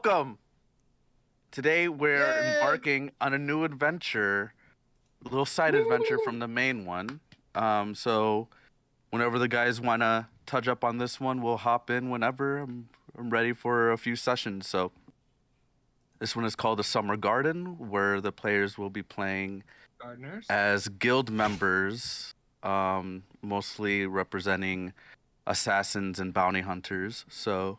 Welcome! Today we're Yay! embarking on a new adventure, a little side adventure from the main one. So whenever the guys want to touch up on this one, we'll hop in whenever. I'm ready for a few sessions. So this one is called the Summer Garden, where the players will be playing Gardeners. as guild members, mostly representing assassins and bounty hunters. So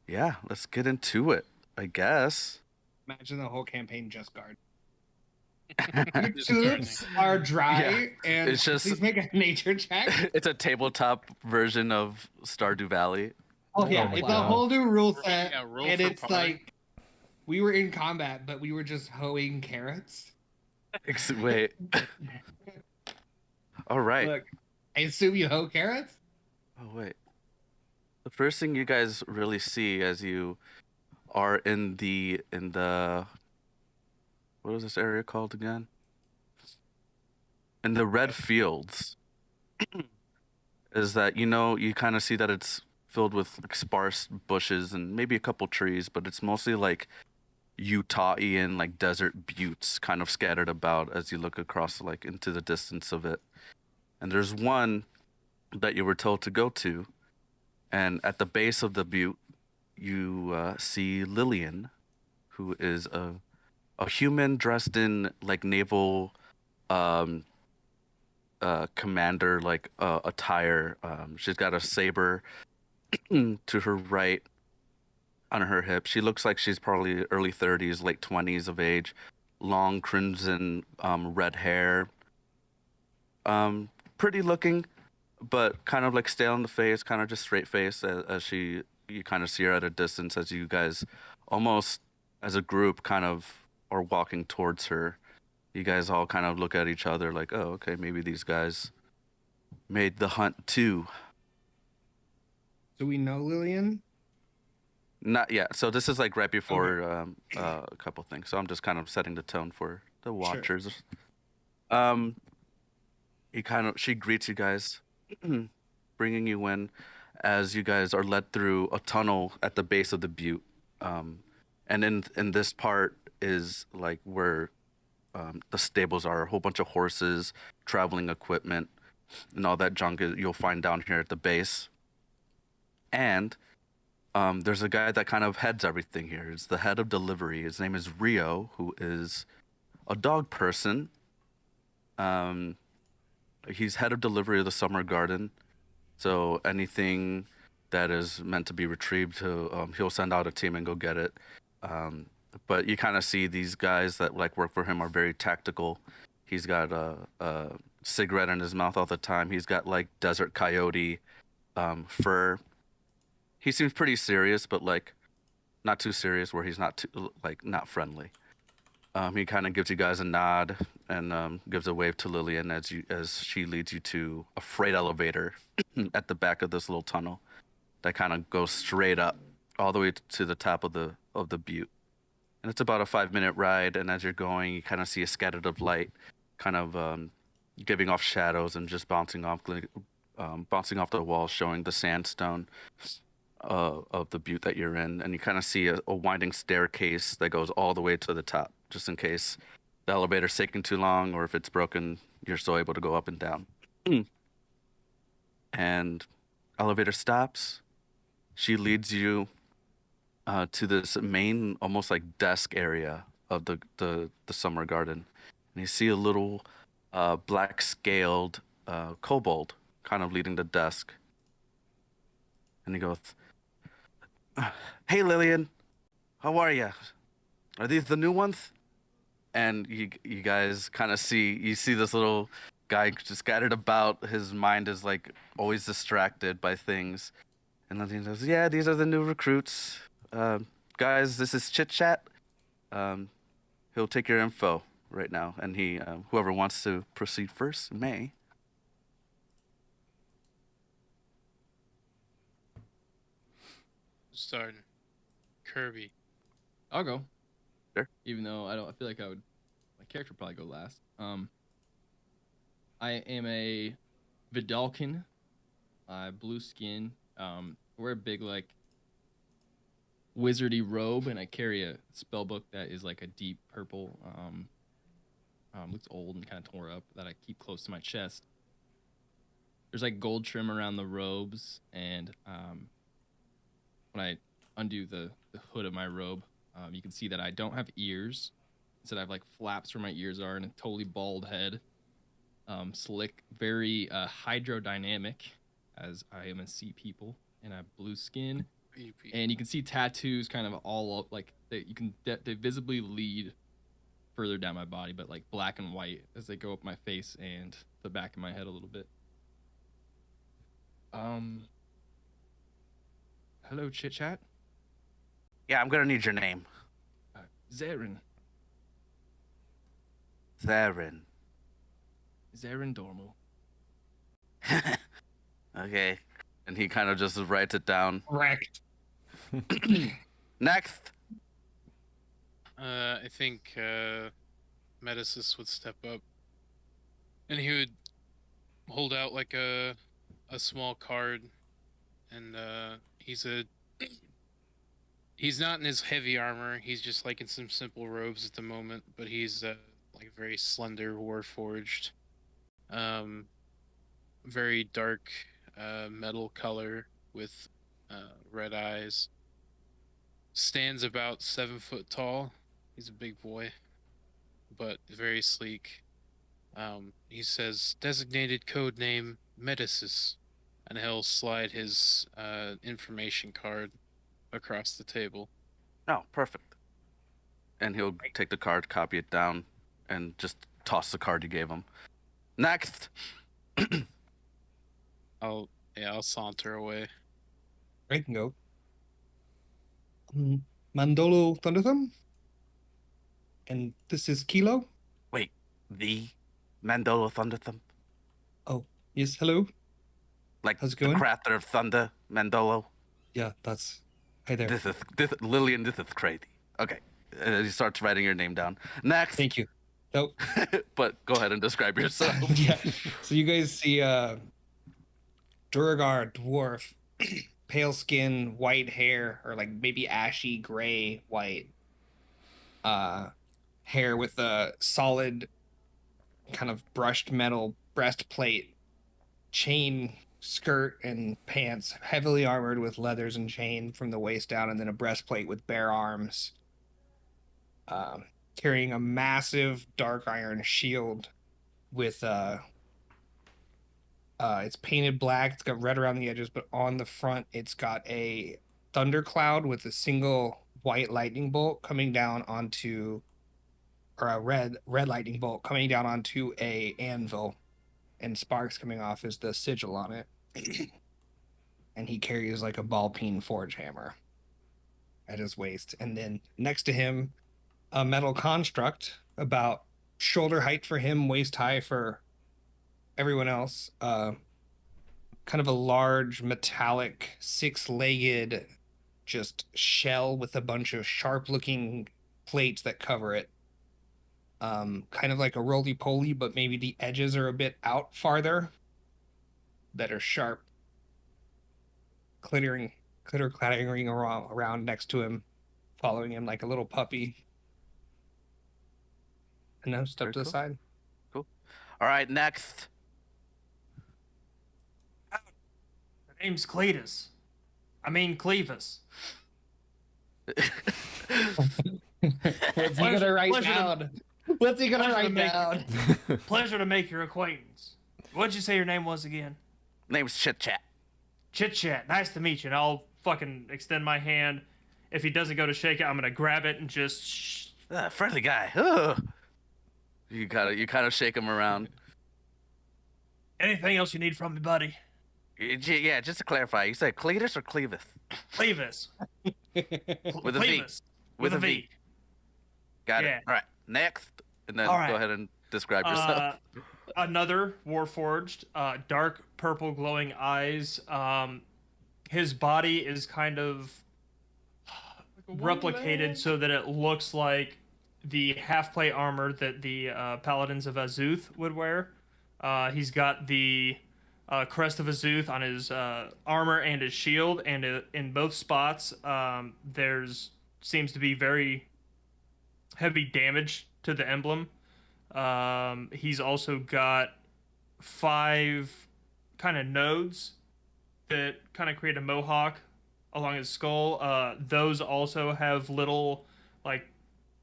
yeah, let's get into it, I guess. Imagine the whole campaign just garden. Just Suits are dry, Yeah, and it's just- please make a nature check. It's a tabletop version of Stardew Valley. Oh yeah, my it's a God. whole new rule We're set, making a rule and for it's party? like we were in combat, but we were just hoeing carrots. Wait. All right. Look, I assume you hoe carrots. Oh wait. The first thing you guys really see as you are in the what is this area called again? In the red fields, is that you kind of see that it's filled with like sparse bushes and maybe a couple trees, but it's mostly like Utahian like desert buttes kind of scattered about as you look across like into the distance of it. And there's one that you were told to go to, and at the base of the butte you see Lillian, who is a human dressed in like naval commander like attire. She's got a saber to her right on her hip. She looks like she's probably early 30s, late 20s of age. Long crimson red hair. Pretty looking, but kind of like stale in the face, kind of just straight face as you kind of see her at a distance as you guys almost as a group kind of are walking towards her. You guys all kind of look at each other like, oh, okay, maybe these guys made the hunt too. Do we know Lillian? Not yet. So this is like right before a couple things. So I'm just kind of setting the tone for the watchers. She greets you guys, bringing you in as you guys are led through a tunnel at the base of the butte. And in this part is like where the stables are, a whole bunch of horses, traveling equipment, and all that junk you'll find down here at the base. And there's a guy that kind of heads everything here. It's the head of delivery. His name is Rio, who is a dog person. He's head of delivery of the Summer Garden. So anything that is meant to be retrieved, he'll send out a team and go get it. But you kind of see these guys that like work for him are very tactical. He's got a cigarette in his mouth all the time. He's got like desert coyote fur. He seems pretty serious, but like not too serious where he's not too, like not friendly. He kind of gives you guys a nod and gives a wave to Lillian as she leads you to a freight elevator at the back of this little tunnel that kind of goes straight up all the way to the top of the butte. And it's about a 5-minute ride, and as you're going, you kind of see a scattered of light, kind of giving off shadows and just bouncing off the walls, showing the sandstone of the butte that you're in. And you kind of see a winding staircase that goes all the way to the top, just in case the elevator's taking too long or if it's broken, you're still able to go up and down. And elevator stops. She leads you to this main, almost like desk area of the Summer Garden, and you see a little black scaled kobold kind of leading the desk. And he goes, "Hey Lillian, how are you? Are these the new ones?" And you guys kind of see this little guy just scattered about. His mind is like always distracted by things. And then he goes, "Yeah, these are the new recruits. Guys, this is Chit Chat. He'll take your info right now, and whoever wants to proceed first may." Starting. Kirby. I'll go. Sure. Even though I feel like my character would probably go last. I am a Vidalkin, blue skin. Wear a big like wizardy robe, and I carry a spell book that is like a deep purple. Looks old and kind of tore up, that I keep close to my chest. There's like gold trim around the robes, and when I undo the hood of my robe, you can see that I don't have ears. Instead, I have like flaps where my ears are, and a totally bald head. Slick, very hydrodynamic, as I am a sea people, and I have blue skin. And you can see tattoos kind of all up, like they visibly lead further down my body, but like black and white as they go up my face and the back of my head a little bit. Hello, chit chat. Yeah, I'm gonna need your name. Zarin. Zarin. Zarin Dormo. Okay. And he kind of just writes it down. Correct. Next. I think Medicis would step up, and he would hold out like a small card, and he's not in his heavy armor. He's just like in some simple robes at the moment, but he's like very slender, warforged, very dark metal color with red eyes. Stands about 7 foot tall. He's a big boy, but very sleek. He says, designated code name Medicis, and he'll slide his information card across the table. Oh, perfect. And he'll take the card, copy it down, and just toss the card you gave him. Next. I'll saunter away. I can go. Mandolo Thunderthumb? And this is Kilo? Wait, the Mandolo Thunderthumb? Oh, yes, hello? Like How's it the going? crafter of thunder, Mandolo? Yeah, that's... Hi there. Lillian, this is crazy. Okay. He starts writing your name down. Next. Thank you. So, But go ahead and describe yourself. yeah. So you guys see Duragar, dwarf, pale skin, white hair, or like maybe ashy gray white hair with a solid kind of brushed metal breastplate, chain skirt and pants, heavily armored with leathers and chain from the waist down, and then a breastplate with bare arms, carrying a massive dark iron shield with it's painted black. It's got red around the edges, but on the front it's got a thundercloud with a single white lightning bolt coming down onto, or a red lightning bolt coming down onto a anvil, and sparks coming off as the sigil on it. And he carries like a ball peen forge hammer at his waist, and then next to him a metal construct about shoulder height for him, waist high for everyone else, kind of a large metallic 6-legged just shell with a bunch of sharp looking plates that cover it, kind of like a roly-poly, but maybe the edges are a bit out farther, that are sharp, clitter clattering around next to him, following him like a little puppy. And then step Very to the cool. side. Cool. All right, next. My name's Cletus. I mean Clevis. What's he gonna write pleasure to- down? What's he gonna pleasure to write make- down? Pleasure to make your acquaintance. What'd you say your name was again? Name's Chit Chat. Chit Chat. Nice to meet you. And I'll fucking extend my hand. If he doesn't go to shake it, I'm gonna grab it and just. Friendly guy. Ugh. You kind of shake him around. Anything else you need from me, buddy? Yeah, just to clarify, you said Cletus or Clevis? Clevis. With a V. Clevis. With a V. Got Yeah. it. All right, next. And then All right. go ahead and describe yourself. Another Warforged, dark purple glowing eyes. His body is kind of replicated so that it looks like the half-plate armor that the Paladins of Azuth would wear. He's got the Crest of Azuth on his armor and his shield, and in both spots, there's seems to be very heavy damage to the emblem. He's also got 5 kind of nodes that kind of create a mohawk along his skull. Those also have little like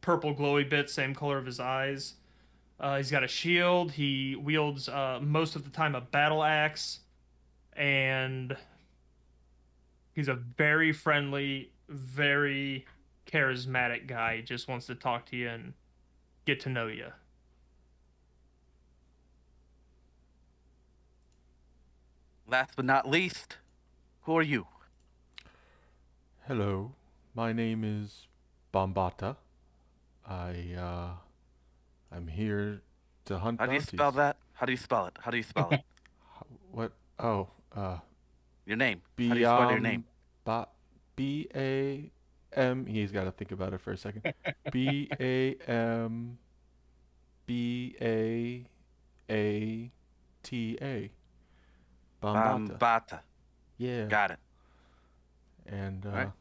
purple glowy bits, same color of his eyes. He's got a shield. He wields most of the time a battle axe, and he's a very friendly, very charismatic guy. He just wants to talk to you and get to know you. Last but not least, who are you? Hello, my name is Bombata. I'm here to hunt How do you bounties. spell that? How do you spell it? How do you spell it? What? Oh, Your name. How do you spell your name? B-A-M. He's got to think about it for a second. B-A-M-B-A-A-T-A. Bombata. Bambata. Yeah. Got it. And Right.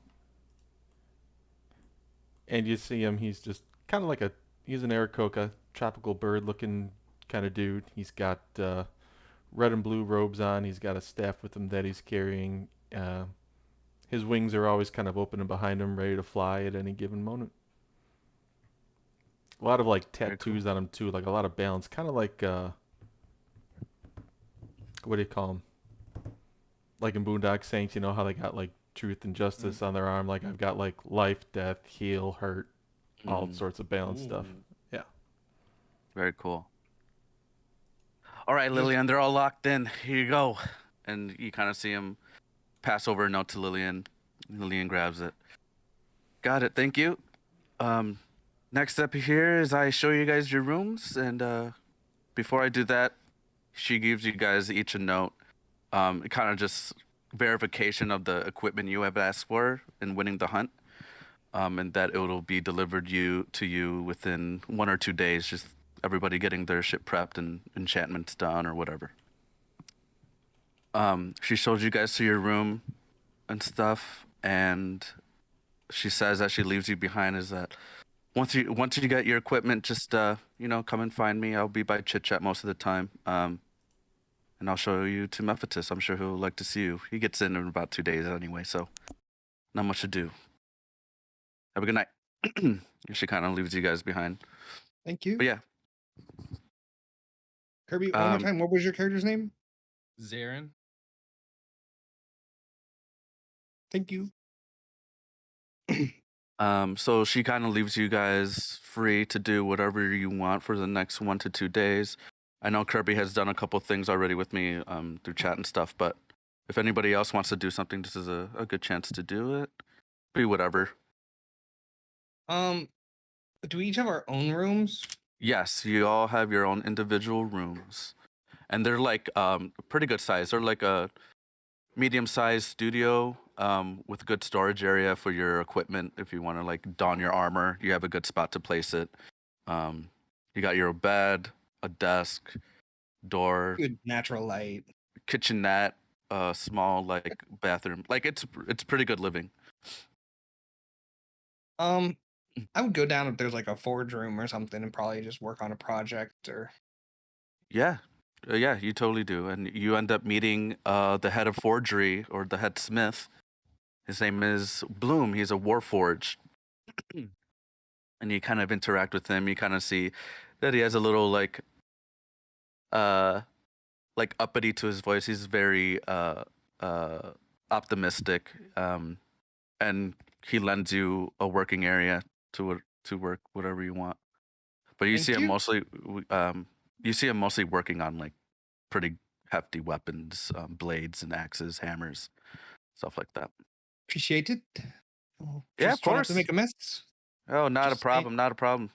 and you see him. He's just kind of like he's an Aarakocra, tropical bird looking kind of dude. He's got red and blue robes on. He's got a staff with him that he's carrying. His wings are always kind of open and behind him, ready to fly at any given moment. A lot of like Very tattoos on him too, like a lot of balance, kind of like what do you call them? Like in Boondock Saints, you know how they got like truth and justice on their arm. Like I've got like life, death, heal, hurt, all sorts of balance stuff. Yeah. Very cool. All right, Lillian, they're all locked in. Here you go. And you kind of see him pass over a note to Lillian. Lillian grabs it. Got it. Thank you. Next up here is I show you guys your rooms, and before I do that, she gives you guys each a note. Kind of just verification of the equipment you have asked for in winning the hunt, and that it will be delivered to you within 1 or 2 days. Just everybody getting their shit prepped and enchantments done or whatever. She shows you guys to your room and stuff, and she says as she leaves you behind is that once you get your equipment, just come and find me. I'll be by Chit Chat most of the time. And I'll show you to Mephitis. I'm sure he'll like to see you. He gets in about 2 days anyway, so not much to do. Have a good night. She kind of leaves you guys behind. Thank you. But yeah, Kirby, one more time. What was your character's name? Zarin. Thank you. so she kind of leaves you guys free to do whatever you want for the next 1 to 2 days. I know Kirby has done a couple things already with me through chat and stuff, but if anybody else wants to do something, this is a good chance to do it. Be whatever. Do we each have our own rooms? Yes, you all have your own individual rooms, and they're like pretty good size. They're like a medium-sized studio with a good storage area for your equipment. If you want to like don your armor, you have a good spot to place it. You got your bed, a desk, door, Good natural light. kitchenette, small like bathroom. Like it's pretty good living. I would go down if there's like a forge room or something and probably just work on a project or. Yeah. Yeah, you totally do. And you end up meeting the head of forgery or the head smith. His name is Bloom. He's a warforged. And you kind of interact with him. You kind of see that he has a little like uppity to his voice. He's very optimistic. And he lends you a working area to work whatever you want. But you see him mostly working on like pretty hefty weapons, blades and axes, hammers, stuff like that. Appreciate it. Yeah, Just of try not course. to make a mess. Oh, not Just a problem. Not a problem.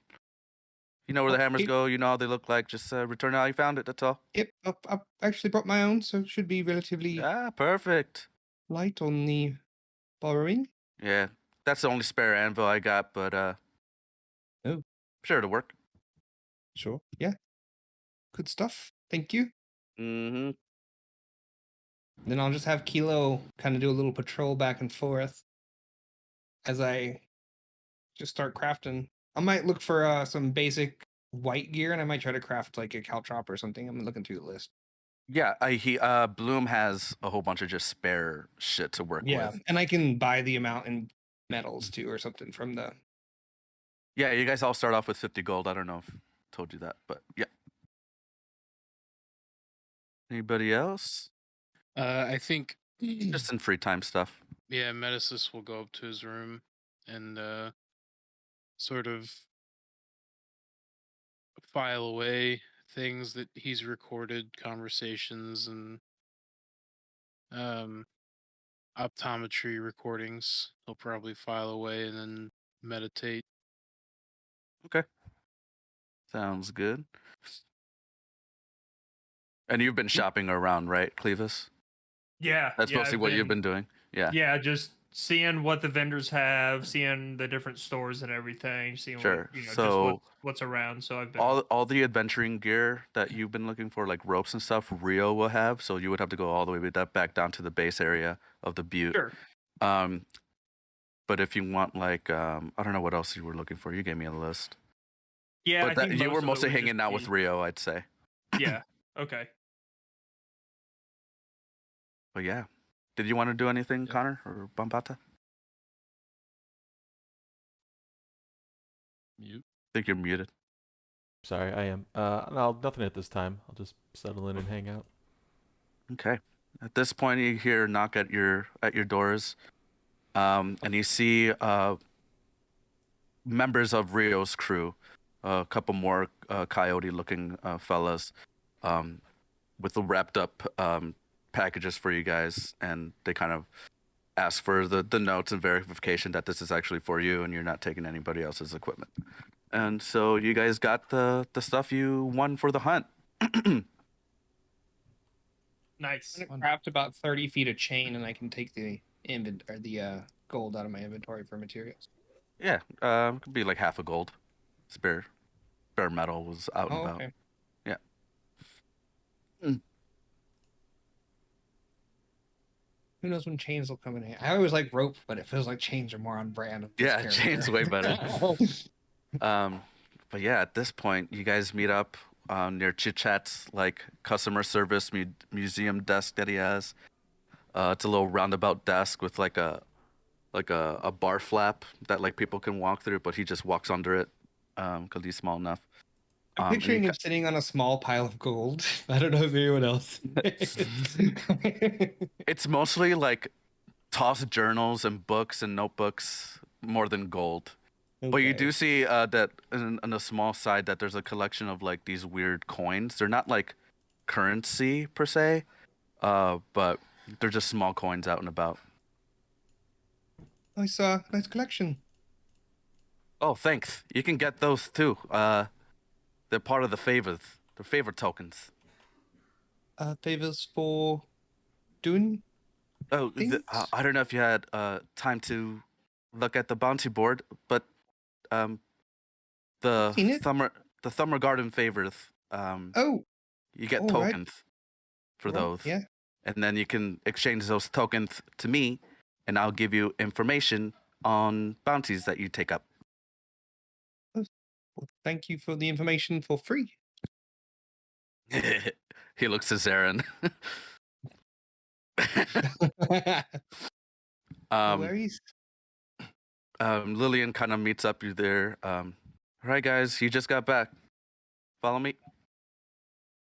You know where the hammers Okay. go. You know how they look like. Just return how you found it. That's all. Yep, I actually brought my own, so it should be relatively Perfect. light on the borrowing. Yeah, that's the only spare anvil I got, but Oh. sure it'll work. Sure. Yeah. Good stuff. Thank you. Mm-hmm. Then I'll just have Kilo kind of do a little patrol back and forth as I just start crafting. I might look for some basic white gear, and I might try to craft like a caltrop or something. I'm looking through the list. Yeah, Bloom has a whole bunch of just spare shit to work with. And I can buy the amount in metals too or something from the. Yeah, you guys all start off with 50 gold. I don't know if I told you that, but yeah. Anybody else? I think Just in free time stuff. yeah, Medicis will go up to his room and sort of file away things that he's recorded, conversations and optometry recordings. He'll probably file away and then meditate. Okay. Sounds good. And you've been shopping around, right, Clevis? Yeah, That's yeah, mostly I've what you've been doing. Yeah. Yeah, just seeing what the vendors have, seeing the different stores and everything, seeing Sure. what, So just what's around. So I've been all the adventuring gear that you've been looking for, like ropes and stuff, Rio will have. So you would have to go all the way back down to the base area of the butte. sure. But if you want, like, I don't know what else you were looking for. You gave me a list. Yeah, But I think you were most of it mostly would hanging just out with be- Rio, I'd say. Yeah. Okay. But yeah. Did you want to do anything, Yeah. Connor or Bambata? Mute. I think you're muted. Sorry, I am. No, nothing at this time. I'll just settle in and hang out. Okay. At this point, you hear a knock at your doors, and you see members of Rio's crew, a couple more coyote-looking fellas, with the wrapped up packages for you guys, and they kind of ask for the notes and verification that this is actually for you, and you're not taking anybody else's equipment. And so you guys got the stuff you won for the hunt. Nice. I'm gonna craft about 30 feet of chain, and I can take the gold out of my inventory for materials. Yeah, it could be like half a gold. Spare metal was out and about. Okay. Yeah. Who knows when chains will come in handy? I always like rope, but it feels like chains are more on brand. Of this Yeah, character. chain's way better. But yeah, at this point, you guys meet up near Chit Chat's like customer service museum desk that he has. It's a little roundabout desk with like a bar flap that like people can walk through, but he just walks under it because he's small enough. I'm picturing him sitting on a small pile of gold. I don't know if anyone else. It's mostly like tossed journals and books and notebooks more than gold. But you do see that on the small side that there's a collection of like these weird coins. They're not like currency per se, but they're just small coins out and about. Nice collection. Oh, thanks. You can get those too. They're part of the favors. The favor tokens. Favors for doing. Oh, Things? I don't know if you had time to look at the bounty board, but Seen the it? summer garden favors. Oh, You get all right. tokens for well, those. Yeah. And then you can exchange those tokens to me, and I'll give you information on bounties that you take up. Well, thank you for the information for free. He looks to Zarin. No worries. Lillian kind of meets up you there. All right, guys, you just got back. Follow me.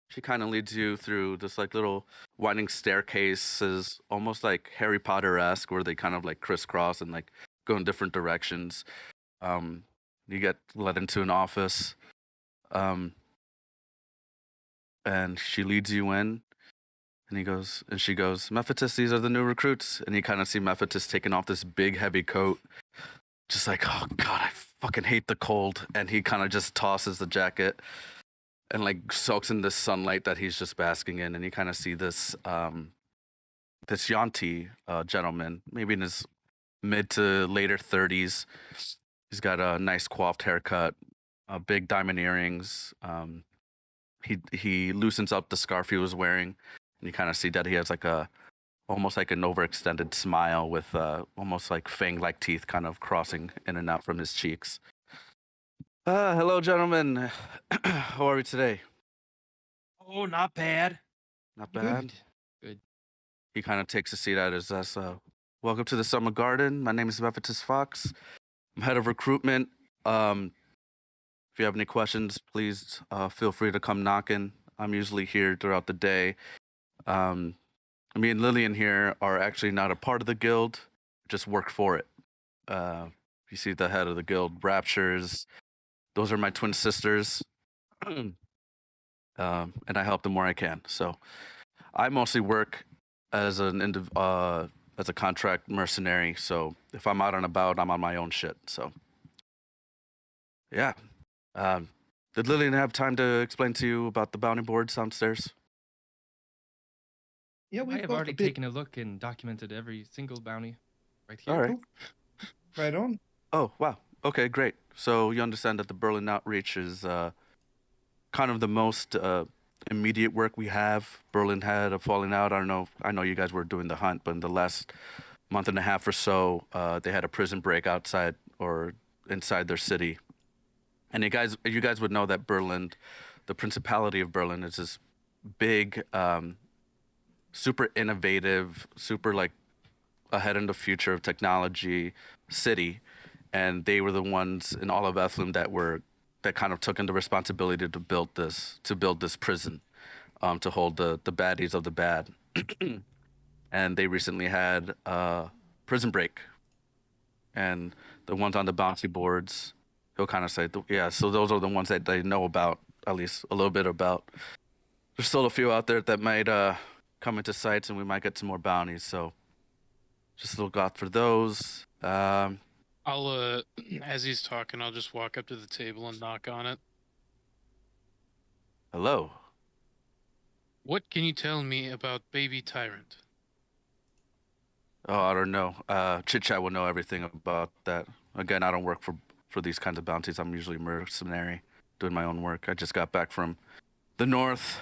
She kind of leads you through this like little winding staircases, almost like Harry Potter-esque, where they kind of like crisscross and like go in different directions. You get led into an office, and she leads you in, and she goes, Mephitis, these are the new recruits. And you kind of see Mephitis taking off this big heavy coat, just like, oh god, I fucking hate the cold. And he kind of just tosses the jacket and like soaks in this sunlight that he's just basking in. And you kind of see this this Yanti gentleman, maybe in his mid to later 30s. He's got a nice coiffed haircut, big diamond earrings. He loosens up the scarf he was wearing, and you kind of see that he has like a almost like an overextended smile with almost like fang-like teeth kind of crossing in and out from his cheeks. Hello, gentlemen. How are we today? Oh, not bad. Not bad. Good. He kind of takes a seat at his desk. Welcome to the Summer Garden. My name is Mephitus Fox. I'm head of recruitment. If you have any questions, please feel free to come knocking. I'm usually here throughout the day. Me and Lillian here are actually not a part of the guild, just work for it. You see the head of the guild, Raptures. Those are my twin sisters. And I help them where I can. So I mostly work as a contract mercenary. So if I'm out and about, I'm on my own shit. So yeah. Did Lillian have time to explain to you about the bounty boards downstairs? Yeah, I have already taken a look and documented every single bounty right here. All right. Right on. Oh, wow. Okay, great. So you understand that the Berlin outreach is kind of the most immediate work we have. Berlin had a falling out. I know you guys were doing the hunt, but in the last month and a half or so, they had a prison break outside or inside their city. And you guys would know that Berlin, the Principality of Berlin, is this big, super innovative, super like ahead in the future of technology city. And they were the ones in all of Ethlum that kind of took in the responsibility to build this prison, to hold the baddies of the bad. And they recently had a prison break. And the ones on the bouncy boards, he'll kind of say, yeah, so those are the ones that they know about, at least a little bit about. There's still a few out there that might come into sights, and we might get some more bounties. So just look out for those. I'll, as he's talking, I'll just walk up to the table and knock on it. Hello. What can you tell me about Baby Tyrant? Oh, I don't know. Chit Chat will know everything about that. Again, I don't work for these kinds of bounties. I'm usually mercenary, doing my own work. I just got back from the north.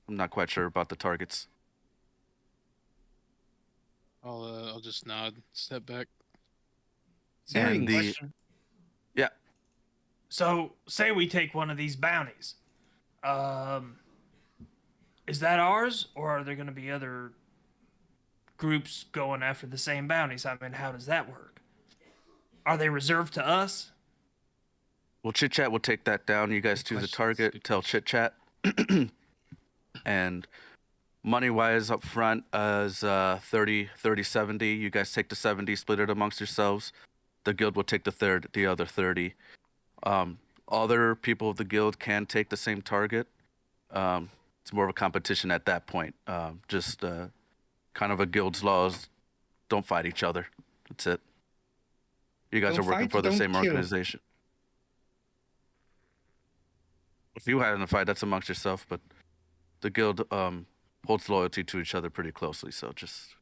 I'm not quite sure about the targets. I'll just nod, step back. And Question. yeah. So, say we take one of these bounties. Is that ours, or are there going to be other groups going after the same bounties? I mean, how does that work? Are they reserved to us? Well, Chit Chat will take that down. You guys choose a target. Tell Chit Chat. And money-wise up front is 30, 70. You guys take the 70, split it amongst yourselves. The guild will take the other 30. Other people of the guild can take the same target. It's more of a competition at that point. Just kind of a guild's laws. Don't fight each other. That's it. You guys Don't are working fight, for the don't same kill. organization. If you had in a fight, that's amongst yourself, but the guild holds loyalty to each other pretty closely, so just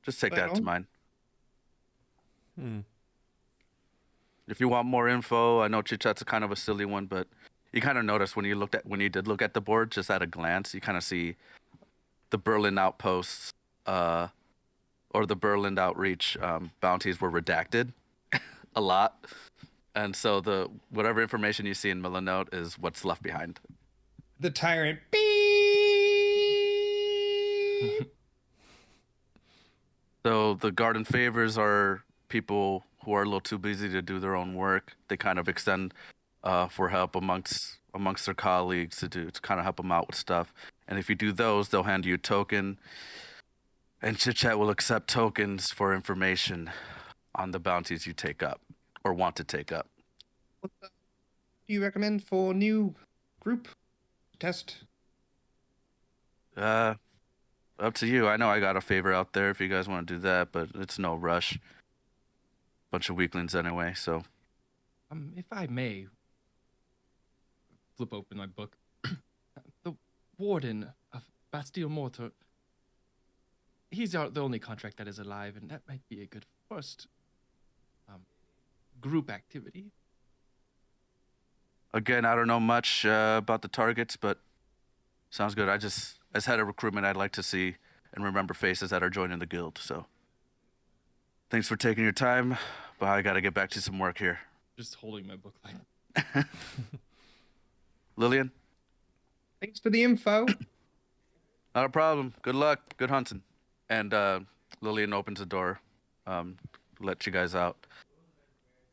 take Right that to on. mind. Hmm. If you want more info, I know Chit Chat's kind of a silly one, but you kind of notice when you did look at the board, just at a glance, you kind of see the Berlin outposts or the Berlin outreach bounties were redacted a lot, and so the whatever information you see in Milanote is what's left behind. The tyrant. Beep. So the garden favors are people who are a little too busy to do their own work. They kind of extend for help amongst their colleagues to kind of help them out with stuff. And if you do those, they'll hand you a token. And Chit Chat will accept tokens for information on the bounties you take up or want to take up. What do you recommend for new group test? Up to you. I know I got a favor out there if you guys want to do that, but it's no rush. Bunch of weaklings anyway, so. If I may, flip open my book. The warden of Bastille Mortar. He's the only contract that is alive, and that might be a good first group activity. Again, I don't know much about the targets, but sounds good. As head of recruitment, I'd like to see and remember faces that are joining the guild. So thanks for taking your time, but I gotta get back to some work here. Just holding my book like. Lillian? Thanks for the info. Not a problem. Good luck. Good hunting. And Lillian opens the door, let you guys out.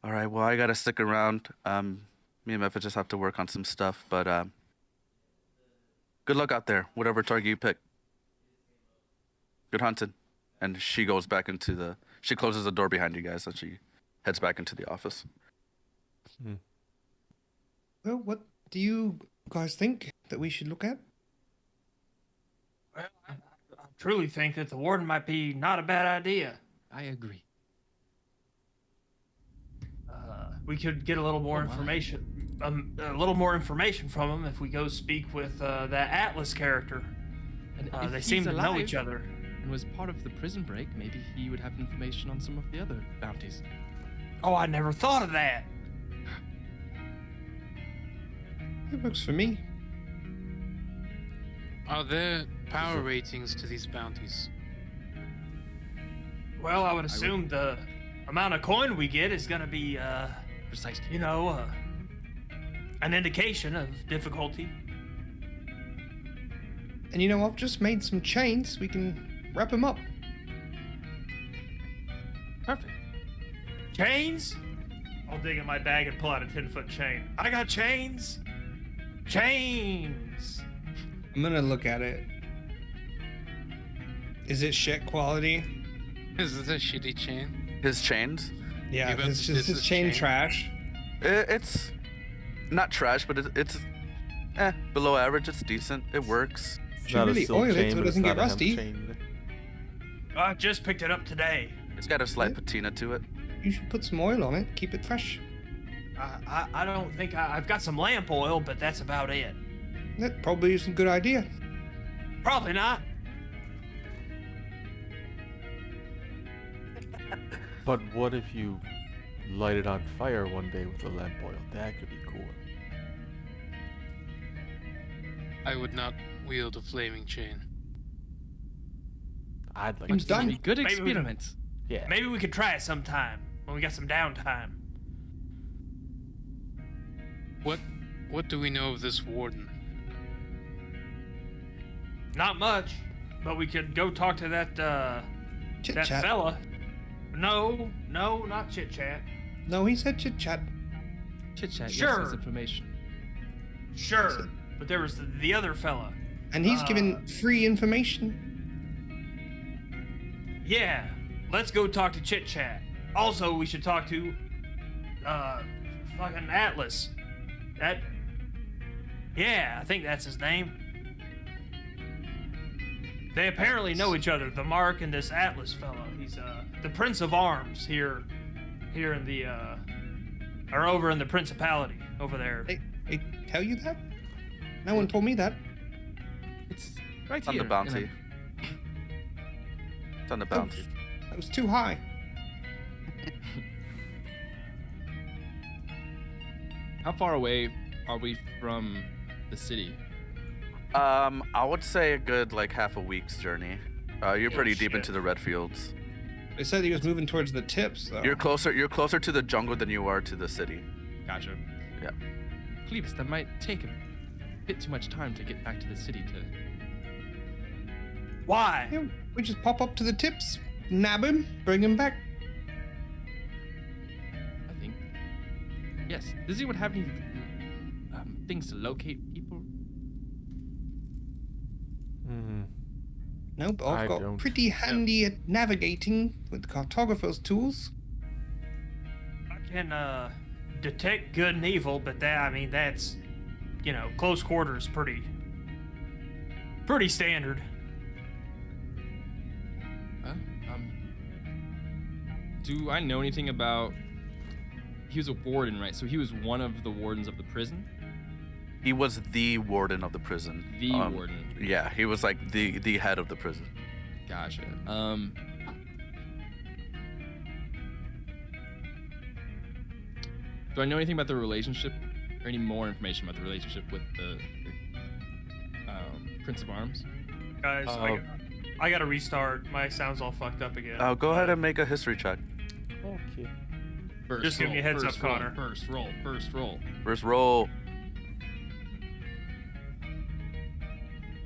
All right, well, I gotta stick around. Me and Memphis just have to work on some stuff, but good luck out there, whatever target you pick. Good hunting. And she goes back into she closes the door behind you guys, and she heads back into the office. Well, what do you guys think that we should look at? Well, I truly think that the warden might be not a bad idea. I agree. We could get a little more information, a little more information from him if we go speak with that Atlas character. And if They he's seem to know alive each other. and was part of the prison break, maybe he would have information on some of the other bounties. Oh, I never thought of that. It works for me. Are there power ratings to these bounties? Well, I would assume the amount of coin we get is going to be, Precisely. you know, an indication of difficulty. And you know, I've just made some chains. We can wrap them up. Perfect. Chains? I'll dig in my bag and pull out a 10-foot chain. I got chains. Chains. I'm gonna look at it. Is it shit quality? Is this a shitty chain? His chains, Yeah, Give it's us just this his chain chain. trash. it's not trash, but it's below average. It's decent. It works. Should Not a really silk oil it chain, so it but it's doesn't get not a hemp rusty. chain either. I just picked it up today. It's got a slight Yeah. patina to it. You should put some oil on it. Keep it fresh. I don't think I've got some lamp oil, but that's about it. That probably isn't a good idea. Probably not. But what if you light it on fire one day with the lamp oil? That could be cool. I would not wield a flaming chain. I'd like Seems to done. see- Good Maybe we- experiment. Yeah. Maybe we could try it sometime when we got some downtime. What do we know of this warden? Not much, but we could go talk to that Chit that chat. fella. No, not chit chat. No, he said chit chat. Chit chat. Sure. Yes, information. Sure, but there was the other fella. And he's given free information. Yeah, let's go talk to chit chat. Also, we should talk to fucking Atlas. Yeah, I think that's his name. They apparently know each other, the Mark and this Atlas fellow. He's the Prince of Arms here in the or over in the Principality over there. They tell you that? No one told me that. It's right On here. the bounty. It's on the bounty. That was too high. How far away are we from the city? I would say a good like half a week's journey. You're pretty deep shit. into the red fields. They said he was moving towards the tips, though. You're closer to the jungle than you are to the city. Gotcha. Yeah. Clevis, that might take a bit too much time to get back to the city to... Why? Yeah, we just pop up to the tips, nab him, bring him back. I think. Yes. Does anyone have any things to locate people? Hmm. Nope, I I've got don't. pretty handy at navigating with cartographer's tools. I can detect good and evil, but that's close quarters pretty standard. Do I know anything about... He was a warden, right? So he was one of the wardens of the prison? He was the warden of the prison. The warden. Yeah, he was like the head of the prison. Gotcha. Do I know anything about the relationship, or any more information about the relationship with the Prince of Arms? Guys, I gotta restart. My sound's all fucked up again. Oh, go ahead and make a history check. Okay. First Just give me a heads up, first roll, Connor. First roll. First roll.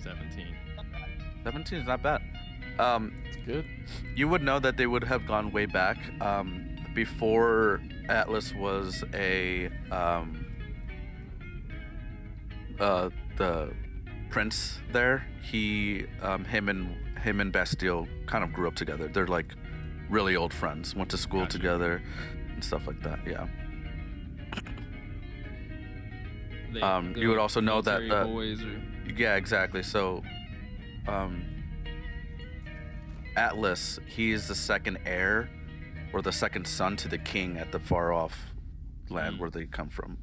17. 17 is not bad. It's good. You would know that they would have gone way back. Before Atlas was the prince there, him and Bastille kind of grew up together. They're like really old friends. Went to school Gotcha. together and stuff like that. Yeah. You would also know that military boys or yeah, exactly. So, Atlas, he is the second heir or the second son to the king at the far off land where they come from.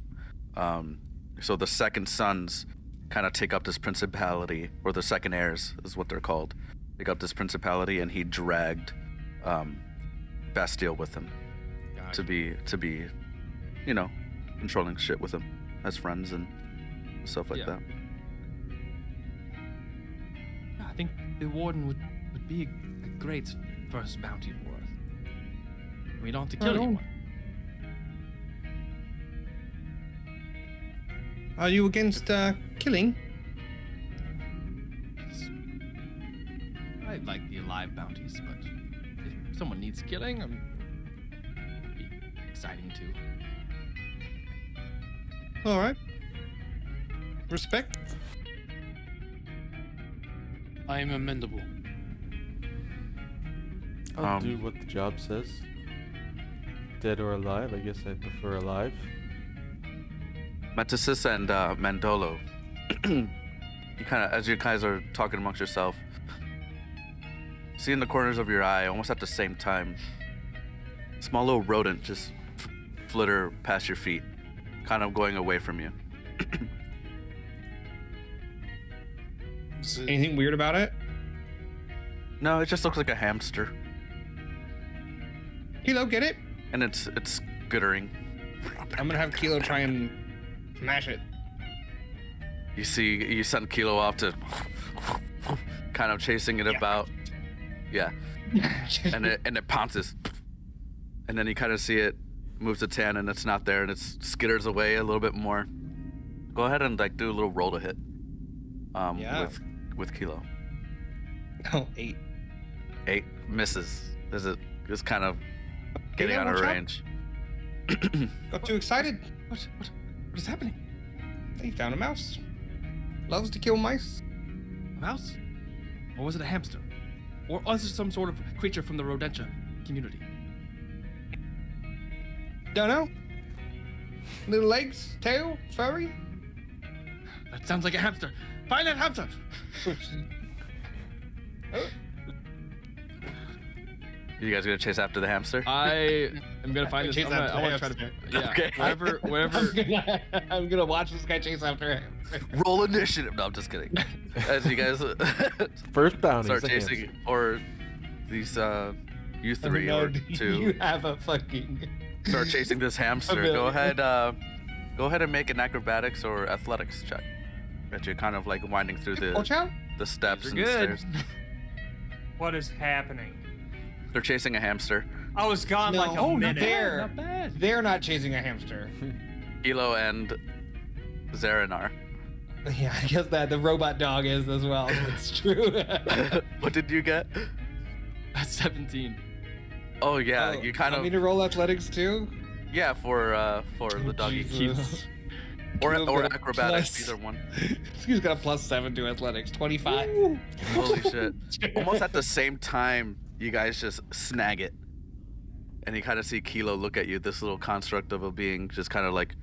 So the second sons kind of take up this principality, or the second heirs is what they're called. Take up this principality, and he dragged Bastille with him to be, controlling shit with him as friends and stuff like that. I think the warden would be a great first bounty for us. We don't have to kill anyone. Are you against killing? I like the alive bounties, but if someone needs killing, it'd be exciting too. All right. Respect. I am amendable. I'll do what the job says. Dead or alive? I guess I prefer alive. Metasis and Mandolo, you kind of, as you guys are talking amongst yourself, see in the corners of your eye, almost at the same time, small little rodent just flitter past your feet, kind of going away from you. Anything weird about it? No, it just looks like a hamster, Kilo, get it? and it's skittering. I'm gonna have Kilo try and smash it. You send Kilo off to kind of chasing it about. Yeah. and it pounces. And then you kind of see it moves its hand and it's not there and it skitters away a little bit more. Go ahead and like do a little roll to hit. With Kilo. Oh, 8. 8 misses. It's kind of getting out of watch out. range. Got too excited. What is happening? They found a mouse. Loves to kill mice. A mouse? Or was it a hamster? Or was it some sort of creature from the Rodentia community? Don't know. Little legs, tail, furry. That sounds like a hamster. Find that hamster! You guys gonna chase after the hamster? I am gonna find this. Chase after I the want to try to. hamster. Yeah. Okay. Wherever. I'm gonna watch this guy chase after him. Roll initiative. No, I'm just kidding. As you guys First bounty. start chasing, or these you three or two You have a fucking. start chasing this hamster. Ability. Go ahead and make an acrobatics or athletics check. That you're kind of like winding through Watch out! the steps You're and the good. stairs. What is happening? They're chasing a hamster. I was gone No, like a oh, not minute. there. Not bad. They're not chasing a hamster. Elo and Zaranar. Yeah, I guess that the robot dog is as well. It's true. What did you get? That's 17. Oh yeah, Oh, you kind want of me to roll athletics too? yeah for the doggy. Jesus. or Kilo got a acrobatics, plus- either one. He's got a +7 to athletics. 25. Holy shit! Almost at the same time, you guys just snag it, and you kind of see Kilo look at you. This little construct of a being, just kind of like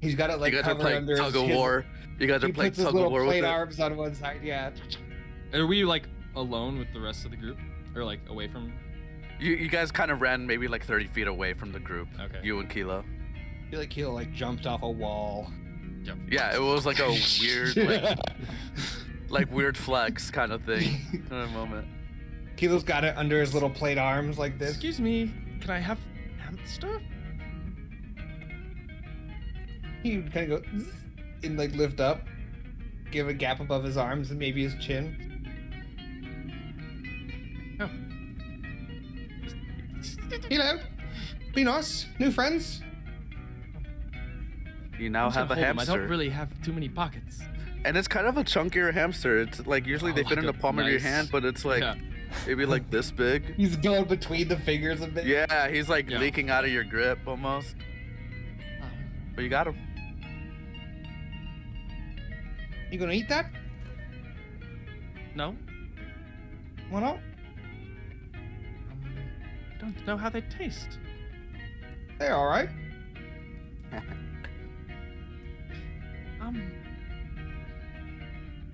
He's got it like you guys are covered playing under tug his, of war. You guys He are playing puts his tug of little war with plate it. arms on one side. Yeah. Are we like alone with the rest of the group, or like away from? You guys kind of ran maybe like 30 feet away from the group. Okay. You and Kilo. I feel like Kilo like jumped off a wall. Yep. Yeah, it was like a weird like weird flex kind of thing in a moment. Kilo's got it under his little plate arms like this. Excuse me, can I have hamster? He would kind of go zzz, and like lift up, give a gap above his arms and maybe his chin. Hello. Be nice. New friends. You now I'm just have a gonna hold 'em. hamster. I don't really have too many pockets. And it's kind of a chunkier hamster. It's like usually they fit in the Like a palm of your nice- hand, but it's like Yeah. maybe like this big. He's going between the fingers a bit. Yeah, he's like Yeah. leaking out of your grip almost. But you got him. You gonna eat that? No. Why not? I don't know how they taste. They're all right.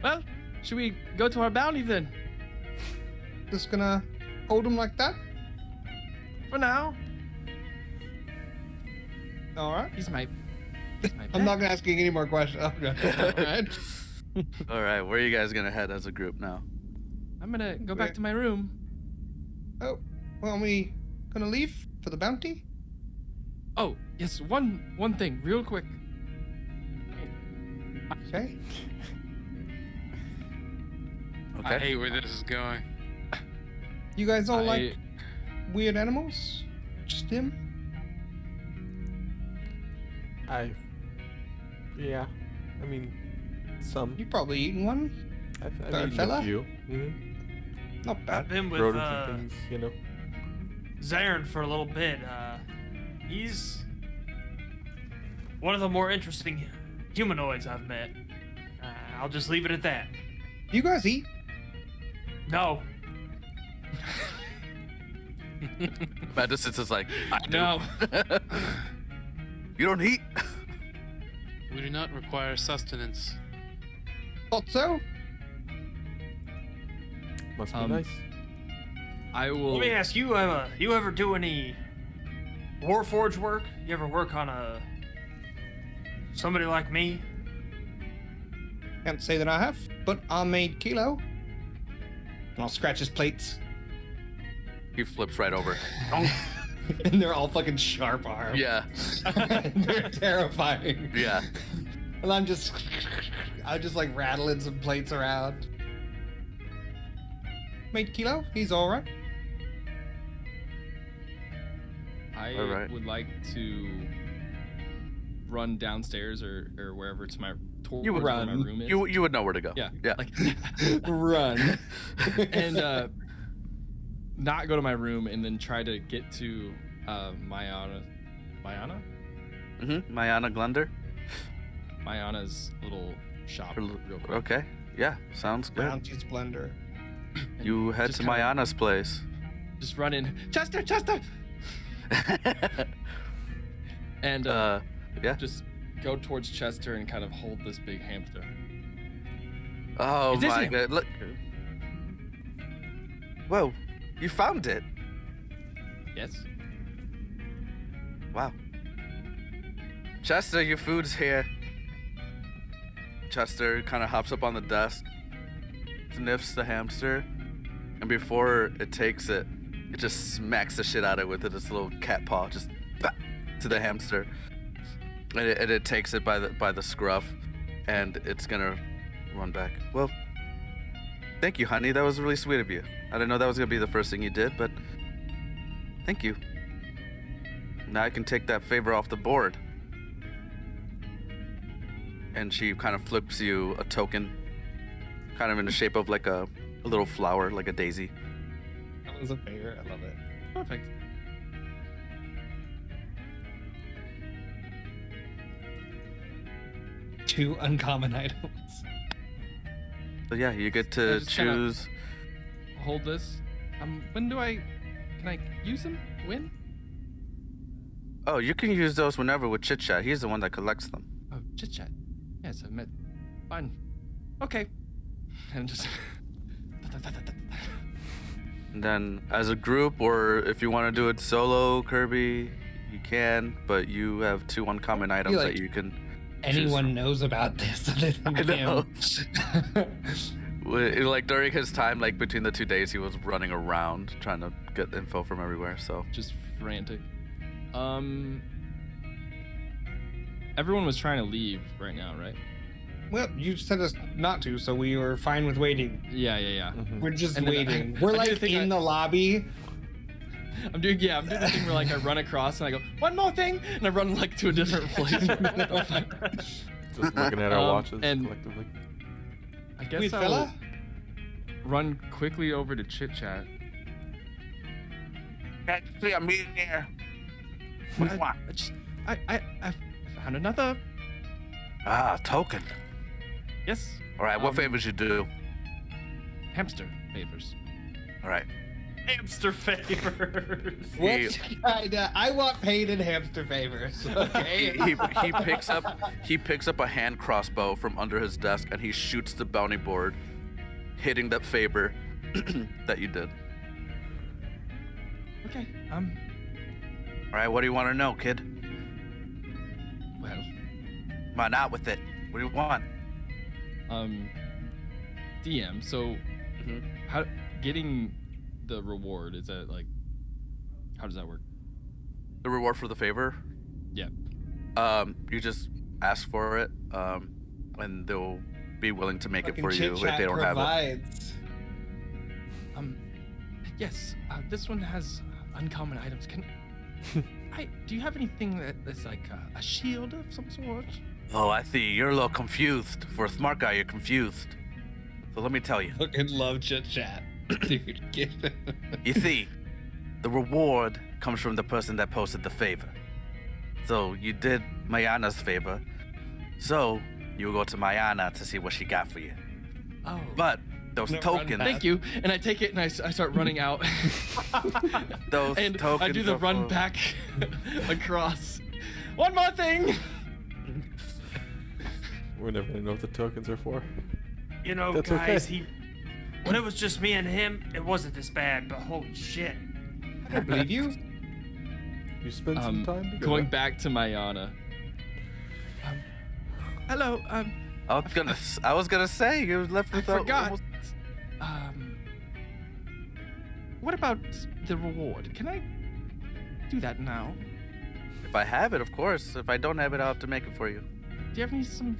Well, should we go to our bounty then? Just gonna hold them like that. For now. All right. He's my I'm not gonna ask you any more questions. Okay. All right. All right, where are you guys gonna head as a group now? I'm gonna go back to my room. Oh, well, are we gonna leave for the bounty? Oh, yes, one thing, real quick. Okay. I Okay. hate where this is going. You guys all I- like weird animals? Just him? Yeah. I mean, some. You probably eaten one. I've Third eaten fella? a few. Mm-hmm. Not I've bad. been with Rodents and things, you know. Zarin for a little bit. He's one of the more interesting humanoids I've met. I'll just leave it at that. You guys eat? No, Medicines is like, I do. No. You don't eat? We do not require sustenance. Thought so. Must be Um, nice. I will. let me ask you: you ever do any Warforged work? You ever work on somebody like me? Can't say that I have, but I made Kilo. And I'll scratch his plates. He flips right over. And they're all fucking sharp arms. Yeah, They're terrifying. yeah. And I'm just like rattling some plates around. Made Kilo, he's alright. I All right. would like to run downstairs or wherever to my towards You would where my run. room is. You would know where to go. Yeah. Yeah. Like, Run. and not go to my room and then try to get to Mayana. Mayana Glender. Mayana's little shop Her real l- quick. Okay. Yeah, sounds good. Bounty's blender. And You head just to kinda Mayana's place. Just run in. Chester! And Yeah. just go towards Chester and kind of hold this big hamster. Oh Is this my him? god! Look. Whoa! You found it. Yes? Wow. Chester, your food's here. Chester kind of hops up on the desk, sniffs the hamster, and before it takes it, it just smacks the shit out of it with its little cat paw, just bah, to the hamster. And it takes it by the scruff, and it's gonna run back. Well, thank you, honey. That was really sweet of you. I didn't know that was gonna be the first thing you did, but thank you. Now I can take that favor off the board. And she kind of flips you a token, kind of in the shape of like a little flower, like a daisy. That was a favorite. I love it. Perfect. Two uncommon items. So yeah, you get I to just kinda- choose. Hold this. When do I... Can I use him? When? Oh, you can use those whenever with Chit Chat. He's the one that collects them. Oh, chit chat. Yes, I met. Fine. Okay. And just. And then as a group, or if you want to do it solo, Kirby, you can. But you have two uncommon items like- that you can. Anyone knows about this other than I know. him. Like during his time, like between the 2 days, he was running around trying to get info from everywhere. So Just frantic. Everyone was trying to leave right now, right? Well, you said us not to, so we were fine with waiting. Yeah. We're just And then waiting. I We're didn't like think in the lobby, I'm doing the thing where like I run across and I go, one more thing, and I run like to a different place. Just looking at our watches and collectively. I guess Wait, I'll fella? Run quickly over to Chit Chat. Can't you see I'm meeting here? What do you want? I found another. Ah, token. Yes. All right, what favors you do? Hamster favors. All right. Hamster favors. What kinda? I want paid in hamster favors. Okay. He picks up a hand crossbow from under his desk and he shoots the bounty board, hitting that favor that you did. Okay. All right, what do you want to know, kid? Well, Come on, out with it. What do you want? DM. So, how getting the reward is that like? How does that work? The reward for the favor? Yeah. You just ask for it, and they'll be willing to make it for you if Chit-chat they don't have it. provides. Yes. This one has uncommon items. Do you have anything that's like a shield of some sort? Oh, I see. You're a little confused. For a smart guy, you're confused. So let me tell you. Fucking love chit chat, dude. You see, the reward comes from the person that posted the favor. So you did Mayana's favor. So you go to Mayana to see what she got for you. Oh. But those No, tokens. Thank you. And I take it and I start running out. Those and tokens. I do the are run for- back across. One more thing. We're never gonna know what the tokens are for. You know, That's guys, okay. when it was just me and him, it wasn't this bad, but holy shit. I don't believe you. You spend some time together. Going back to Mayana. Hello. I was gonna say you left I without. forgot. almost- What about the reward? Can I do that now? If I have it, of course. If I don't have it, I'll have to make it for you. Do you have some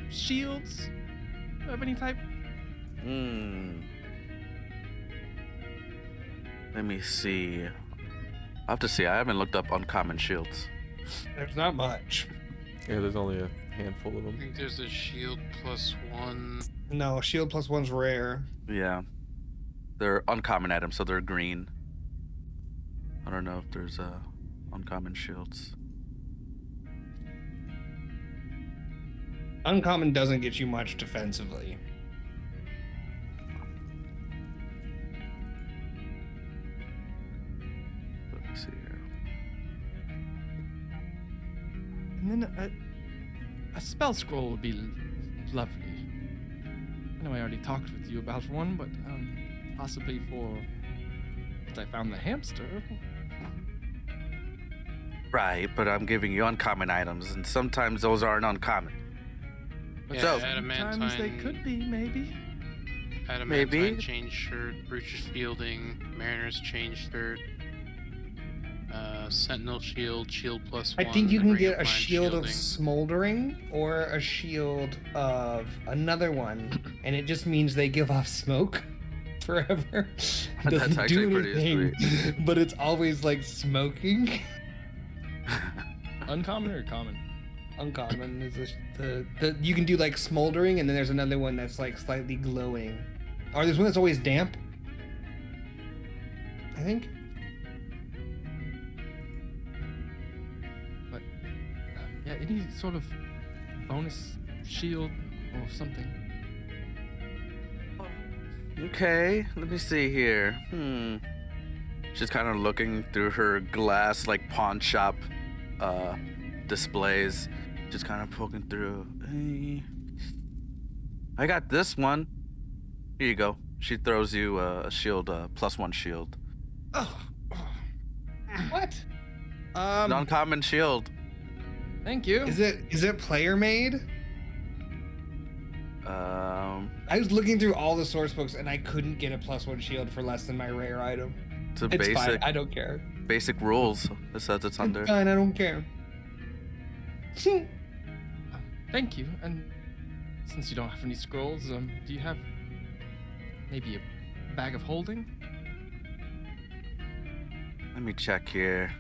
shields of any type? Let me see. I'll have to see. I haven't looked up uncommon shields. There's not much. Yeah, there's only a handful of I them. think there's a shield +1. No, shield +1's rare. Yeah. They're uncommon items, so they're green. I don't know if there's uncommon shields. Uncommon doesn't get you much defensively. Let me see here. And then a spell scroll would be lovely. I know I already talked with you about one, but possibly for since I found the hamster. Right, but I'm giving you uncommon items, and sometimes those aren't uncommon. Yeah, So- Sometimes they could be, maybe. Adamantine Maybe. chain shirt, breacher shielding, mariner's chain shirt, sentinel shield, shield +1. I think you can ring get a line shield of shielding. smoldering or a shield of another one, and it just means they give off smoke forever. That's Doesn't actually do pretty anything, but it's always like smoking. Uncommon or common? Uncommon is the you can do like smoldering, and then there's another one that's like slightly glowing. Or there's one that's always damp. I think. But yeah, any sort of bonus shield or something. Okay, let me see here. She's kind of looking through her glass, like pawn shop displays. Just kind of poking through. Hey, I got this one. Here you go. She throws you a shield, +1 shield. What? An uncommon shield. Thank you. Is it player made? I was looking through all the source books and I couldn't get a +1 shield for less than my rare item. It's a It's fine. basic I don't care. basic rules. It says it's under. It's fine. I don't care. Thank you. And since you don't have any scrolls, do you have maybe a bag of holding? Let me check here.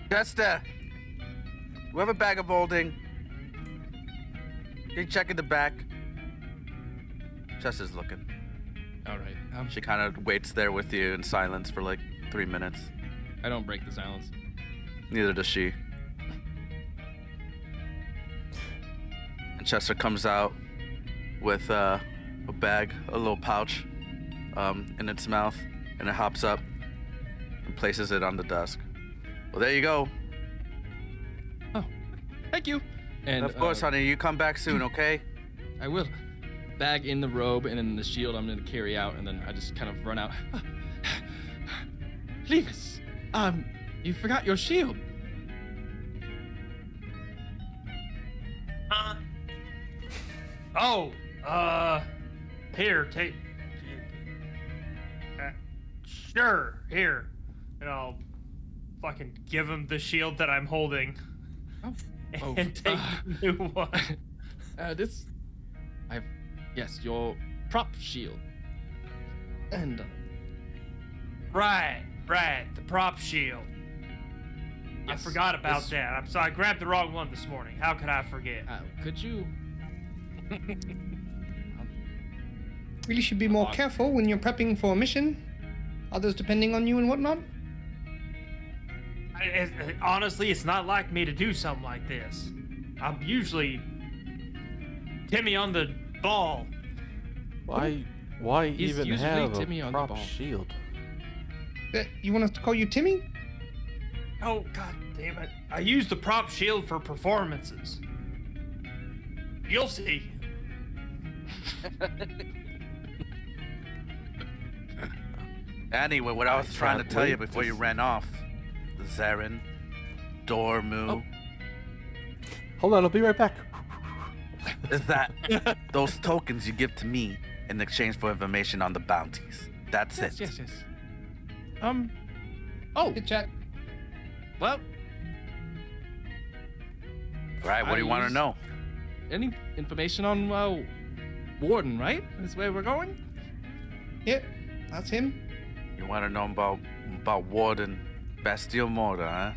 Chester, we have a bag of holding. Can you check in the back? Chester's looking. All right. She kind of waits there with you in silence for like 3 minutes. I don't break the silence. Neither does she. And Chester comes out with a bag, a little pouch, in its mouth, and it hops up and places it on the desk. Well, there you go. Oh, thank you. And of course, honey, you come back soon, okay? I will. Bag in the robe and then the shield I'm gonna carry out, and then I just kind of run out. Levis, you forgot your shield. Here, take. Sure, here. And I'll fucking give him the shield that I'm holding. Oh, and take the new one. Yes, your prop shield. And Right, the prop shield. I yes, forgot about this- that. I'm sorry, I grabbed the wrong one this morning. How could I forget? could you? Really should be more careful when you're prepping for a mission. Others depending on you and whatnot. Honestly, it's not like me to do something like this. I'm usually Timmy on the ball. Why He's even usually have Timmy a on the prop ball. shield? You want us to call you Timmy? Oh, god damn it. I use the prop shield for performances. You'll see. Anyway, what I was trying to can't tell you wait before to you s- ran off, Zarin, Dormu, Oh. Hold on, I'll be right back. is that those tokens you give to me in exchange for information on the bounties. That's it. Yes. Oh, Good chat. well, Right, what do you want to use- know? any information on Warden, right? Is where we're going? Yep, that's him. You want to know about Warden Bastille Mortar, huh?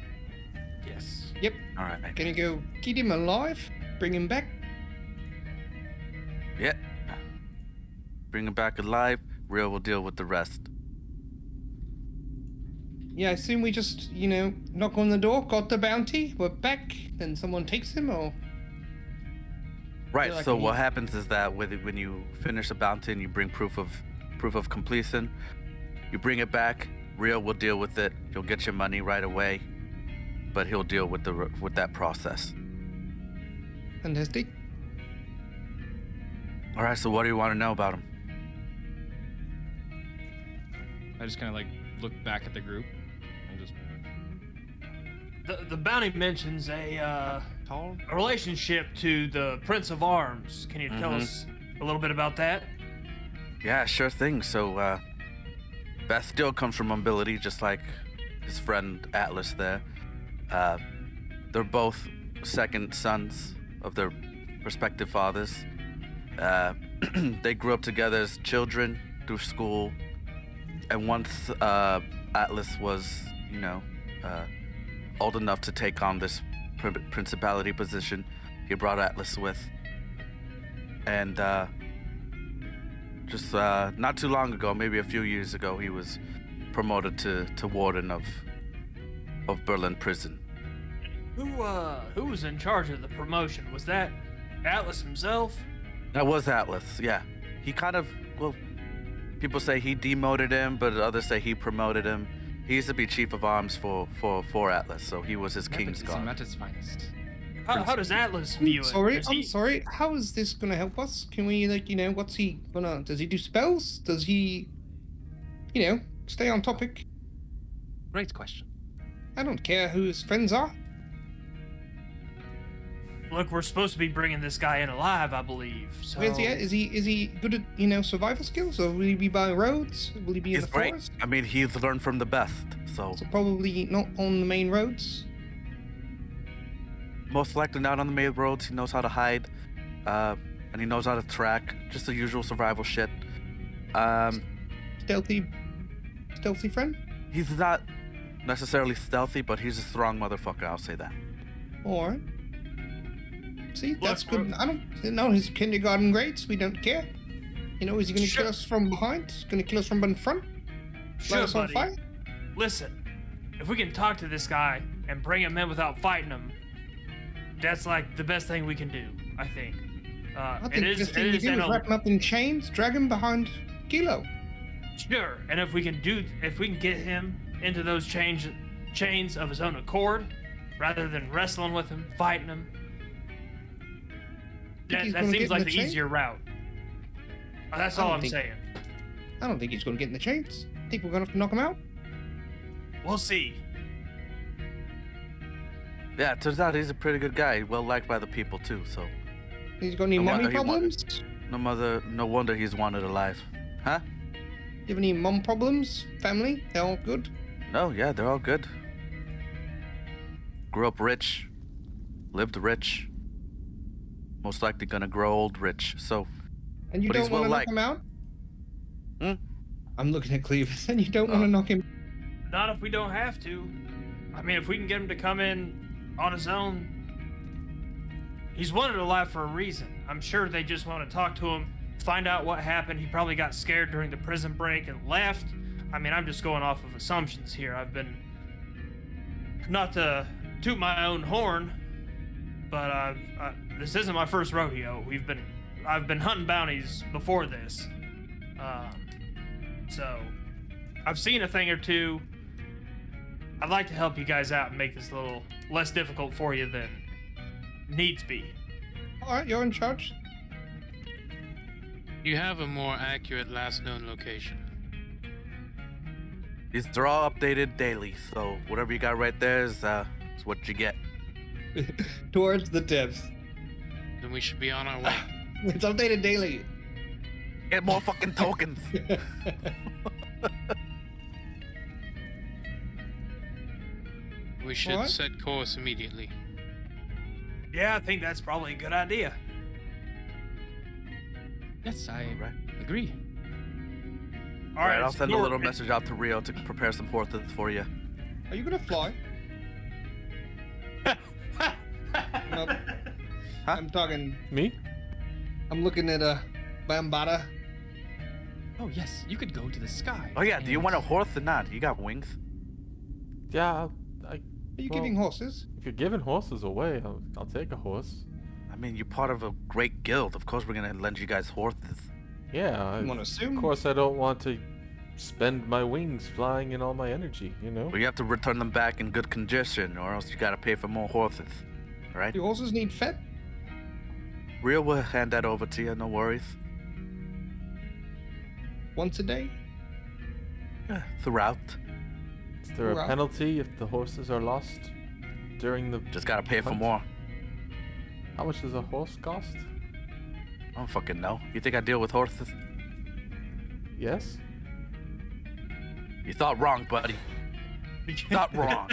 Yes. Yep. All right. Gonna go get him alive, bring him back. Yeah. Bring him back alive. Real will deal with the rest. Yeah, I assume we just, knock on the door, got the bounty, we're back, then someone takes him, or... Right. like So he- what happens is that when you finish a bounty and you bring proof of completion, you bring it back. Real will deal with it. He'll get your money right away, but he'll deal with that process. Fantastic. All right. So what do you want to know about him? I just kind of like look back at the group and just The bounty mentions a tall. relationship to the Prince of Arms. Can you tell Mhm. us a little bit about that? Yeah, sure thing. So, Bastille comes from nobility, just like his friend Atlas there. They're both second sons of their respective fathers. They grew up together as children through school. And once Atlas was, old enough to take on this principality position, he brought Atlas with. And just not too long ago, maybe a few years ago, he was promoted to warden of Berlin prison. Who was in charge of the promotion? Was that Atlas himself? That was Atlas, yeah. He kind of, people say he demoted him, but others say he promoted him. He used to be chief of arms for Atlas, so he was his king's Nepotism guard. at its finest. How does Atlas view it? Sorry, Does I'm he- sorry. How is this gonna help us? Can we, what's he gonna... Does he do spells? Does he, stay on topic? Great question. I don't care who his friends are. Look, we're supposed to be bringing this guy in alive, I believe. So Where's he at? Is he good at, survival skills? Or will he be by roads? Will he be in He's the great. forest? I mean, he's learned from the best, so So probably not on the main roads. most likely not on the main roads. He knows how to hide, and he knows how to track. Just the usual survival shit. Stealthy friend? He's not necessarily stealthy, but he's a strong motherfucker. I'll say that. All right. See, that's Look, good. I don't know his kindergarten grades. We don't care. You know, is he going to Sure. kill us from behind? Is he going to kill us from in front? Sure, Light us on buddy. fire? Listen, if we can talk to this guy and bring him in without fighting him, that's like the best thing we can do, I think. I think it the is, best thing it we is do an is wrap him up in chains, drag him behind Kilo. Sure, and if we can get him into those chains of his own accord, rather than wrestling with him, fighting him, that he's gonna get seems in like the the chain? easier route. That's I all don't I'm think- saying. I don't think he's going to get in the chains. Think we're going to knock him out? We'll see. Yeah, it turns out he's a pretty good guy, well liked by the people too. So He's got any No mommy wonder he problems? no wonder he's wanted alive, huh? You have any mom problems? Family? They're all good? No, yeah, they're all good. Grew up rich, lived rich. Most likely gonna grow old rich. So And you But he's don't want to knock well-liked. him out? Hmm? I'm looking at Clevis, and you don't want to knock him. Not if we don't have to. I mean, if we can get him to come in on his own. He's wanted alive for a reason. I'm sure they just want to talk to him, find out what happened. He probably got scared during the prison break and left. I mean, I'm just going off of assumptions here. I've been, not to toot my own horn, but this isn't my first rodeo. I've been hunting bounties before this. So I've seen a thing or two. I'd like to help you guys out and make this a little less difficult for you than needs be. All right, you're in charge. You have a more accurate last known location. they're all updated daily. So whatever you got right there is what you get. Towards the tips. Then we should be on our way. It's updated daily. Get more fucking tokens. We should What? set course immediately. Yeah, I think that's probably a good idea. Yes, I Right. agree. All right, I'll send a Snort, little message out to Rio to prepare some horses for you. Are you gonna fly? Nope. Huh? I'm talking. Me? I'm looking at Bambada. Oh yes, you could go to the sky. Oh yeah, do you and- want a horse or not? You got wings. Yeah, Are you Well- giving horses? if you're giving horses away, I'll take a horse. I mean, you're part of a great guild. Of course, we're gonna lend you guys horses. Yeah, You want to assume? of course I don't want to spend my wings flying in all my energy, you know? But you have to return them back in good condition, or else you gotta pay for more horses. All right? Do horses need fed? Rio will hand that over to you. No worries. Once a day? Yeah, throughout. Is there a Right. penalty if the horses are lost during the... Just gotta pay for hunt? more. How much does a horse cost? I don't fucking know. You think I deal with horses? Yes? You thought wrong, buddy. You thought wrong.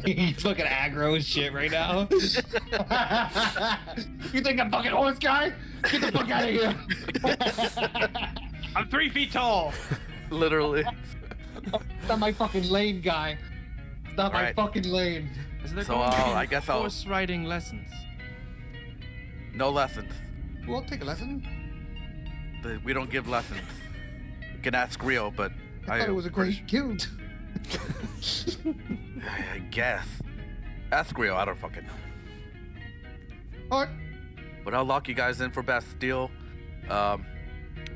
He's fucking aggro as shit right now. You think I'm fucking horse guy? Get the fuck out of here. I'm 3 feet tall. Literally. It's not my fucking lane, guy. It's not my Alright. fucking lane. Is there So, going to be I guess I'll- horse riding lessons? No lessons. Well, I'll take a lesson. We don't give lessons. You can ask Rio, but I thought it was a great guild. I guess. Ask Rio. I don't fucking know. Alright. But I'll lock you guys in for Bastille.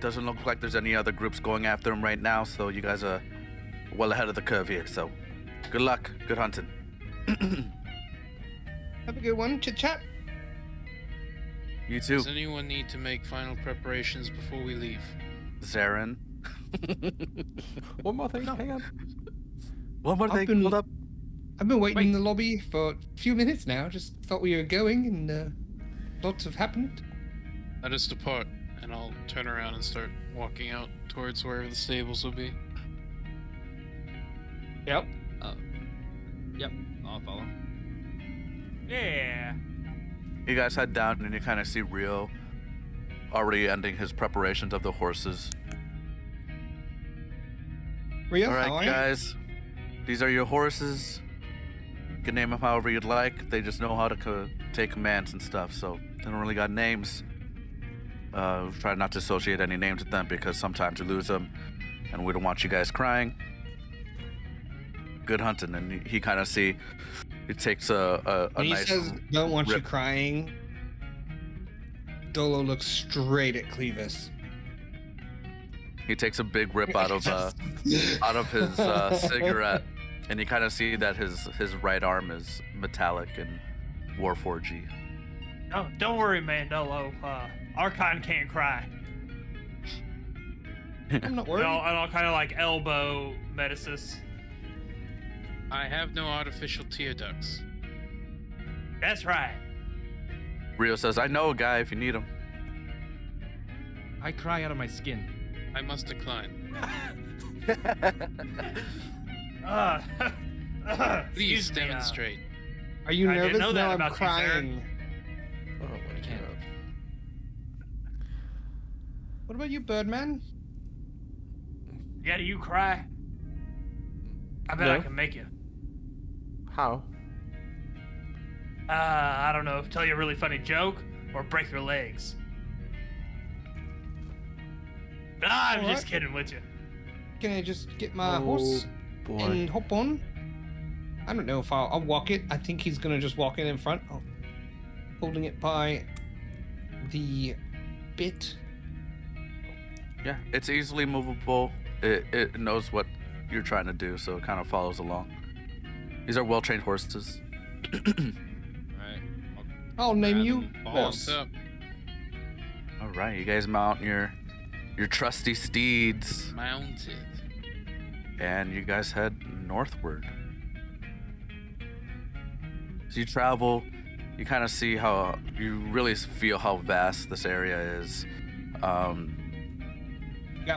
Doesn't look like there's any other groups going after him right now, so you guys are well ahead of the curve here. So, good luck. Good hunting. Have a good one. Chit chat. You too, Does anyone need to make final preparations before we leave? Zarin. One more thing, hang on. One more I've thing. been- Hold up. I've been waiting Wait. in the lobby for a few minutes now. Just thought we were going, and lots have happened. Let us depart, and I'll turn around and start walking out towards wherever the stables will be. Yep. Yep, I'll follow. Yeah. You guys head down and you kind of see Rio already ending his preparations of the horses. Rio, All how right, are you? guys. These are your horses. You can name them however you'd like. They just know how to take commands and stuff, so they don't really got names. Try not to associate any names with them because sometimes you lose them, and we don't want you guys crying. Good hunting, and he kind of see. It takes a When he nice. says don't want you rip. crying, Dolo looks straight at Clevis. He takes a big rip out of his cigarette, and you kind of see that his right arm is metallic and warforgey. No, don't worry, Mandolo. Our kind can't cry. I'm not And worried. I'll kind of like elbow Medicis. I have no artificial tear ducts. That's right. Rio says, "I know a guy if you need him." I cry out of my skin. I must decline. Please Excuse me, demonstrate. Are you I didn't nervous? know that No, I'm about you, crying. Oh my can't. god. What about you, Birdman? Yeah, do you cry? I bet I No. can make you. How? I don't know. Tell you a really funny joke or break your legs. I'm Alright. just kidding with you. Can I just get my Oh, horse boy. and hop on? I don't know if I'll walk it. I think he's gonna just walk it in front, holding it by the bit. Yeah, it's easily movable. It knows what you're trying to do, so it kind of follows along. These are well-trained horses. Alright. I'll name Grab you him. Boss. What's up? All right, you guys mount your trusty steeds, Mounted. and you guys head northward. So you travel, you kind of see how you really feel how vast this area is. Got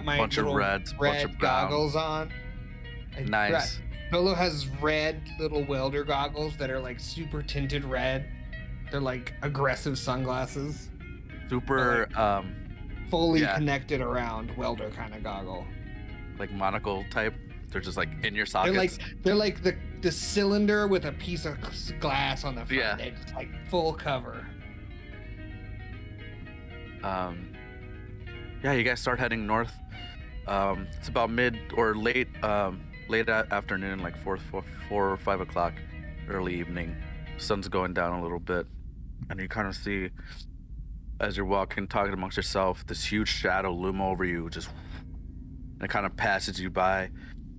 my Bunch of little reds, bunch red of brown. goggles on. And Nice. Dolo has red little welder goggles that are like super tinted red. They're like aggressive sunglasses, Super fully Yeah. connected around welder kind of goggle. like monocle type. They're just like in your They're sockets. like the cylinder with a piece of glass on the front. Yeah. They're just like full cover. Yeah, you guys start heading north. It's about mid or late afternoon, like 4 or 5 o'clock, early evening. Sun's going down a little bit, and you kind of see, as you're walking, talking amongst yourself, this huge shadow loom over you, just, and it kind of passes you by.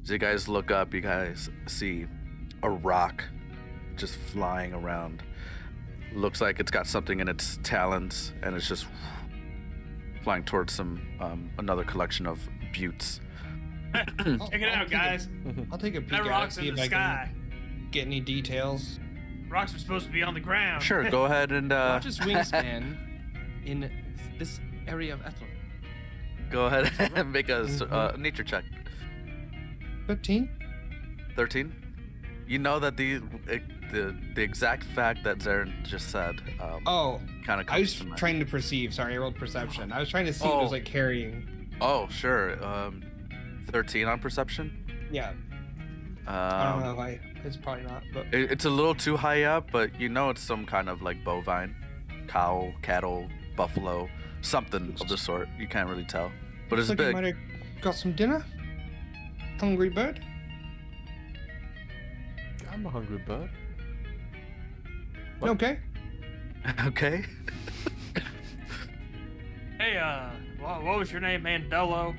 As you guys look up, you guys see a rock just flying around. Looks like it's got something in its talons, and it's just flying towards some another collection of buttes. Check it out, guys. I'll take a peek That at it, rock's see in if the I sky. can get any details. Rocks are supposed to be on the ground. Sure, go ahead and Largest wingspan in this area of Ethlon. go ahead and make a nature check. 15. 13. You know that the exact fact that Zarin just said Oh, kind of I comes was to mind. trying to perceive. Sorry, I rolled perception. I was trying to see if it was Oh. like carrying. Oh, sure. 13 on perception. Yeah, I don't know if it's probably not, but It's a little too high up, but you know it's some kind of like bovine, cow, cattle, buffalo, something of the sort. You can't really tell, but it's looks like you big. might have got some dinner. Hungry bird. I'm a hungry bird. Okay. Okay. Hey, what was your name? Mandolo?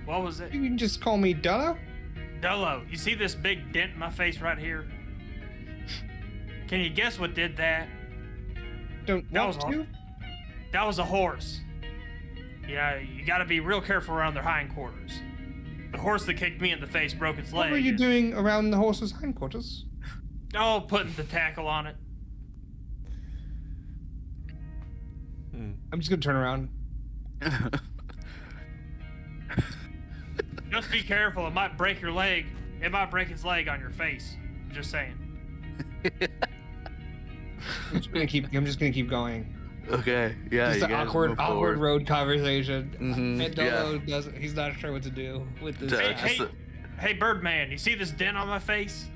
What was it? You can just call me Dolo. Dolo. You see this big dent in my face right here? Can you guess what did that? Don't That want was to. That was a horse. Yeah, you gotta be real careful around their hindquarters. The horse that kicked me in the face broke its leg. What were you doing around the horse's hindquarters? Oh, putting the tackle on it. I'm just gonna turn around. Just be careful. It might break your leg. It might break its leg on your face. Just saying. I'm just gonna keep going. Okay. Yeah. Just you an guys awkward move forward. road conversation. Mhm, And Dolo doesn't. He's not sure what to do with this. Yeah, guy. just- Hey, Birdman, you see this dent on my face?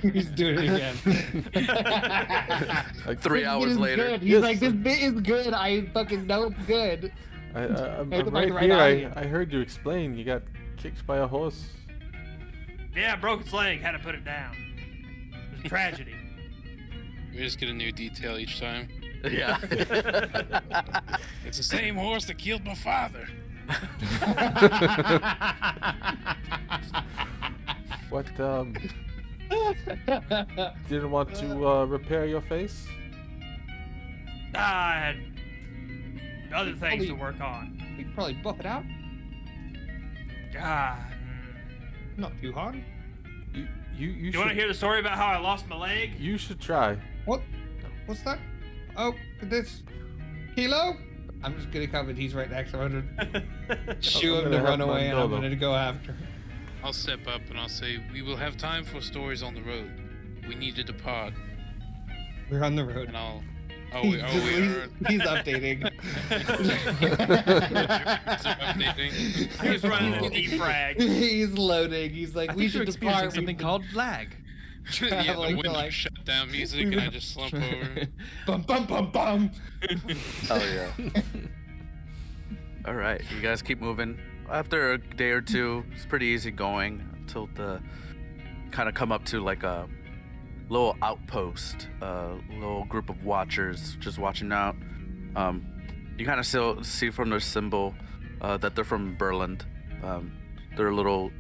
He's doing it again. Like, 3 This bit hours is later. good. He's Yes. like, this bit is good. I fucking know it's good. I'm Hey, the right right here. eye. I heard you explain. You got kicked by a horse. Yeah, broke its leg, had to put it down. It was a tragedy. We just get a new detail each time. Yeah. It's the same horse that killed my father. What? Didn't want to repair your face? I had other things to Probably- work on. We could probably buff it out. God. Not too hard. You You should. want to hear the story about how I lost my leg? You should try. What? What's that? Oh, this Kilo? I'm just gonna cover. He's right next to him. Shoot I'm him gonna to have run away, and I'm Mandolo. gonna go after. I'll step up and I'll say, we will have time for stories on the road. We need to depart. We're on the road. And I'll... Oh, He's, we just- are... he's updating. updating. He's running the defrag. He's loading. He's like, I we think should you're experiencing depart. something called lag. Yeah, the Traveling to, window like- shut down music and I just slump over. Bum bum bum bum. Oh yeah. All right, you guys keep moving. After a day or two, it's pretty easy going until the kind of come up to like a little outpost, a little group of watchers just watching out. You kind of still see from their symbol that they're from Berland. They're a little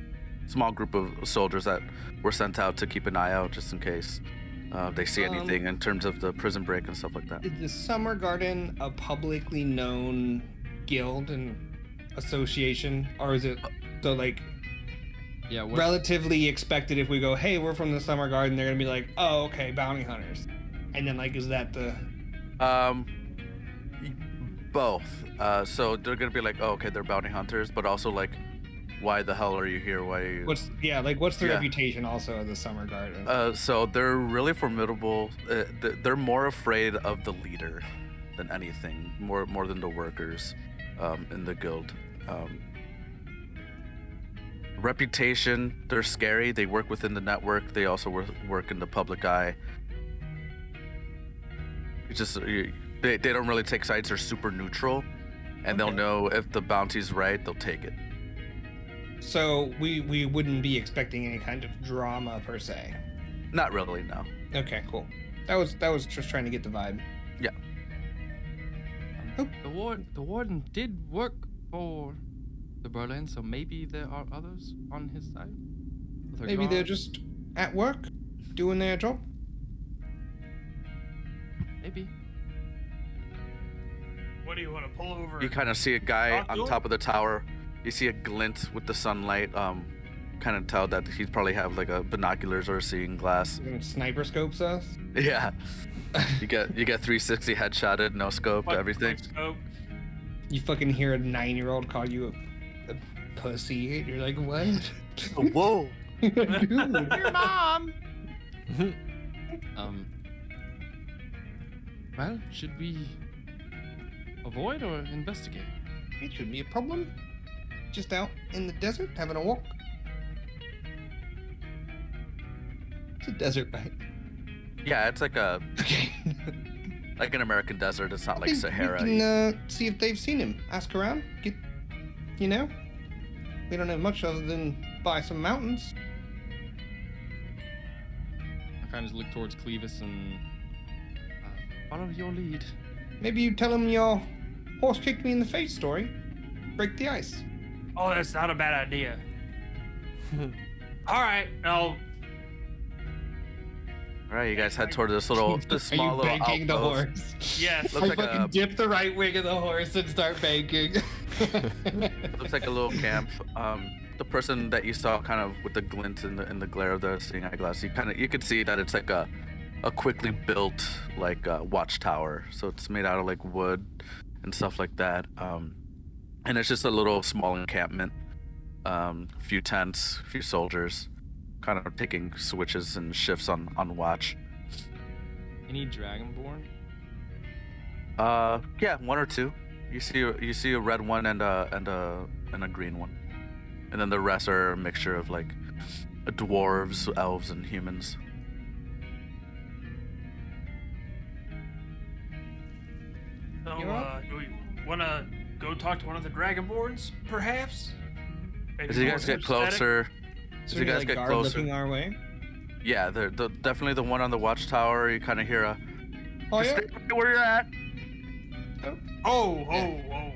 small group of soldiers that were sent out to keep an eye out just in case they see anything in terms of the prison break and stuff like that. Is the Summer Garden a publicly known guild and association, or is it so like Yeah, what, relatively expected? If we go, hey, we're from the Summer Garden, they're gonna be like, oh, okay, bounty hunters, and then like, is that the Both. So they're gonna be like, oh, okay, they're bounty hunters, but also like, why the hell are you here? Why are you? what's the Yeah. reputation also of the Summer Garden? So they're really formidable. They're more afraid of the leader than anything, more than the workers in the guild. Reputation, they're scary. They work within the network. They also work in the public eye. It's just they don't really take sides. They're super neutral, and they'll Okay. know if the bounty's right, they'll take it. So we wouldn't be expecting any kind of drama per se. Not really, no. Okay, cool. That was just trying to get the vibe. the warden did work for the Berlin, so maybe there are others on his side. with Maybe they're regard- just at work, doing their job. maybe. What do you want to pull over? You kind of see a guy Talk to on him? top of the tower. You see a glint with the sunlight. Kind of tell that he'd probably have like a binoculars or a seeing glass. Sniper scopes us. Yeah. You get 360 headshotted, no scope, What- everything. what scope? You fucking hear a 9-year-old call you a pussy. You're like, what? Whoa. Dude. Your mom. Well, should we avoid or investigate? It shouldn't be a problem. Just out in the desert having a walk. It's a desert, right? Yeah, it's like a Okay. like an American desert. It's not like We Sahara. can see if they've seen him. Ask around. Get, you know, we don't have much other than buy some mountains. I kind of look towards Clevis and follow your lead. Maybe you tell him your horse kicked me in the face story. Break the ice. Oh, that's not a bad idea. All right, I'll. All right, you guys head toward this small little banking the outpost. horse? Yes. Looks I like fucking a- dip the right wing of the horse and start banking. Looks like a little camp. The person that you saw, kind of with the glint in the glare of the seeing eyeglass, you could see that it's like a quickly built like watchtower. So it's made out of like wood and stuff like that. And it's just a little small encampment. A few tents, a few soldiers, kind of taking switches and shifts on watch. Any dragonborn? Yeah, one or two. You see a red one and a green one, and then the rest are a mixture of like dwarves, elves, and humans. So, You're up. do we want to go talk to one of the Dragonborns, perhaps? Maybe As you more guys get sympathetic? closer, So as you guys get guard closer, looking our way. yeah, they're definitely the one on the watchtower. You kind of hear a Oh yeah. stay where you're at. Oh.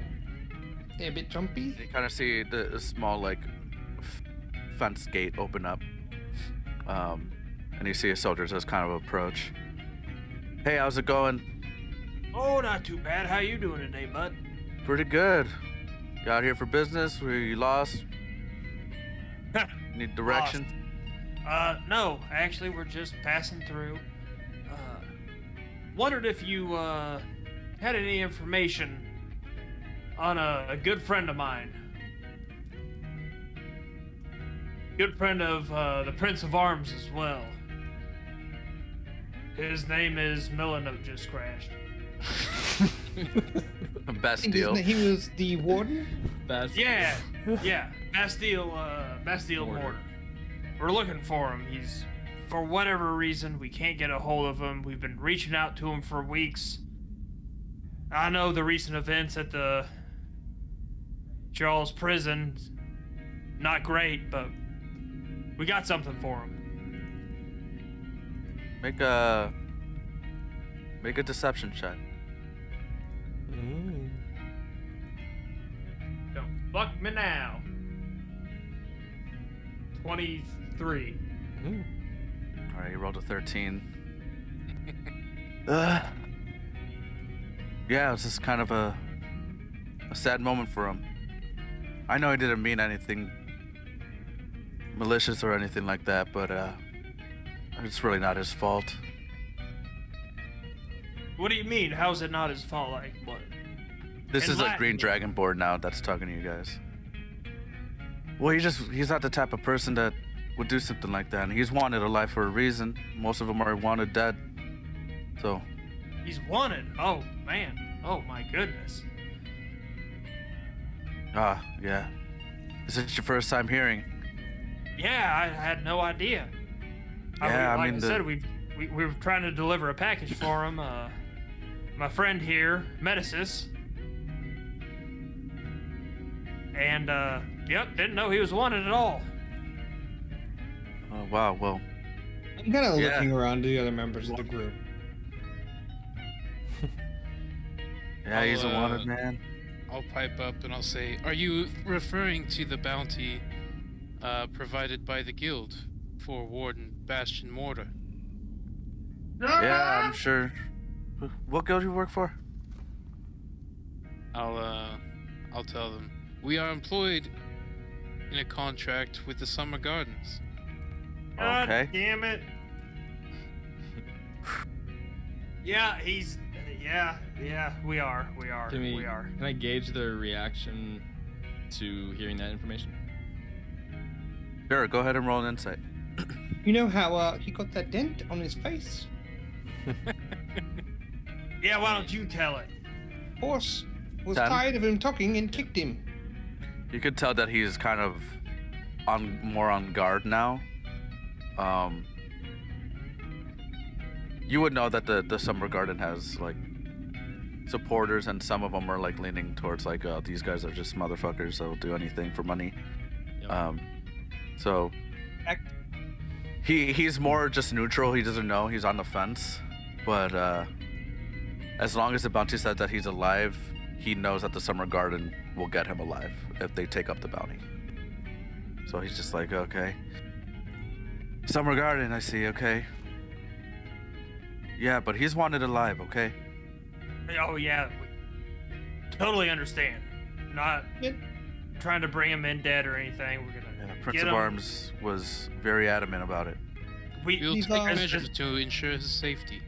They're a bit jumpy. You kind of see the small like fence gate open up, and you see a soldier just kind of approach. Hey, how's it going? Oh, not too bad. How you doing today, bud? Pretty good. You out here for business? Were you lost? Need direction? No. Actually, we're just passing through. Wondered if you, had any information on a good friend of mine. Good friend of, the Prince of Arms as well. His name is Milano just crashed. Best I think deal. he was the warden. Best. Yeah. Bastille Mortar. We're looking for him. He's, for whatever reason, we can't get a hold of him. We've been reaching out to him for weeks. I know the recent events at the Charles prison, not great, but we got something for him. Make a deception check. Don't fuck me now. 23. All right, you rolled a 13. Yeah, it's just kind of a sad moment for him. I know he didn't mean anything malicious or anything like that, but it's really not his fault. What do you mean? How's it not his fault? Like, what? This In is a Latin. green dragon board now that's talking to you guys. Well, he's not the type of person that would do something like that, and he's wanted alive for a reason. Most of them are wanted dead. So, He's wanted. Oh, man. Oh, my goodness. yeah. Is this your first time hearing? Yeah, I had no idea. Yeah, I said, we were trying to deliver a package for him. My friend here, Medicis. And, didn't know he was wanted at all. Oh, wow, well, I'm kind of Yeah. looking around to the other members of the group. yeah, he's a I'll, wanted man. I'll pipe up and I'll say, are you referring to the bounty provided by the guild for Warden Bastion Mortar? Yeah, I'm sure. What guild do you work for? I'll tell them. We are employed in a contract with the Summer Gardens. God Okay. damn it. Yeah, we are. Can I gauge their reaction to hearing that information? Sure, go ahead and roll an insight. You know how he got that dent on his face? Yeah, why don't you tell it? Horse was 10. tired of him talking and kicked him. You could tell that he's kind of more on guard now. You would know that the Summer Garden has like supporters, and some of them are like leaning towards like, these guys are just motherfuckers that'll do anything for money. Yep. So he's more just neutral. He doesn't know. He's on the fence. But as long as the bounty says that he's alive, he knows that the Summer Garden will get him alive if they take up the bounty. So he's just like, okay. Summer Garden, I see, okay. Yeah, but he's wanted alive, okay? Oh, yeah. Totally understand. Not Yep. trying to bring him in dead or anything. We're gonna Yeah, Prince get of him. Arms was very adamant about it. We, We'll These take are- measures to ensure his safety.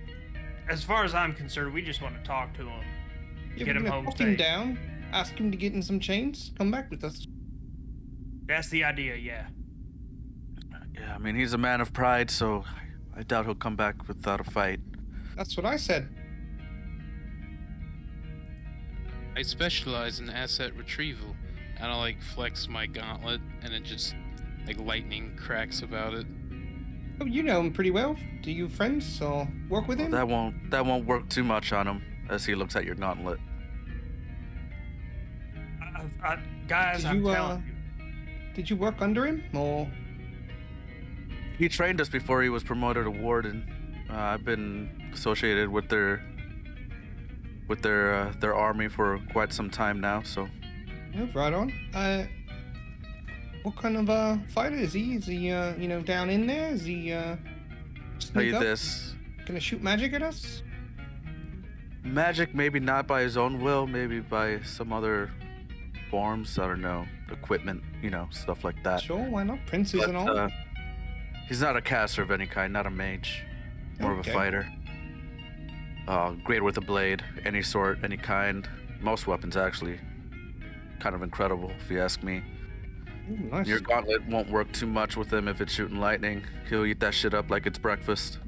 as far as I'm concerned, we just want to talk to him. Yeah, Get we're him gonna home talk him safe. down, ask him to get in some chains, come back with us. That's the idea, yeah. Yeah, I mean, he's a man of pride, so I doubt he'll come back without a fight. That's what I said. I specialize in asset retrieval. And I like flex my gauntlet, and it just like lightning cracks about it. Oh, you know him pretty well. Do you friends or work with him? That won't work too much on him as he looks at your gauntlet. Guys, Did I'm you, telling you. Did you work under him or? He trained us before he was promoted to warden. I've been associated with their army for quite some time now, so. Oh, right on. What kind of fighter is he? Is he down in there? Is he Tell sneak you up? this. Gonna shoot magic at us? Magic, maybe not by his own will, maybe by some other forms. I don't know, equipment, stuff like that. Sure, why not? Princes But, and all. he's not a caster of any kind, not a mage. More of Okay. a fighter. Great with a blade, any sort, any kind. Most weapons, actually. Kind of incredible, if you ask me. Ooh, nice. Your gauntlet won't work too much with him if it's shooting lightning. He'll eat that shit up like it's breakfast.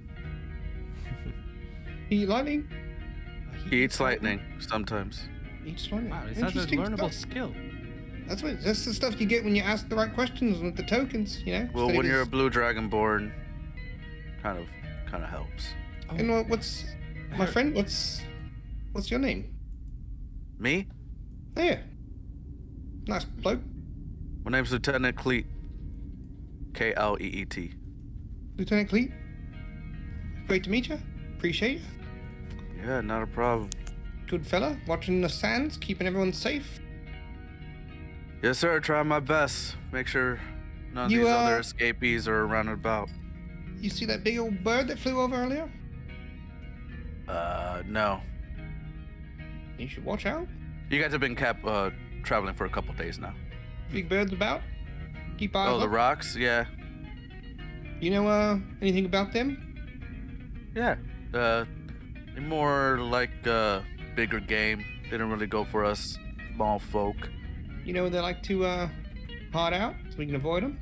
He eat lightning? He eats lightning sometimes. Eats lightning. Wow, is that a Interesting learnable stuff. skill? That's the stuff you get when you ask the right questions with the tokens, Well, Instead when of you're a just- blue dragonborn, kind of helps. And what's my friend? What's your name? Me? Oh, yeah. Nice bloke. My name's Lieutenant Cleet. Kleet. Lieutenant Cleet. Great to meet you. Appreciate you. Yeah, not a problem. Good fella. Watching the sands, keeping everyone safe. Yes, sir. Trying my best. Make sure none of You, these other escapees are around and about. You see that big old bird that flew over earlier? No. You should watch out. You guys have been traveling for a couple days now. Big bird's about. Keep eyes Oh, the up. rocks? Yeah. You know anything about them? Yeah. They're more like bigger game. They don't really go for us small folk. You know they like to hide out so we can avoid them.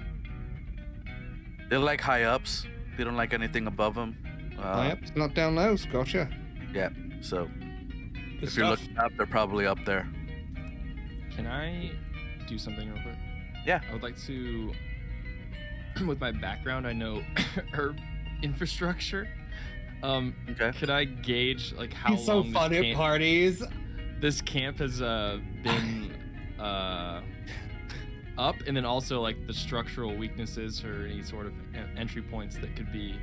They like high ups. They don't like anything above them. Yep, it's not down low. Gotcha. Yeah. So Good if you're stuff. looking up, they're probably up there. Can I do something real quick? Yeah. I would like to, with my background, I know herb infrastructure. Okay. Could I gauge like how He's so long fun at parties. this camp has been up, and then also like the structural weaknesses or any sort of entry points that could be.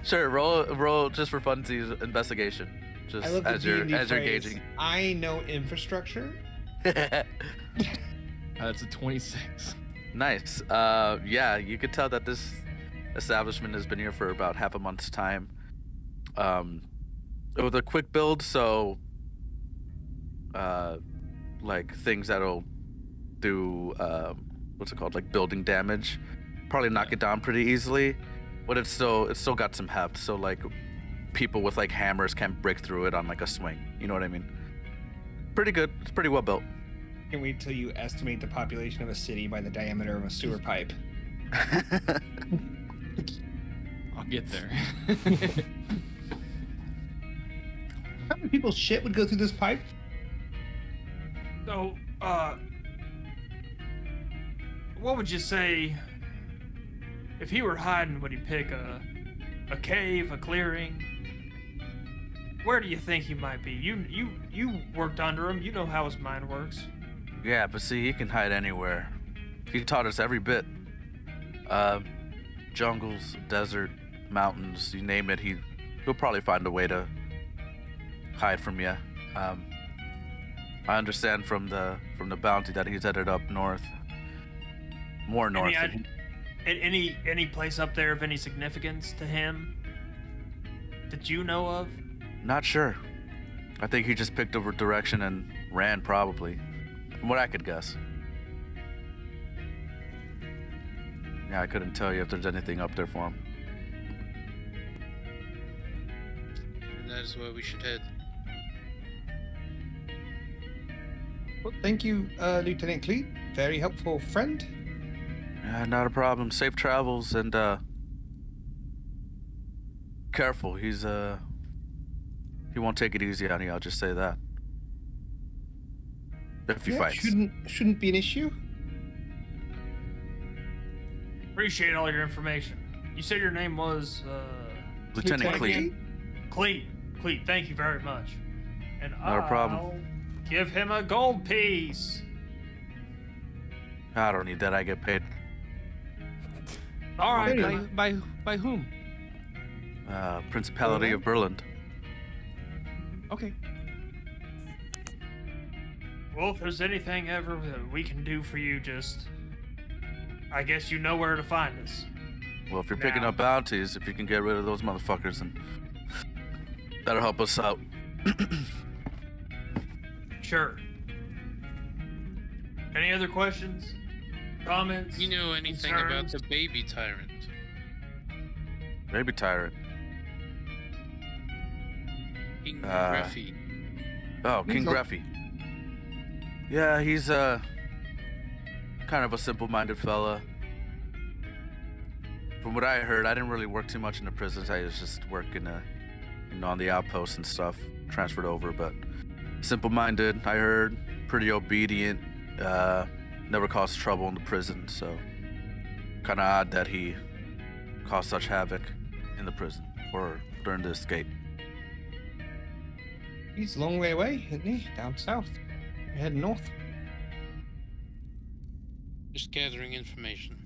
Sure. Roll just for funsies investigation. I Just love the as you're D&D as you're phrase, gauging. I know infrastructure. That's a 26. Nice. Yeah, you could tell that this establishment has been here for about half a month's time. It was a quick build, so like things that'll do what's it called, like building damage, probably knock it down pretty easily. But it's still got some heft, so like people with like hammers can't break through it on like a swing. You know what I mean? Pretty good. It's pretty well built. Can't wait till you estimate the population of a city by the diameter of a sewer pipe. I'll get there. How many people's shit would go through this pipe? So, what would you say if he were hiding? Would he pick a cave, a clearing? Where do you think he might be? You worked under him. You know how his mind works. Yeah, but see, he can hide anywhere. He taught us every bit. Jungles, desert, mountains, you name it, he'll probably find a way to hide from you. I understand from the bounty that he's headed up north. More north. Any place up there of any significance to him that you know of? Not sure. I think he just picked over direction and ran, probably. From what I could guess. Yeah, I couldn't tell you if there's anything up there for him. And that is where we should head. Well, thank you, Lieutenant Cleet. Very helpful friend. Yeah, not a problem. Safe travels and careful. He won't take it easy on you, I'll just say that. if he Yeah, fights. shouldn't be an issue. Appreciate all your information. You said your name was Lieutenant Lieutenant Cleet. Cleet, thank you very much. And Not a problem. I'll give him a gold piece. I don't need that. I get paid. All right. Okay. By whom? Principality of Berlin. Okay. Well, if there's anything ever that we can do for you, just I guess you know where to find us. Well, if you're picking Now- up bounties, if you can get rid of those motherfuckers, then that'll help us out. Sure. Any other questions? Comments? You know anything concerns? about the baby tyrant? Maybe tyrant. King Uh, Greffy. Oh, King He's a- Greffy. Yeah, he's kind of a simple-minded fella. From what I heard, I didn't really work too much in the prisons. I was just working, on the outposts and stuff. Transferred over, but simple-minded. I heard, pretty obedient. Never caused trouble in the prison, so kind of odd that he caused such havoc in the prison or during the escape. He's a long way away, isn't he? Down south. We're heading north. Just gathering information.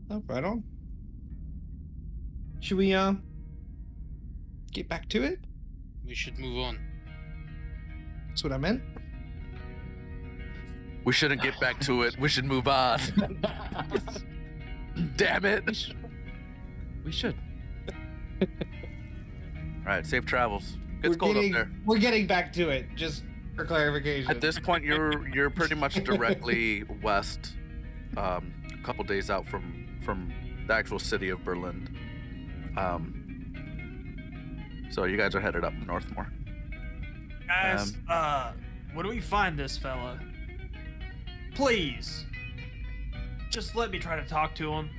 Oh, right on. Should we get back to it? We should move on. That's what I meant. We shouldn't get back to it. We should move on. Damn it. We should. All right, safe travels. Gets cold up there. We're getting back to it, just for clarification. At this point, you're pretty much directly west, a couple days out from the actual city of Berlin. So you guys are headed up north more. Guys, when we find this fella, please, just let me try to talk to him.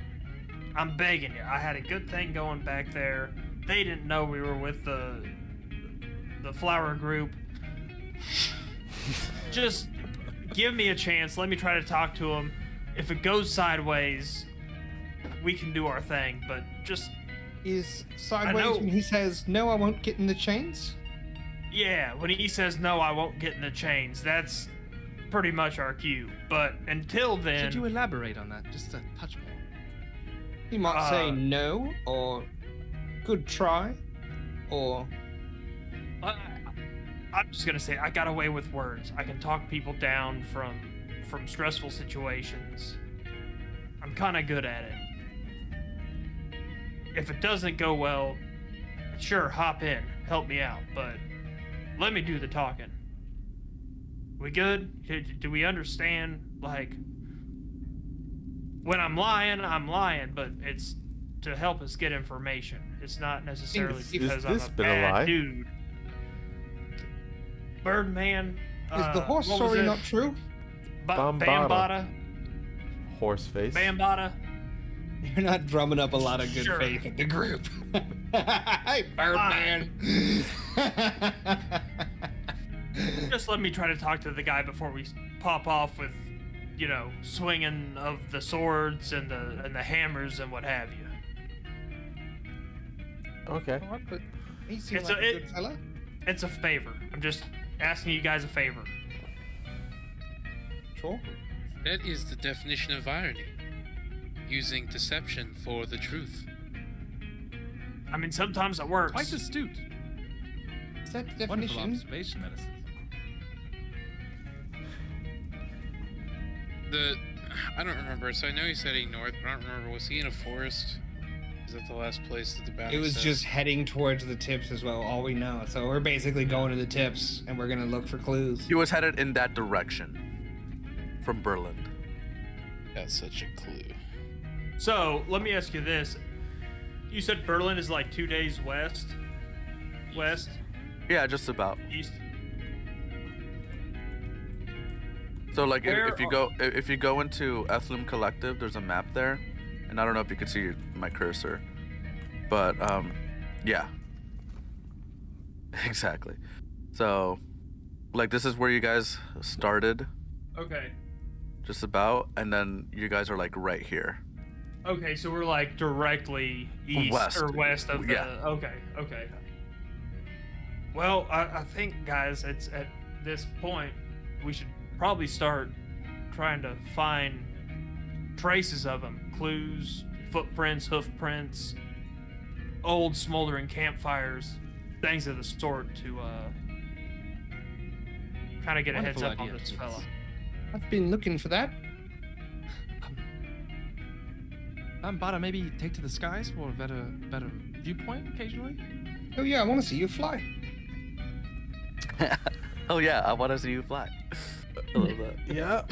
I'm begging you. I had a good thing going back there. They didn't know we were with the flower group. Just give me a chance. Let me try to talk to him. If it goes sideways, we can do our thing. But just Is I sideways know. when he says, no, I won't get in the chains? yeah, when he says no, I won't get in the chains. That's pretty much our cue. But until then, Should you elaborate on that just a touch more? He might say Uh, no, or good try, or I'm just gonna say I got away with words. I can talk people down from stressful situations. I'm kind of good at it. If it doesn't go well, sure, hop in, help me out, but let me do the talking. We good? Do we understand? Like, when I'm lying, but it's to help us get information. It's not necessarily Is because I'm this a been a bad lie? dude. Birdman. is the horse what was story it? not true? Bambata. Bambata. Horse face. Bambata. You're not drumming up a lot of good Sure. faith in the group. Hey, Birdman. Just let me try to talk to the guy before we pop off with, swinging of the swords and the hammers and what have you. Okay. He seems It's like a- a it- good fella. It's a favor. I'm just asking you guys a favor. Sure. That is the definition of irony. Using deception for the truth. I mean, sometimes it works. Quite astute. Is that the Wonderful definition? observation, Medicine. I don't remember. So I know he's heading north, but I don't remember. Was he in a forest? Is that the last place that the bounty It was says? just heading towards the tips as well, all we know. So we're basically going to the tips, and we're going to look for clues. He was headed in that direction from Berlin. That's such a clue. So, let me ask you this. You said Berlin is like 2 days west? West? Yeah, just about. East? So like Where if you go into Ethlum Collective, there's a map there, and I don't know if you can see my cursor, but yeah, exactly. So like this is where you guys started, Okay. just about, and then you guys are like right here. Okay, so we're like directly east West. or west of the. Yeah. Okay. Well, I think, guys, it's at this point we should probably start trying to find traces of them, clues, footprints, hoof prints, old smoldering campfires, things of the sort to kind of get a heads Wonderful up on idea, this yes. fella. I've been looking for that. Bada, maybe take to the skies for a better viewpoint occasionally. Oh yeah, I want to see you fly. Oh yeah, I want to see you fly. I love that. Yeah,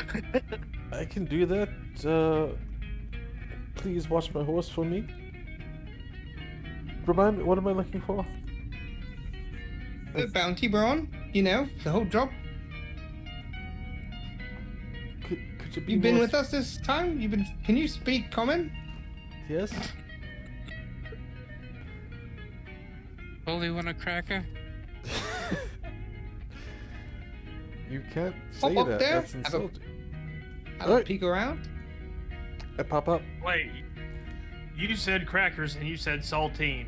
I can do that. Please watch my horse for me. Remind me, what am I looking for? The bounty Braun, you know, the whole job. Could you be You've been more with us this time? Can you speak common? Yes. Only want a cracker? You can't Pop say up that. there. That's Have a- insulting. Have a Alright. peek around? I pop up. Wait, you said crackers and you said saltine.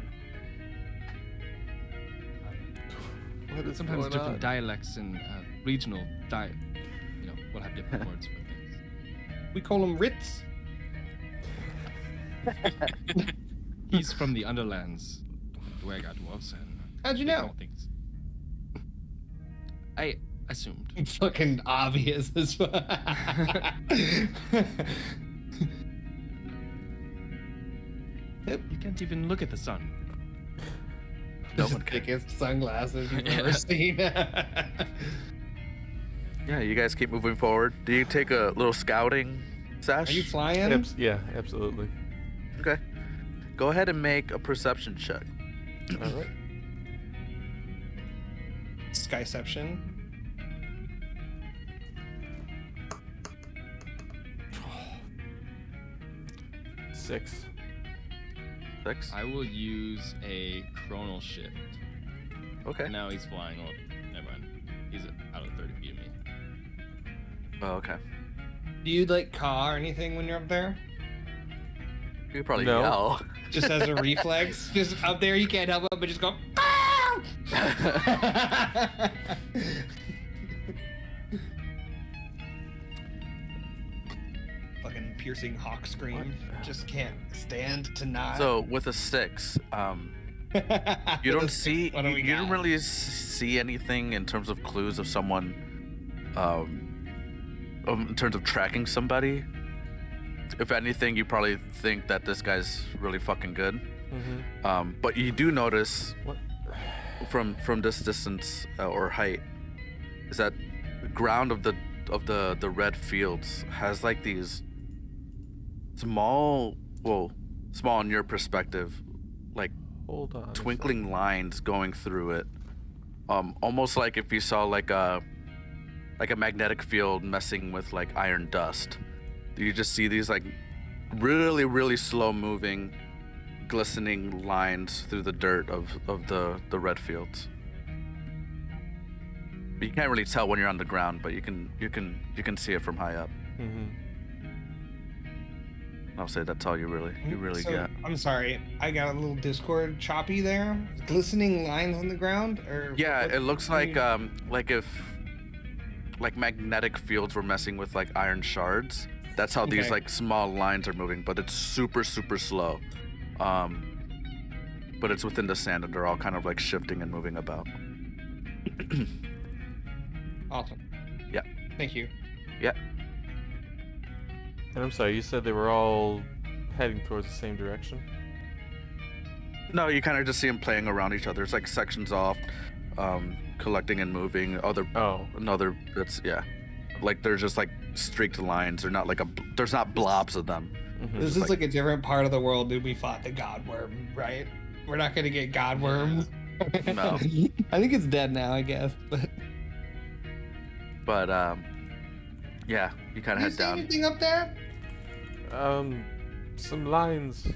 What is Sometimes going different on? dialects and regional diet, will have different words for things. We call them Ritz. He's from the Underlands, where I got dwarves and How'd you they know? call things. I assumed. Fucking obvious as fuck. You can't even look at the sun. No The one can. thickest sunglasses you've ever seen. Yeah, you guys keep moving forward. Do you take a little scouting sash? Are you flying? Yeah, absolutely. Okay. Go ahead and make a perception check. All right. Skyception. Six. 6. I will use a chronal shift. Okay. Now he's flying. Oh, never mind. He's out of 30 feet of me. Oh, okay. Do you like caw or anything when you're up there? You could probably No. yell. Just as a reflex? Just up there, you can't help it but just go. Fucking piercing hawk scream. Just can't stand to not. So with a 6, you don't see. What do we You don't got? really see anything in terms of clues of someone, in terms of tracking somebody. If anything, you probably think that this guy's really fucking good. Mm-hmm. But you do notice What? from this distance or height is that the ground of the red fields has like these small in your perspective, like Hold on. a twinkling lines going through it, almost like if you saw like a magnetic field messing with like iron dust. You just see these like really, really slow moving, glistening lines through the dirt of the red fields. But you can't really tell when you're on the ground, but you can see it from high up. second. Mm-hmm. I'll say that's all you really So, get. I'm sorry, I got a little Discord choppy there. Glistening lines on the ground, or Yeah, what- it looks what do like if like magnetic fields were messing with like iron shards. That's how these Okay. like small lines are moving, but it's super slow. But it's within the sand and they're all kind of like shifting and moving about. Awesome. Yeah. Thank you. And I'm sorry, you said they were all heading towards the same direction? No, you kind of just see them playing around each other. It's like sections off, collecting and moving. Oh. Another bits, yeah. Like they're just like streaked lines. They're not like there's not blobs of them. Mm-hmm. This is like a different part of the world that we fought the Godworm, right? We're not gonna get Godworm. No. I think it's dead now, I guess. But But yeah, you kind of you head see down. anything up there? Some lines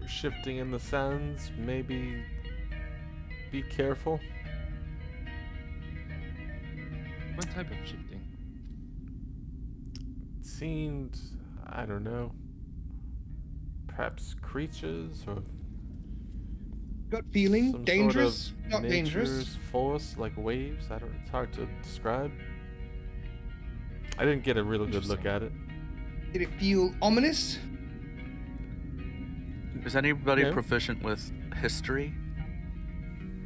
shifting in the sands. Maybe be careful. What type of shifting? It seemed, I don't know, perhaps creatures or Gut feeling, some dangerous, sort of not dangerous. nature's force, like waves. It's hard to describe. I didn't get a really good look at it. Did it feel ominous? Is anybody Yeah. proficient with history?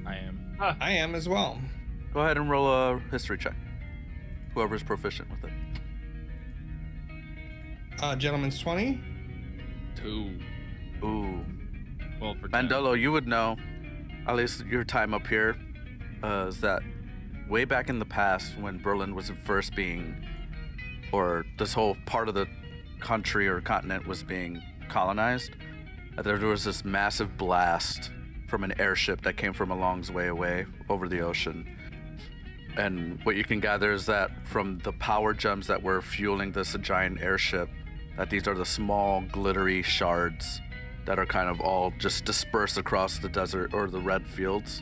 I am. I am as well. Go ahead and roll a history check. Whoever's proficient with it. Gentleman's 20. 2. Ooh. Well, for 10. Mandolo, you would know, at least your time up here, is that way back in the past when Berlin was first being, or this whole part of the country or continent was being colonized, there was this massive blast from an airship that came from a long way away over the ocean. And what you can gather is that from the power gems that were fueling this giant airship, that these are the small glittery shards that are kind of all just dispersed across the desert or the red fields.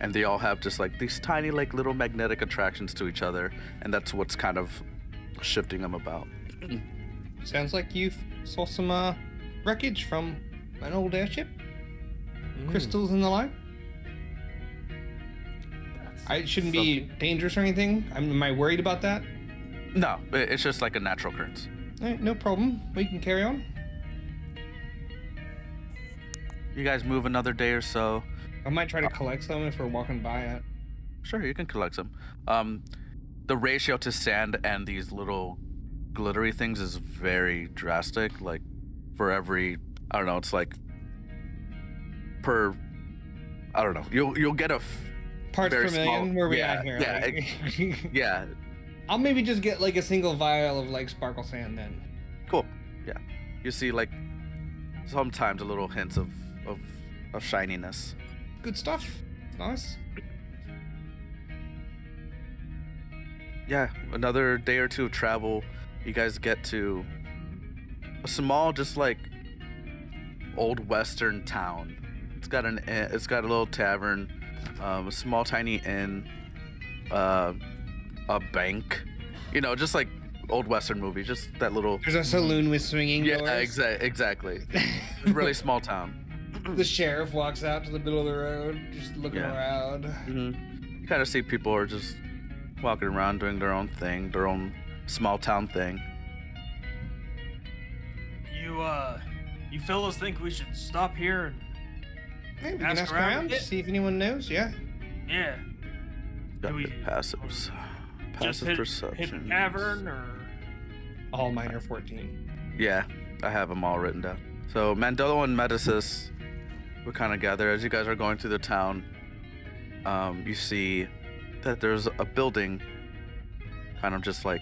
And they all have just like these tiny like little magnetic attractions to each other, and that's what's kind of shifting them about. Sounds like you saw some wreckage from an old airship. Crystals and the like. It shouldn't be dangerous or anything. Am I worried about that? No, it's just like a natural occurrence. All right, no problem. We can carry on. You guys move another day or so. I might try to collect some if we're walking by it. Sure, you can collect some. The ratio to sand and these little glittery things is very drastic. Like, for every, I don't know, it's like per, I don't know. You'll get a Parts very per million? small- Where we yeah, at here? yeah, Like- yeah. I'll maybe just get like a single vial of like sparkle sand then. Cool. Yeah. You see like sometimes a little hints of shininess. Good stuff. Nice. Yeah, another day or two of travel, you guys get to a small, just like old western town. It's got a little tavern, a small tiny inn, a bank, just like old western movie, just that little. There's a saloon with swinging doors. Exactly. Really small town. The sheriff walks out to the middle of the road, just looking around. Mm-hmm. You kind of see people are just walking around doing their own thing, their own small town thing. You fellas think we should stop here and Maybe we can ask around, see if anyone knows. Yeah. yeah, Got we the passives. just Passive hit perception. the tavern or All minor 14. Yeah, I have them all written down. So Mandolo and Medicis would kind of gather as you guys are going through the town. You see that there's a building, kind of just like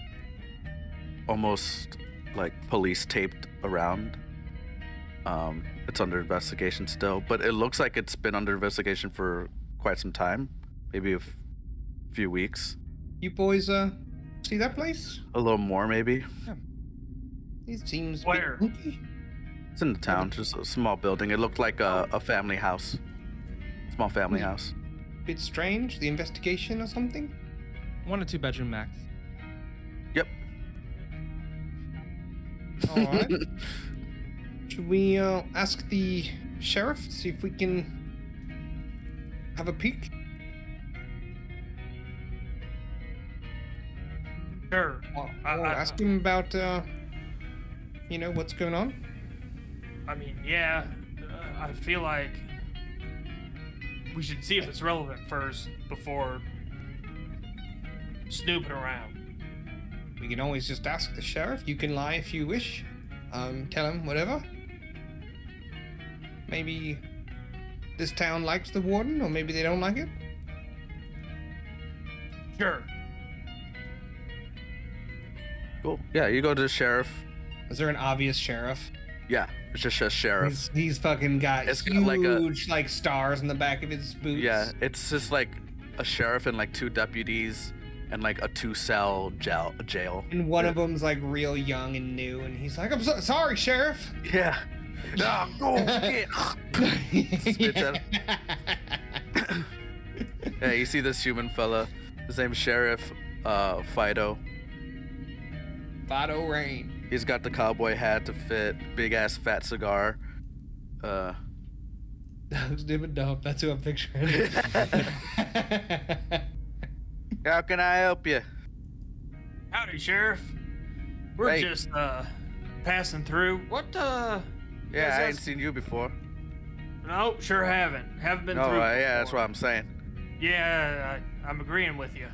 almost like police taped around. It's under investigation still, but it looks like it's been under investigation for quite some time, maybe a few weeks. You boys see that place? A little more, maybe. It seems Where? a bit spooky. It's in the town, just a small building. It looked like a family house. Small family house. Bit strange. The investigation or something? 1 or 2 bedroom max. Yep. All right. Should we ask the sheriff, see if we can have a peek? sure. Or I- ask him about, what's going on? I mean, yeah, I feel like we should see if it's relevant first before snooping around. We can always just ask the sheriff. You can lie if you wish. Tell him whatever. Maybe this town likes the warden, or maybe they don't like it. Sure. Cool. Yeah, you go to the sheriff. Is there an obvious sheriff? Yeah, it's just a sheriff. He's fucking got It's got huge like stars in the back of his boots. Yeah, it's just like a sheriff and like 2 deputies and like a 2-cell jail. And one of them's like real young and new, and he's like, "I'm sorry, sheriff." Yeah. No, go get. Spits at him. Yeah, you see this human fella. His name's Sheriff Fido. Fido Rain. He's got the cowboy hat to fit, big ass fat cigar. That was dim and dumb. That's who I'm picturing. How can I help you? Howdy, Sheriff. We're Hey. just passing through. What Yeah, I ain't seen you before. No, sure haven't. Haven't been No, through. yeah, that's before. what I'm saying. Yeah, I'm agreeing with you.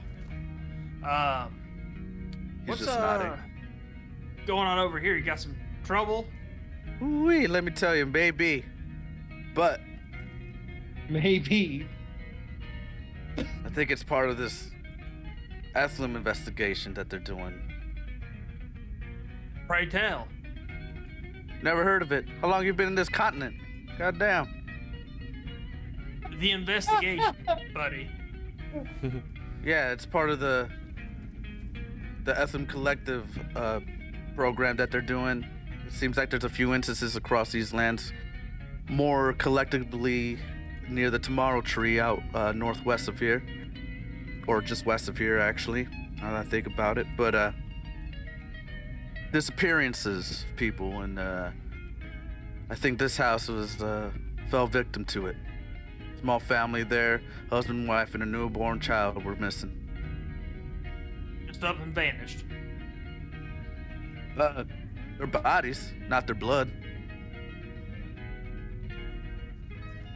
He's What's just nodding. going on over here? You got some trouble? Ooh-wee, let me tell you, maybe. But Maybe. I think it's part of this Athlum investigation that they're doing. Pray tell. Never heard of it. How long you been in this continent? Goddamn. The investigation, buddy. Yeah, it's part of the Athlum Collective program that they're doing. It seems like there's a few instances across these lands, more collectively near the Tomorrow Tree out northwest of here, or just west of here actually, now that I think about it. But disappearances of people, and I think this house was fell victim to it. Small family there, husband, wife, and a newborn child were missing. Just up and vanished. Their bodies, not their blood.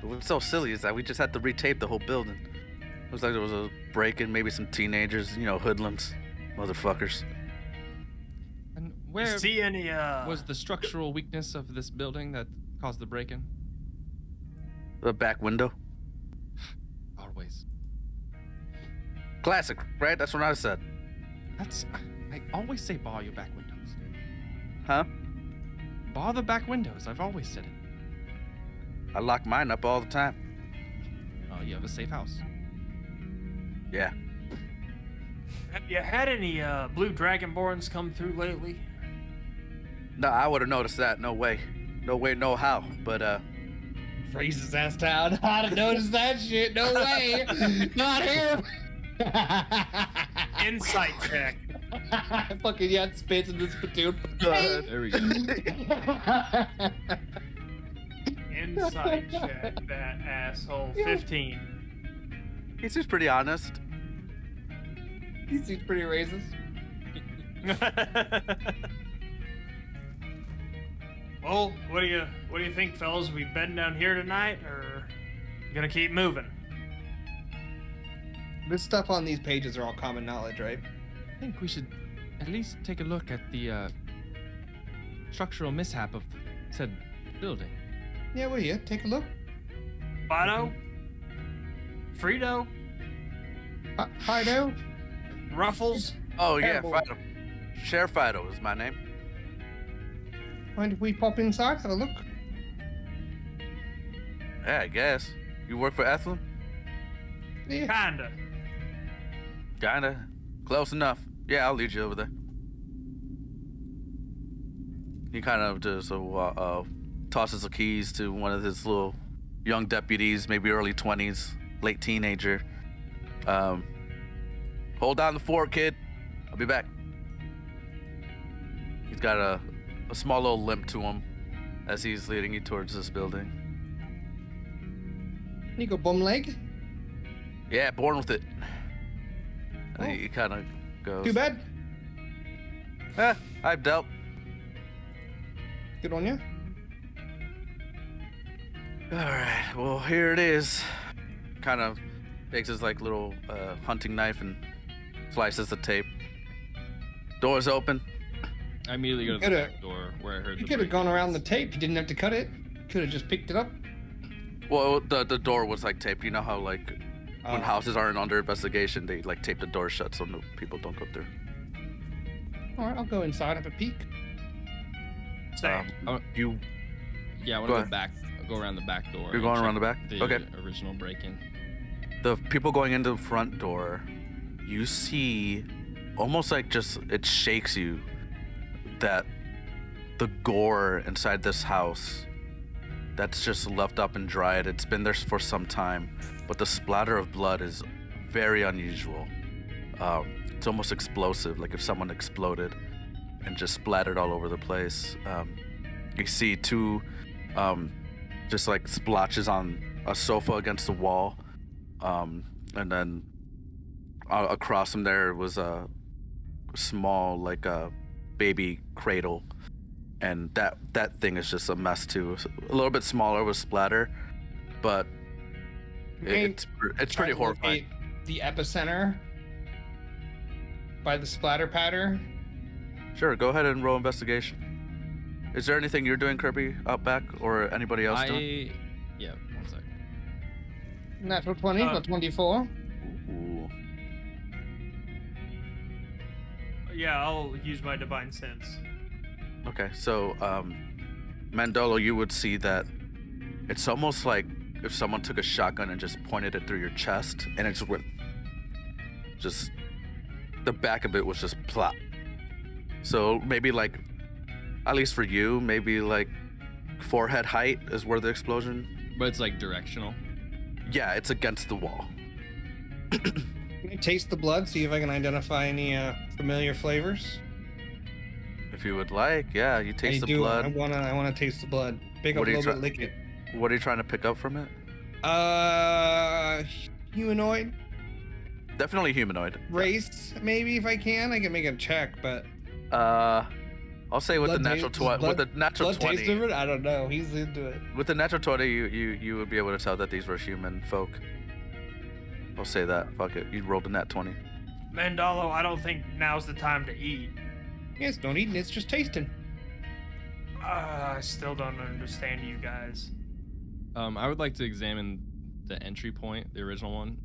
But what's so silly is that we just had to retape the whole building. Looks like there was a break-in, maybe some teenagers, hoodlums, motherfuckers. And where See any was the structural weakness of this building that caused the break-in? The back window. Always. Classic, right? That's what I said. I always say bar your back windows. Huh? Bar the back windows. I've always said it. I lock mine up all the time. Oh, you have a safe house. Yeah. Have you had any blue dragonborns come through lately? No, I would have noticed that. No way. No way, no how. But, Freeze his ass down. I'd have noticed that shit. No way. Not him. Insight check. Fucking yeah, spits in this platoon. There we go. Insight check, that asshole. 15. he seems pretty honest. He seems pretty racist. Well, what do you think, fellas? We bedding down here tonight, or you gonna keep moving? This stuff on these pages are all common knowledge, right? I think we should at least take a look at the structural mishap of said building. Yeah, will you? Take a look. Fido? Frito? Fido? Ruffles? Oh, yeah, Terrible. Fido. Sheriff Fido is my name. Mind if we pop inside, have a look? Yeah, I guess. You work for Athlum? Yeah. Kinda. Kinda. Close enough. Yeah, I'll lead you over there. He kind of just tosses the keys to one of his little young deputies, maybe early 20s, late teenager. Hold down the fort, kid. I'll be back. He's got a small little limp to him as he's leading you towards this building. You go bum leg? Yeah, born with it. Oh. He kind of goes. Too bad. I've dealt. Good on you. All right, well, here it is. Kind of takes his little hunting knife and slices the tape. Door's open. I immediately go to the Coulda- back door where I heard You the could have gone break-in. around the tape. You didn't have to cut it. Could have just picked it up. Well, the door was taped. You know how when Oh. houses aren't under investigation, they tape the door shut so no people don't go through. All right, I'll go inside, have a peek. Same. You Yeah, I want Go to ahead. go back. Go around the back door. You're and going around check the back? The Okay. original break-in. The people going into the front door, you see almost it shakes you that the gore inside this house that's just left up and dried. It's been there for some time, but the splatter of blood is very unusual. It's almost explosive, like if someone exploded and just splattered all over the place. You see two just like splotches on a sofa against the wall, and then across from there was a small, like a baby cradle, and that thing is just a mess too. A little bit smaller with splatter, but it's pretty horrifying. The epicenter by the splatter pattern. Sure, go ahead and roll investigation. Is there anything you're doing, Kirby, out back, or anybody else doing? Yeah, 1 second. Natural 20, not 24. Ooh. Yeah, I'll use my divine sense. Okay, so Mandolo, you would see that it's almost like if someone took a shotgun and just pointed it through your chest, and it just went, just the back of it was just plop. So maybe like, at least for you, maybe like forehead height is where the explosion. But it's like directional. Yeah, it's against the wall. Can I taste the blood, see if I can identify any familiar flavors? If you would like, yeah, you taste the blood. I wanna taste the blood. Pick up a little bit, lick it. What are you trying to pick up from it? Humanoid Definitely humanoid. race, maybe if I can. I can make a check, but I'll say with the blood natural taste- 20. With the blood- natural blood 20. taste different? I don't know. He's into it. With the natural 20, you would be able to tell that these were human folk. I'll say that. Fuck it. You rolled a nat 20. Mandalo, I don't think now's the time to eat. Yes, don't eating. It's just tasting. I still don't understand you guys. I would like to examine the entry point, the original one.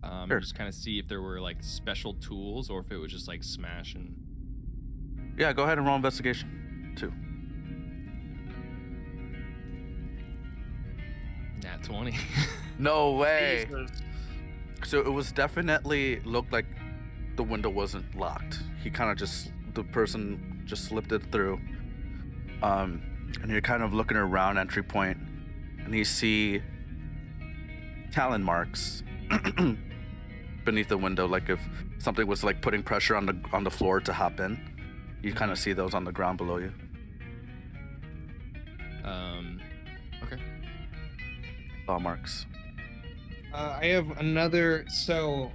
Sure. And just kind of see if there were like special tools or if it was just like smash and. Yeah, go ahead and roll investigation, too. Nat 20. No way. Jesus. So it was definitely looked like the window wasn't locked. He kind of the person just slipped it through. And you're kind of looking around entry point, and you see talon marks beneath the window, like if something was like putting pressure on the floor to hop in. You kind of see those on the ground below you. Okay. Claw marks. I have another. So,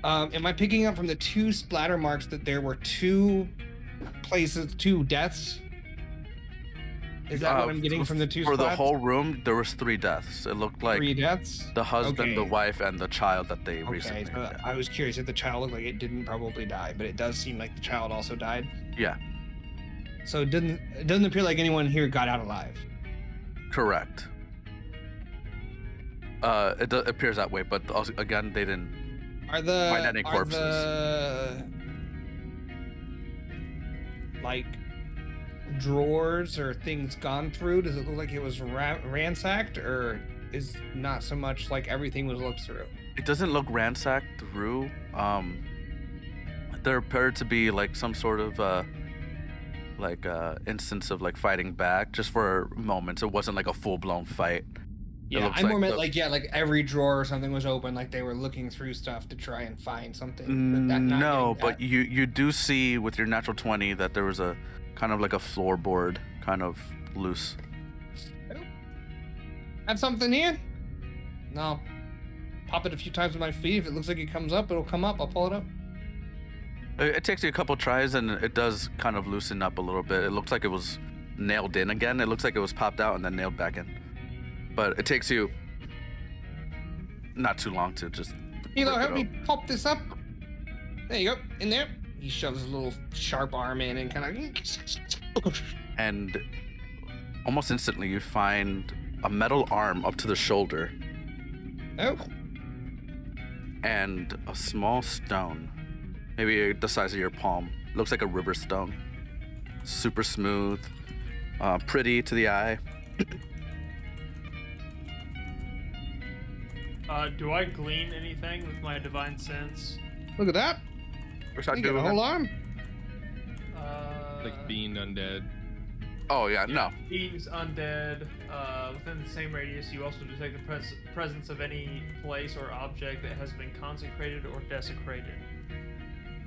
am I picking up from the 2 splatter marks that there were 2 places, 2 deaths? Is that what I'm getting from the 2 For the splats? whole room, there was 3 deaths. It looked like 3 deaths? the husband, the Okay. wife, and the child that they Okay, recently. so I was curious if the child looked like it didn't probably die, but it does seem like the child also died. Yeah, So it doesn't appear like anyone here got out alive. correct. It appears that way, but also, again, they didn't. Are the Find any corpses. Like drawers or things gone through? Does it look like it was ransacked, or is not so much like everything was looked through? It doesn't look ransacked through. There appeared to be like some sort of instance of like fighting back just for moments. It wasn't like a full-blown fight. Yeah, looks I more like meant the- like every drawer or something was open, like they were looking through stuff to try and find something. But not No, getting but that. you do see with your natural 20 that there was a kind of like a floorboard kind of loose. Have something here? No. Pop it a few times with my feet. If it looks like it comes up, it'll come up. I'll pull it up. It takes you a couple tries and it does kind of loosen up a little bit. It looks like it was nailed in again. It looks like it was popped out and then nailed back in. But it takes you not too long to just. Hilo, rip it help me open. pop this up. There you go. In there. He shoves his little sharp arm in and kind of. And almost instantly you find a metal arm up to the shoulder Oh. and a small stone, maybe the size of your palm. Looks like a river stone. Super smooth, pretty to the eye. Do I glean anything with my divine sense? Look at that. Wish I You do got a that. whole arm. Like being undead. Oh yeah, no. Beings undead. Within the same radius, you also detect the presence of any place or object that has been consecrated or desecrated.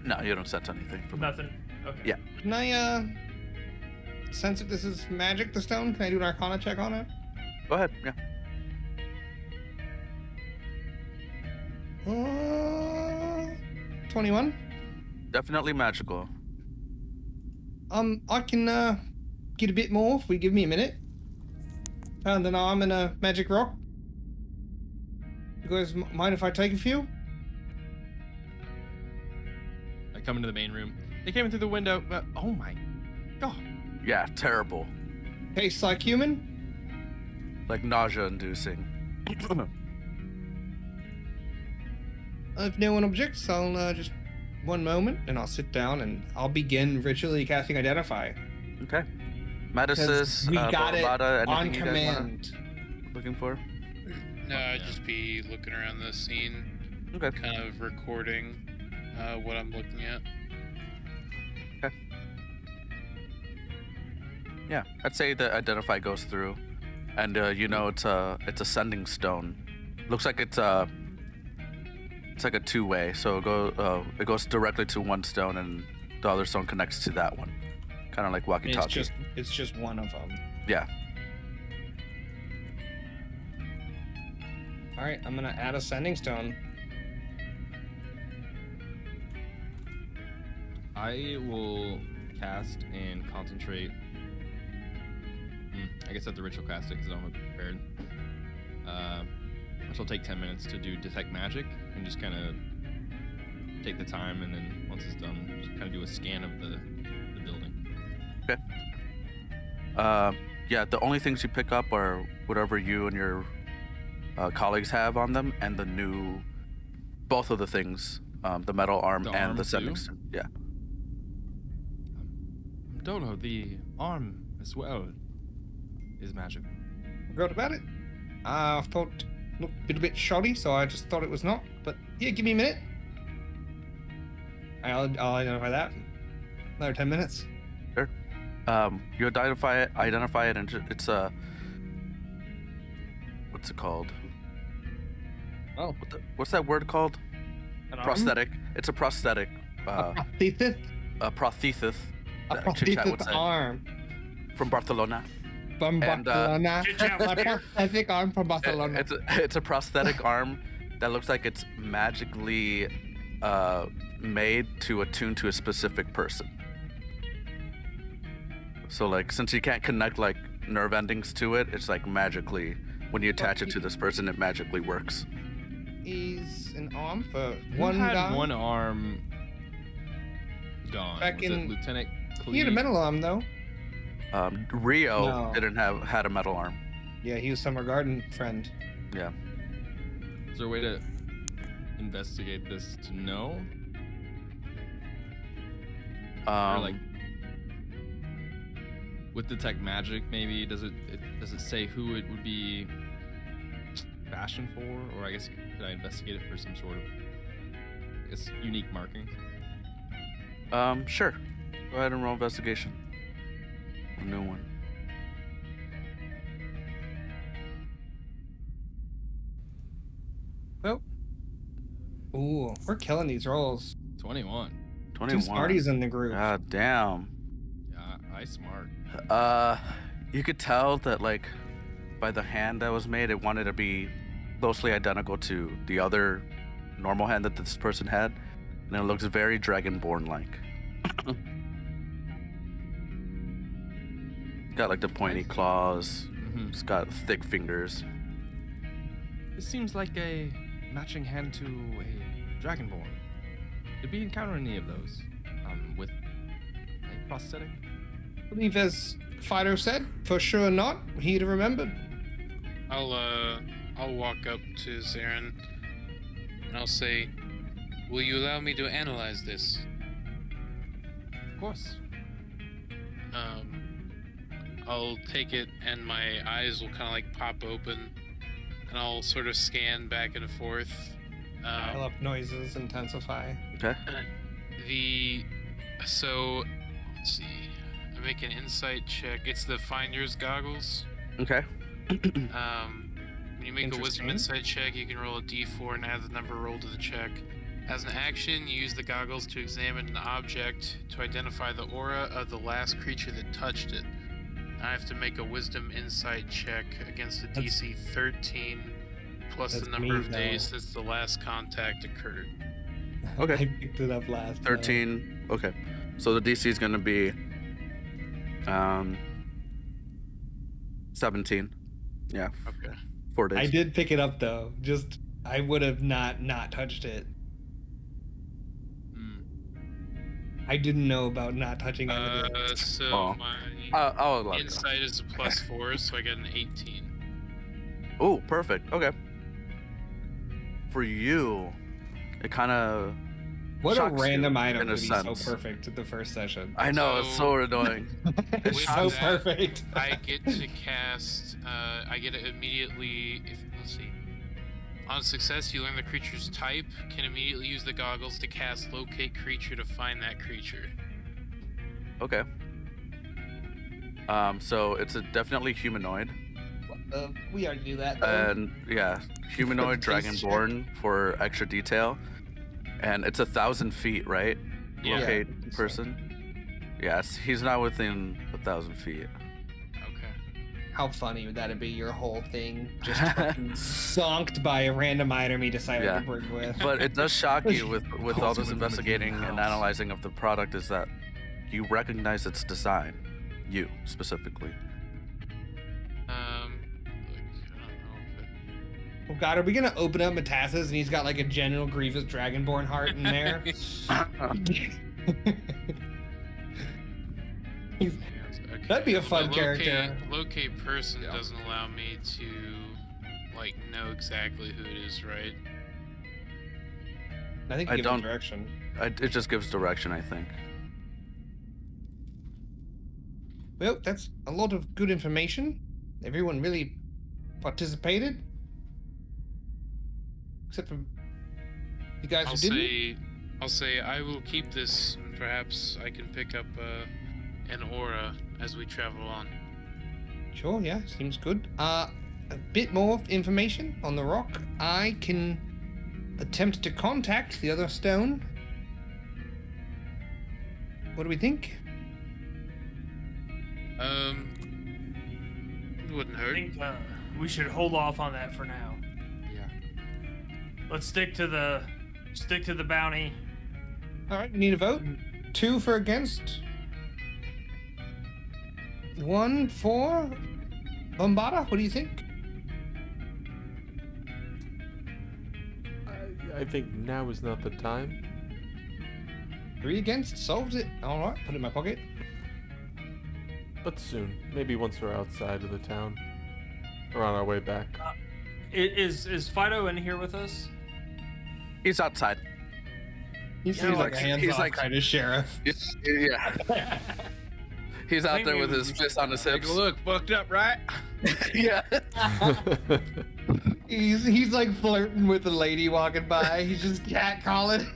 No, you don't sense anything. From Nothing. Okay. Yeah. Can I sense if this is magic, the stone? Can I do an Arcana check on it? Go ahead. Yeah. 21. Definitely magical. I can get a bit more if we give me a minute. Found an arm in a magic rock. You guys mind if I take a few? I come into the main room. They came in through the window. Oh my god. Yeah, terrible. Tastes like human. Like nausea-inducing. If no one objects, I'll just one moment, and I'll sit down and I'll begin ritually casting Identify. Okay. Medicis, We got it Barbada, on anything you guys wanna- command. looking for? No, I'd just be looking around the scene, Okay. kind of recording what I'm looking at. Yeah, I'd say the Identify goes through, and it's a sending stone. Looks like it's like a two-way, so it goes directly to one stone, and the other stone connects to that one, kind of like walkie-talkie. It's just one of them. Yeah. All right, I'm gonna add a sending stone. I will cast and concentrate. I guess I have to ritual cast it because I'm prepared. Which will take 10 minutes to do detect magic and just kind of take the time, and then once it's done, just kind of do a scan of the building. Okay. Yeah, the only things you pick up are whatever you and your colleagues have on them, and both of the things, the metal arm The and arm the sending too? stone. Yeah. Don't know, the arm as well is magic. Forgot about it. I thought it looked a bit shoddy, so I just thought it was not. But yeah, give me a minute. I'll identify that. Another 10 minutes. Sure. You identify it, and it's a. What's it called? Oh. What's that word called? An arm? Prosthetic. It's a prosthetic. A prosthesis? A prosthesis. A that Chit Chat would prosthesis say. arm. From Barcelona. From And, Barcelona. Chit-chat was A here. prosthetic arm from Barcelona. It's a prosthetic arm that looks like it's magically made to attune to a specific person. So like, since you can't connect like nerve endings to it, it's like magically, when you attach it to this person, it magically works. Is an arm for Who one had guy. one arm gone? Back Was in- it Lieutenant Cleve? He had a metal arm though. Rio No. had a metal arm. Yeah, he was Summer Garden friend. Yeah. Is there a way to investigate this to know? Or like with detect magic, maybe does it say who it would be fashioned for, or I guess could I investigate it for some sort of, I guess, unique markings? Sure. Go ahead and roll investigation. A new one. Well, ooh, we're killing these rolls. 21. 21. Two Smarties in the group. God damn. Yeah, I smart. You could tell that like by the hand that was made, it wanted to be closely identical to the other normal hand that this person had, and it looks very Dragonborn-like. Got like the pointy claws. Mm-hmm. It's got thick fingers. This seems like a matching hand to a Dragonborn. Did we encounter any of those with a prosthetic? I believe as Fido said, for sure not. He'd have remembered. I'll walk up to Zarin and I'll say, "Will you allow me to analyze this?" Of course. I'll take it and my eyes will kind of like pop open and I'll sort of scan back and forth. Dial up noises, intensify. Okay. So let's see. I make an insight check. It's the Finder's goggles. Okay. When you make a wisdom Interesting. insight check, you can roll a d4 and add the number rolled to the check. As an action, you use the goggles to examine an object to identify the aura of the last creature that touched it. I have to make a Wisdom Insight check against a DC 13 plus the number of days since the last contact occurred. Okay. I picked it up last. 13. Okay. So the DC is going to be 17. Yeah. Okay. 4 days. I did pick it up though. Just I would have not touched it. I didn't know about not touching anything. So my I'll allow insight is a +4, so I get an 18. Oh, perfect. Okay. For you, it kind of What a shocks random you, item in to a be so sense. perfect at the first session. I know, it's so annoying. It's With so that, perfect. I get to cast. I get it immediately. Let's see. On success, you learn the creature's type. Can immediately use the goggles to cast Locate Creature to find that creature. Okay. So it's definitely humanoid. We already do that. Though. And yeah, humanoid Taste dragonborn for extra detail. And it's 1,000 feet, right? Yeah. Locate Yeah. person. Yes, he's not within 1,000 feet. Okay. How funny would that be? Your whole thing just fucking zonked by a random item he decided Yeah. to bring with. But it does shock you with all Calls this you in investigating the and house. analyzing of the product is that you recognize its design. You specifically. Like, I don't know if Oh God, are we gonna open up Metastasis and he's got like a General Grievous Dragonborn heart in there? He's- Okay. That'd be a Well, fun the character. Locate person Yeah. doesn't allow me to like know exactly who it is, right? I think I it gives don't- direction. It just gives direction, I think. Well, that's a lot of good information. Everyone really participated. Except for you guys who didn't. I'll say I will keep this, and perhaps I can pick up an aura as we travel on. Sure, yeah, seems good. A bit more information on the rock. I can attempt to contact the other stone. What do we think? It wouldn't I hurt. think we should hold off on that for now. Yeah. Let's stick to the bounty. All right, need a vote. 2 for against. 1 for Bombada. What do you think? I think now is not the time. 3 against. Solves it. All right, put it in my pocket. But soon. Maybe once we're outside of the town. Or on our way back. Is Fido in here with us? He's outside. He seems like a he's hands-off like- kind of sheriff. Yeah. He's out there with his fist on his hips. Look, fucked up, right? Yeah. He's like flirting with a lady walking by. He's just catcalling.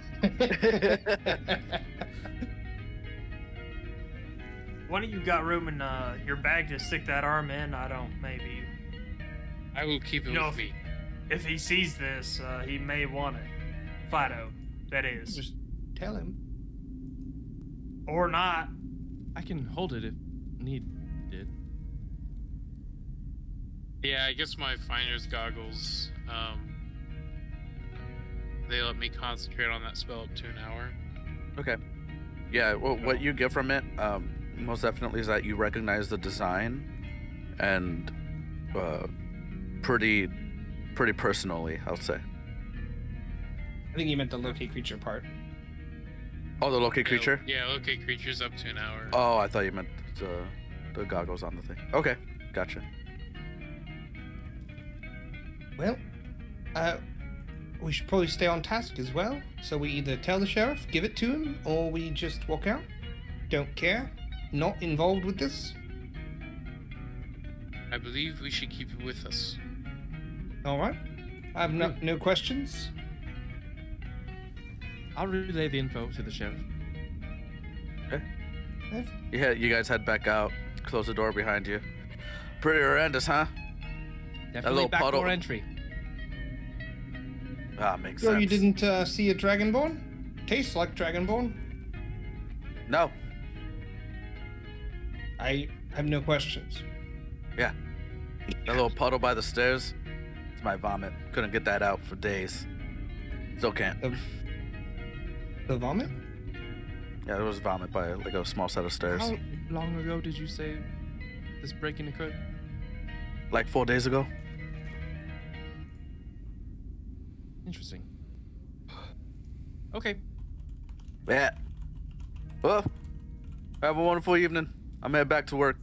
One of you got room in your bag to stick that arm in? I don't. Maybe. I will keep it You know, with me. If he sees this, he may want it. Fido, that is. Just tell him. Or not. I can hold it if needed. Yeah, I guess my finder's goggles. They let me concentrate on that spell up to an hour. Okay. Yeah, well, what you get from it, most definitely, is that you recognize the design, and pretty personally, I'll say. I think he meant the locate creature part. Oh, the locate creature? Yeah, locate creatures up to an hour. Oh, I thought you meant the goggles on the thing. Okay, gotcha. Well, we should probably stay on task as well. So we either tell the sheriff, give it to him, or we just walk out. Don't care. Not involved with this. I believe we should keep it with us. All right. I have no questions. I'll relay the info to the sheriff. Yeah, you guys head back out. Close the door behind you. Pretty horrendous, huh? Definitely little backdoor puddle. entry. Makes So sense. you didn't see a dragonborn? Tastes like dragonborn. No. I have no questions. That little puddle by the stairs, it's my vomit. Couldn't get that out for days. Still can't. The vomit? Yeah, there was vomit by like a small set of stairs. How long ago did you say this break-in occurred? Like 4 days ago. Interesting. Okay. Yeah. Well, have a wonderful evening. I'm headed back to work.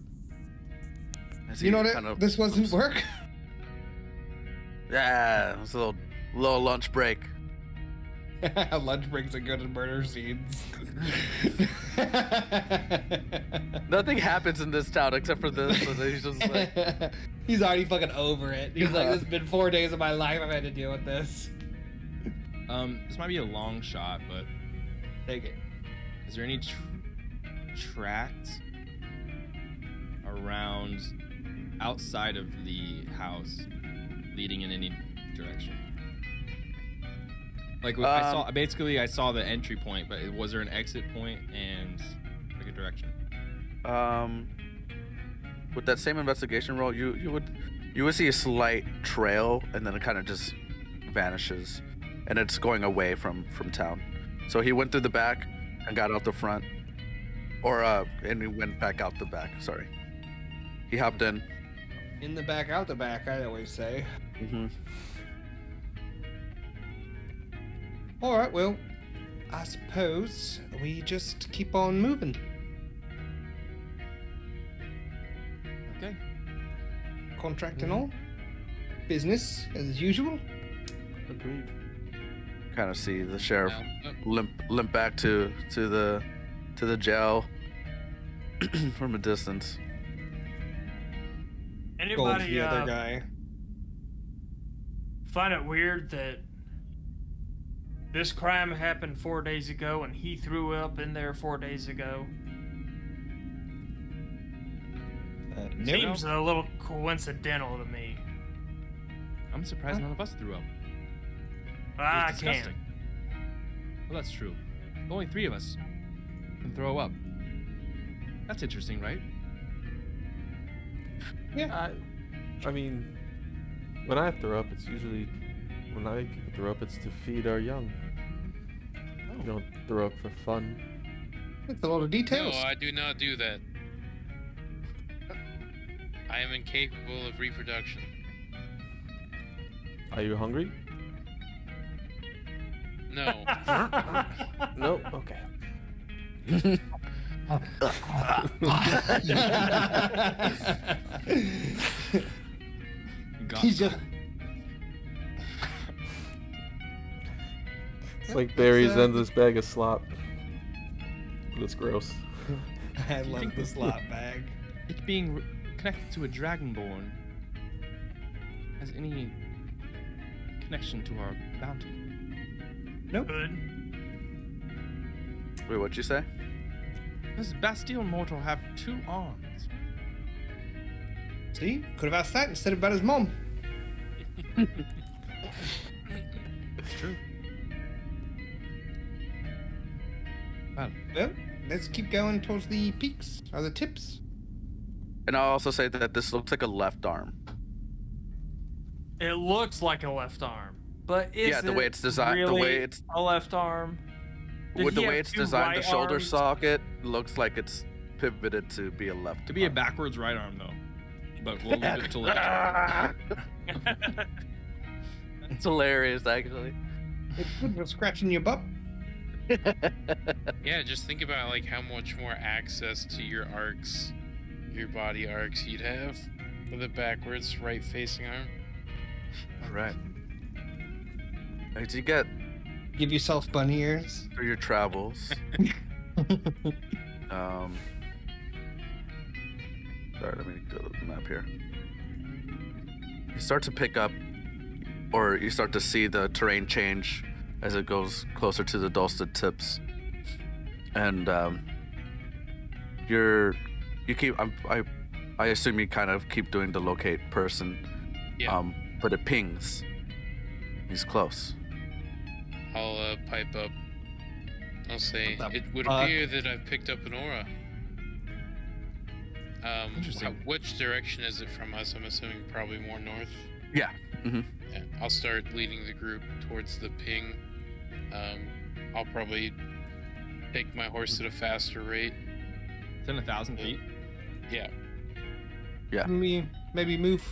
As You he know kind of- this wasn't work. Yeah, it was a little lunch break. Lunch breaks are good at murder scenes. Nothing happens in this town except for this. So he's just like, He's already fucking over it. He's like, this has been 4 days of my life. I've had to deal with this. This might be a long shot, but Take it. is there any tracks around outside of the house leading in any direction? Like I saw the entry point, but was there an exit point and like a direction? With that same investigation roll, you would see a slight trail, and then it kind of just vanishes, and it's going away from town. So he went through the back and got out the front, and he went back out the back. Sorry, he hopped in. In the back, out the back, I always say. Mm-hmm. All right, well, I suppose we just keep on moving. Okay. Contract and all. Business as usual. Agreed. Kind of see the sheriff No. limp back to the jail from a distance. Gold's Anybody the other guy. find it weird that this crime happened 4 days ago and he threw up in there 4 days ago? No. Seems a little coincidental to me. I'm surprised none of us threw up. I It's can't. disgusting. Well, that's true. Only 3 of us can throw up. That's interesting, right? Yeah. I mean, when I throw up, it's usually when I throw up, it's to feed our young. We don't throw up for fun. It's a lot of No, details. I do not do that. I am incapable of reproduction. Are you hungry? No. No. Okay. Got He's just. It's like Barry's endless bag of slop. But it's gross. I love the slot bag. it being connected to a dragonborn has any connection to our bounty? Good. Wait, what'd you say? Does Bastille Mortal have 2 arms? See? Could have asked that instead of about his mom. It's true. Well, Well, let's keep going towards the peaks or the tips. And I'll also say that this looks like a left arm. It looks like a left arm, but is Yeah, the way it's designed, really the way it's a left arm? Did with the he way have it's 2 designed, the right shoulder arms? socket looks like it's pivoted to be a left. to be a arm. backwards right arm though. But we'll leave it to left. It's hilarious, actually. It's good for scratching your butt. Yeah, just think about like how much more access to your arcs, your body arcs you'd have with a backwards right facing arm. All right. Did you get Give yourself bunny ears. for your travels? Sorry, let me go to the map here. You start to pick up, or you start to see the terrain change as it goes closer to the Dulcet tips, and I assume you kind of keep doing the locate person, Yeah. but it pings. He's close. I'll pipe up. I'll say, What the it would fuck? appear that I've picked up an aura. Interesting. Which direction is it from us? I'm assuming probably more north. Yeah. Mm-hmm. Yeah, I'll start leading the group towards the ping. I'll probably take my horse at a faster rate. It's in 1,000 feet. Yeah. Can we maybe move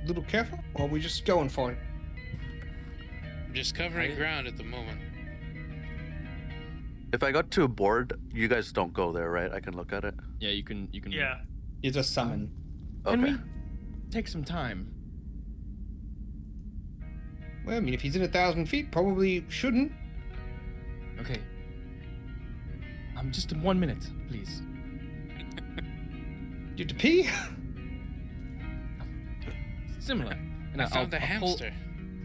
a little careful, or are we just going for it? I'm just covering ground at the moment. If I got to a board, you guys don't go there, right? I can look at it. Yeah, you can. Yeah. You just summon. Can Okay. we take some time? Well, I mean, if he's in 1,000 feet, probably shouldn't. Okay. Just in 1 minute, please. You have to pee? Similar. And I found the I'll hamster.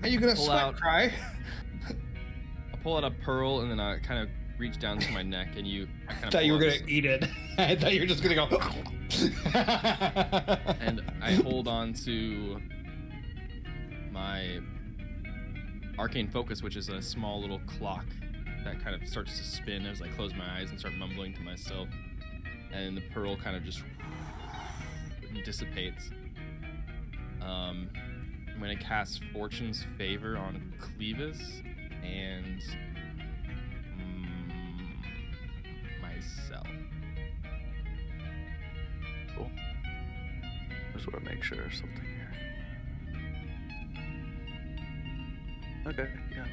Are you gonna Pull sweat out- cry? I'll pull out a pearl and then I kind of reach down to my neck and I kind I of thought you were gonna eat it. I thought you were just gonna go. and I hold on to my arcane focus, which is a small little clock that kind of starts to spin as I close my eyes and start mumbling to myself, and the pearl kind of just dissipates. I'm gonna cast Fortune's Favor on Clevis and myself. Cool. Just want to make sure there's something here. Okay, yeah.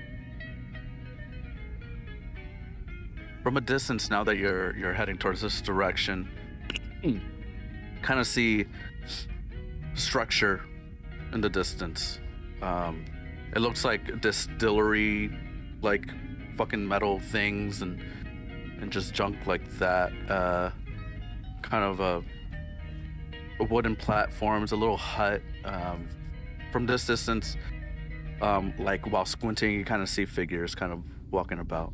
From a distance, now that you're heading towards this direction, kind of see structure in the distance. It looks like distillery, like fucking metal things and just junk like that. Kind of a wooden platforms, a little hut. From this distance, like while squinting, you kind of see figures kind of walking about.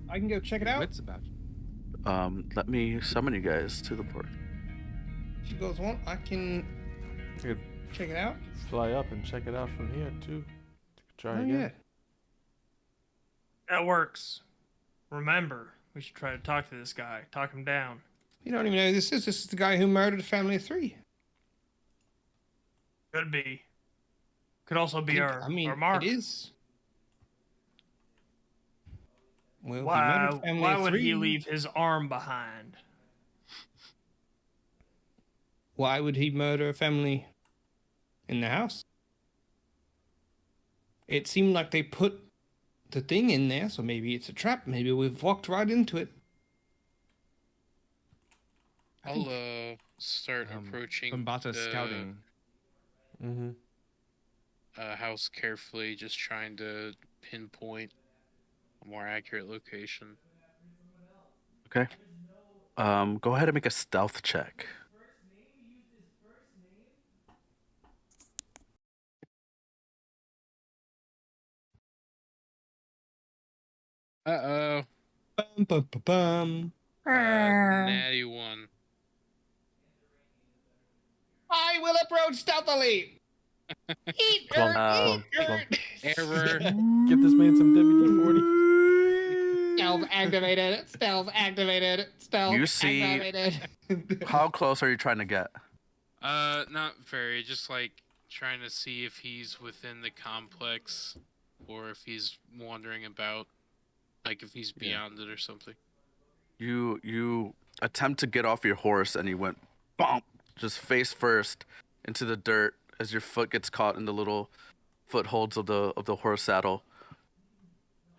I can go check it out. Wits about you. Let me summon you guys to the board. If you guys want, I can You could check it out. fly up and check it out from here too. Try Oh again. yeah. That works. Remember, we should try to talk to this guy. Talk him down. You don't even know who this is. This is the guy who murdered a family of 3. Could be. Could also be our mark. it is. Well, he Why? murdered a family Why of would 3. he leave his arm behind? Why would he murder a family in the house? It seemed like they put the thing in there, so maybe it's a trap. Maybe we've walked right into it. I'll start approaching Bambata the scouting. Mm-hmm. House carefully, just trying to pinpoint a more accurate location. Okay. Go ahead and make a stealth check. Uh-oh. Bum, bum, bum, bum. Natty 1. I will approach stealthily. Eat Plump, her, plump, plump. Error. Get this man some WD-40. Stealth activated. Stealth activated. Stealth You see- activated. How close are you trying to get? Not very. Just like trying to see if he's within the complex or if he's wandering about. Like if he's beyond it or something. You attempt to get off your horse and you went bump, just face first into the dirt as your foot gets caught in the little footholds of the horse saddle,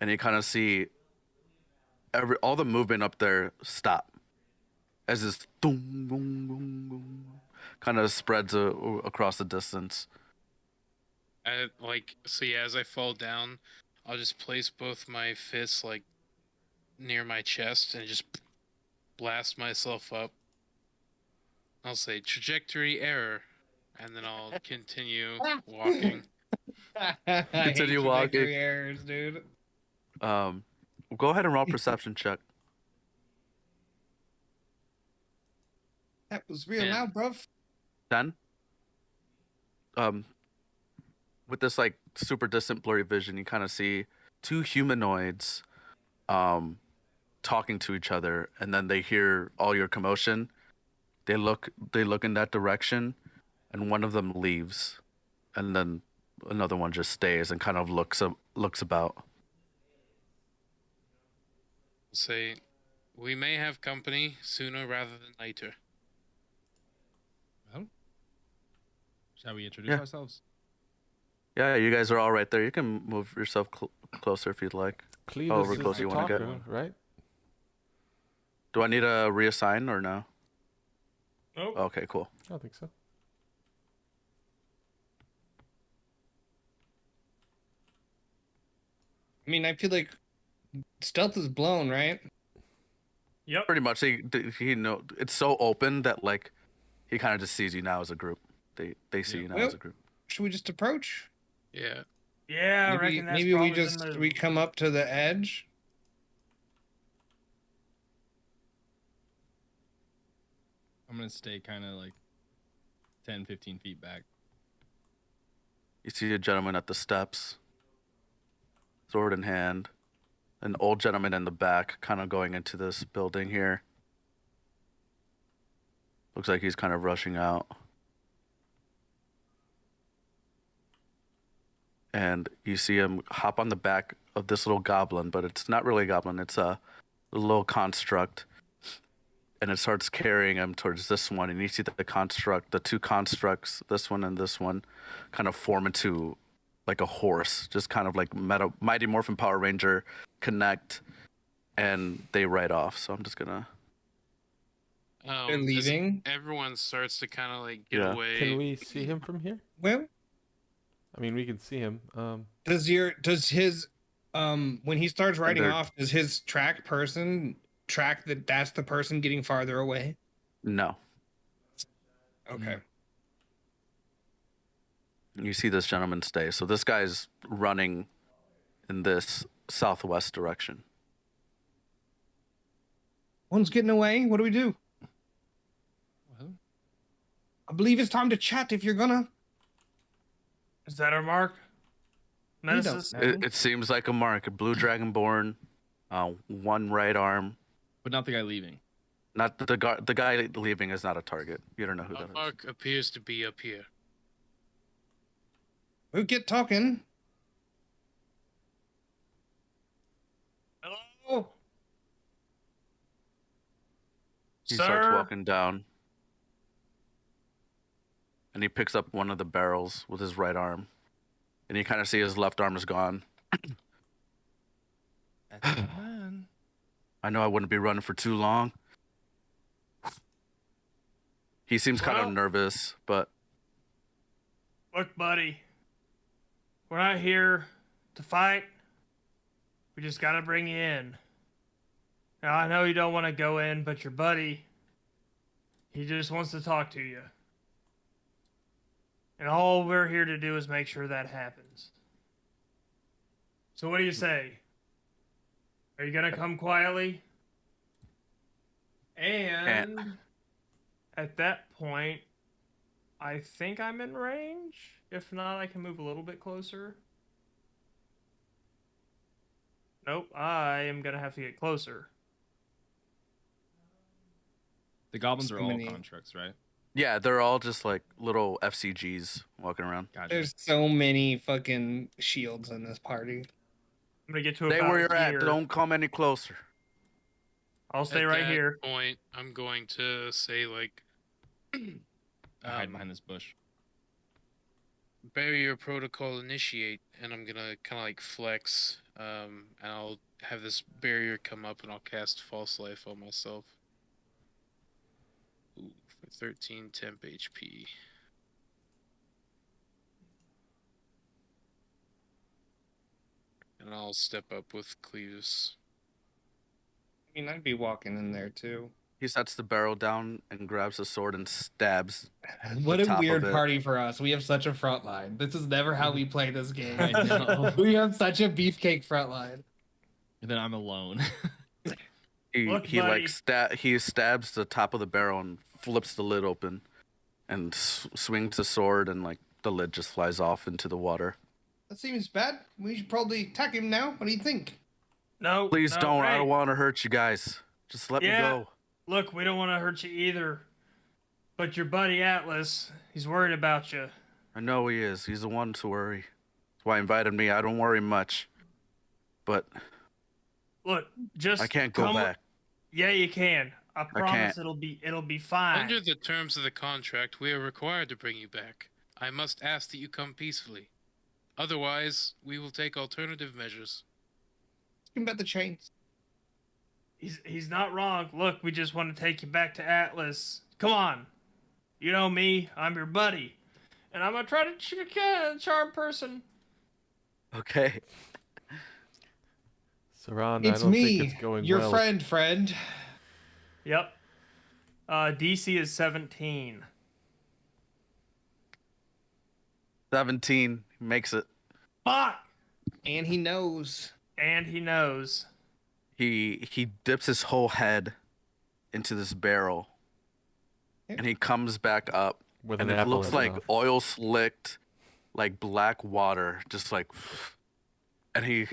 and you kind of see all the movement up there stop as this boom boom boom boom kind of spreads across the distance. So yeah, as I fall down, I'll just place both my fists like near my chest and just blast myself up. I'll say trajectory error, and then I'll continue walking. Continue walking. Errors, dude. Go ahead and roll perception check. That was real Yeah. loud, bruv. 10. with this like super distant blurry vision, you kind of see two humanoids talking to each other, and then they hear all your commotion. They look in that direction, and one of them leaves, and then another one just stays and kind of looks about. Say, we may have company sooner rather than later. Well, shall we introduce Yeah. ourselves? Yeah, you guys are all right there. You can move yourself closer if you'd like. Cletus However is close the you want to talker, get. right? Do I need to reassign or no? Nope. Okay, cool. I don't think so. I mean, I feel like stealth is blown, right? Yep. Pretty much. He know it's so open that like he kind of just sees you now as a group. They see you now Well, as a group. should we just approach? Yeah. Yeah, I Maybe, reckon that's maybe we probably just the move. we come up to the edge. I'm gonna stay kind of like 10, 15 feet back. You see a gentleman at the steps, sword in hand. An old gentleman in the back, kind of going into this building here. Looks like he's kind of rushing out. And you see him hop on the back of this little goblin, but it's not really a goblin, it's a little construct. And it starts carrying him towards this one. And you see that the two constructs, this one and this one, kind of form into like a horse, just kind of like Mighty Morphin Power Ranger connect, and they ride off. So I'm just gonna. They're As leaving. everyone starts to kind of like get Yeah. away. Can we see him from here? Well, I mean, we can see him. does his when he starts riding They're- off, does his track that's the person getting farther away? No. Okay. You see this gentleman stay. So this guy's running in this southwest direction. One's getting away. What do we do? Well, I believe it's time to chat if you're gonna. Is that our mark? We don't Nemesis? know. It seems like a mark. A blue dragonborn, one right arm. but not the guy leaving. Not the guy leaving is not a target. You don't know who Our that is. mark appears to be up here. We'll get talking. Hello? He Sir? starts walking down. And he picks up one of the barrels with his right arm. And you kind of see his left arm is gone. That's the plan. I know I wouldn't be running for too long. He seems kind Well- of nervous, but Look, buddy. We're not here to fight. We just gotta bring you in. Now, I know you don't want to go in, but your buddy, he just wants to talk to you. And all we're here to do is make sure that happens. So what do you say? Are you gonna come quietly? And at that point, I think I'm in range. If not, I can move a little bit closer. Nope, I am gonna have to get closer. The goblins So are all many- constructs, right? yeah, they're all just like little FCGs walking around. Gotcha. There's so many fucking shields in this party. I'm gonna get to Stay about where you're here. at. Don't come any closer. I'll stay At right that here. point, I'm going to say like I hide behind this bush. barrier protocol initiate, and I'm gonna kind of like flex, and I'll have this barrier come up, and I'll cast false life on myself. Ooh, for 13 temp HP. And I'll step up with Cletus. I mean, I'd be walking in there too. He sets the barrel down and grabs the sword and stabs. What The a top weird of it. party for us. We have such a front line. This is never how we play this game. I know. We have such a beefcake front line. And then I'm alone. He Look, he buddy. like he stabs the top of the barrel and flips the lid open, and swings the sword and like the lid just flies off into the water. That seems bad. We should probably attack him now. What do you think? No. Please no, don't. I hey, don't want to hurt you guys. Just let me Yeah. go. Look, we don't want to hurt you either. But your buddy Atlas, he's worried about you. I know he is. He's the one to worry. That's why he invited me. I don't worry much. But Look, just I can't go come- back. Yeah, you can. I promise can't. it'll be fine. Under the terms of the contract, we are required to bring you back. I must ask that you come peacefully. Otherwise, we will take alternative measures. Give him about the chains. He's not wrong. Look, we just want to take you back to Atlas. Come on. You know me. I'm your buddy. And I'm going to try to charm person. Okay. Saran, It's I don't me, think it's going your well. friend. Yep. DC is 17. 17 makes it. Fuck! And he knows. And he knows. He dips his whole head into this barrel, and he comes back up, With and an it apple looks in his like mouth. oil slicked, like black water, just like. And he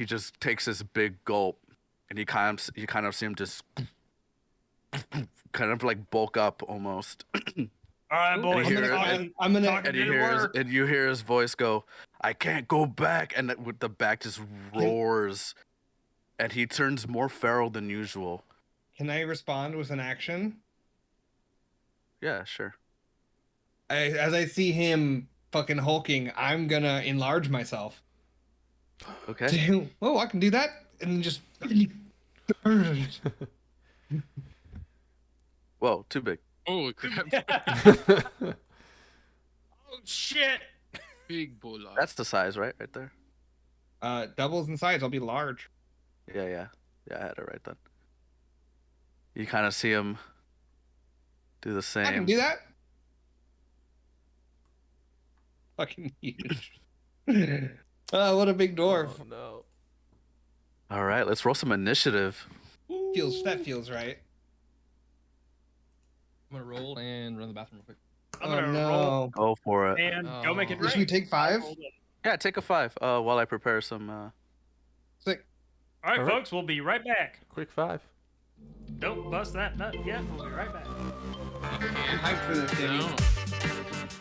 just takes this big gulp, and you kind of see him just kind of like bulk up almost. All right, Ooh, boys. and you hear- I'm gonna. talk- And you Did it hear work? his voice go, "I can't go back," and with the back just roars, and he turns more feral than usual. Can I respond with an action? Yeah, sure. As I see him fucking hulking, I'm gonna enlarge myself. Okay. Oh, I can do that, and just. Whoa, too big. Oh crap! Oh, shit! Big bola. That's the size, right there. Doubles in size. I'll be large. Yeah. I had it right then. You kind of see him do the same. I can do that. Fucking huge. What a big dwarf. Oh, no. All right, let's roll some initiative. That feels right. I'm gonna roll and run to the bathroom real quick. I'm Oh gonna no. roll Go for it. and go make it Oh. Should we rain. take 5? Yeah, take a 5. While I prepare some. Sick. All right, All right. folks, we'll be right back. Quick 5. Don't bust that nut yet. We'll be right back. I'm hyped for this game. No.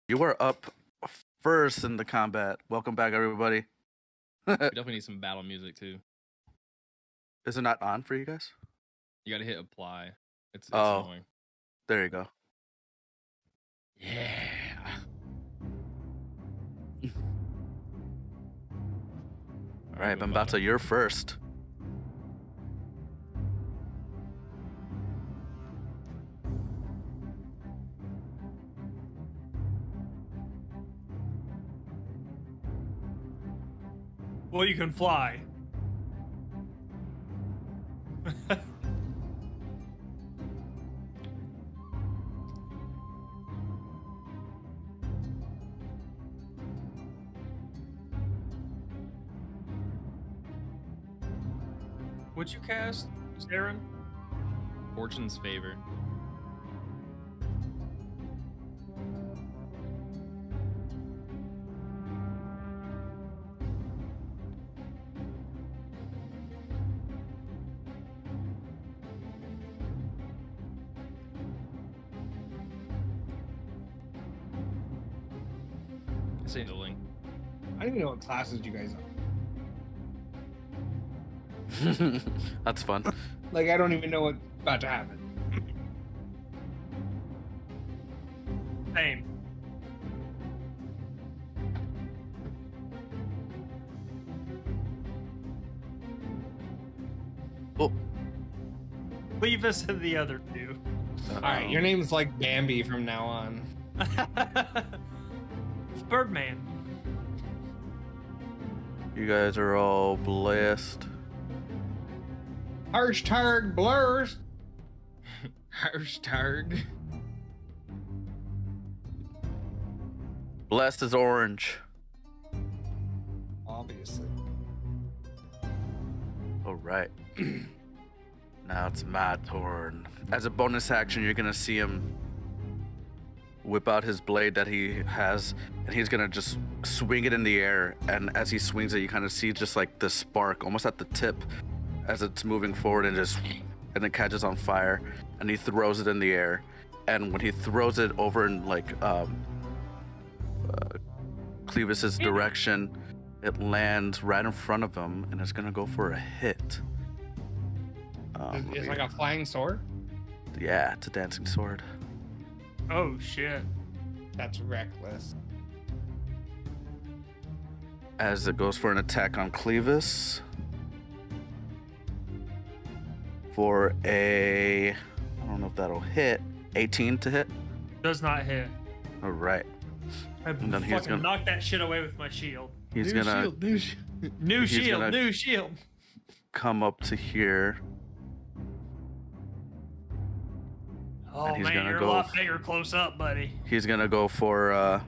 You are up first in the combat. Welcome back, everybody. We definitely need some battle music too. Is it not on for you guys? You gotta hit apply. It's Oh. annoying. There you go. Yeah. All right, Bambata, you're first. Well, you can fly. What'd you cast, Aaron? Fortune's favor. This ain't the link. I don't even know what classes you guys are. That's fun. Like, I don't even know what's about to happen. Same. Oh, Leave us in the other two. All right, your name's like Bambi from now on. It's Birdman. you guys are all blessed. Harsh Targ Blurs. Hashtag. Blessed is orange. Obviously. All right. Now it's my turn. As a bonus action, you're gonna see him whip out his blade that he has, and he's gonna just swing it in the air. And as he swings it, you kind of see just like the spark, almost at the tip, as it's moving forward, and it catches on fire. And he throws it in the air. And when he throws it over in like Clevis's direction, it lands right in front of him, and it's gonna go for a hit. It's like a flying sword. Yeah, it's a dancing sword. Oh shit. That's reckless. As it goes for an attack on Clevis. For a, I don't know if that'll hit. 18 to hit. Does not hit. All right. I And then he's fucking gonna- knock that shit away with my shield. He's New gonna shield, new shield. New He's shield, gonna- new shield. come up to here. Oh he's man, gonna you're go a lot f- bigger close up, buddy. He's gonna go for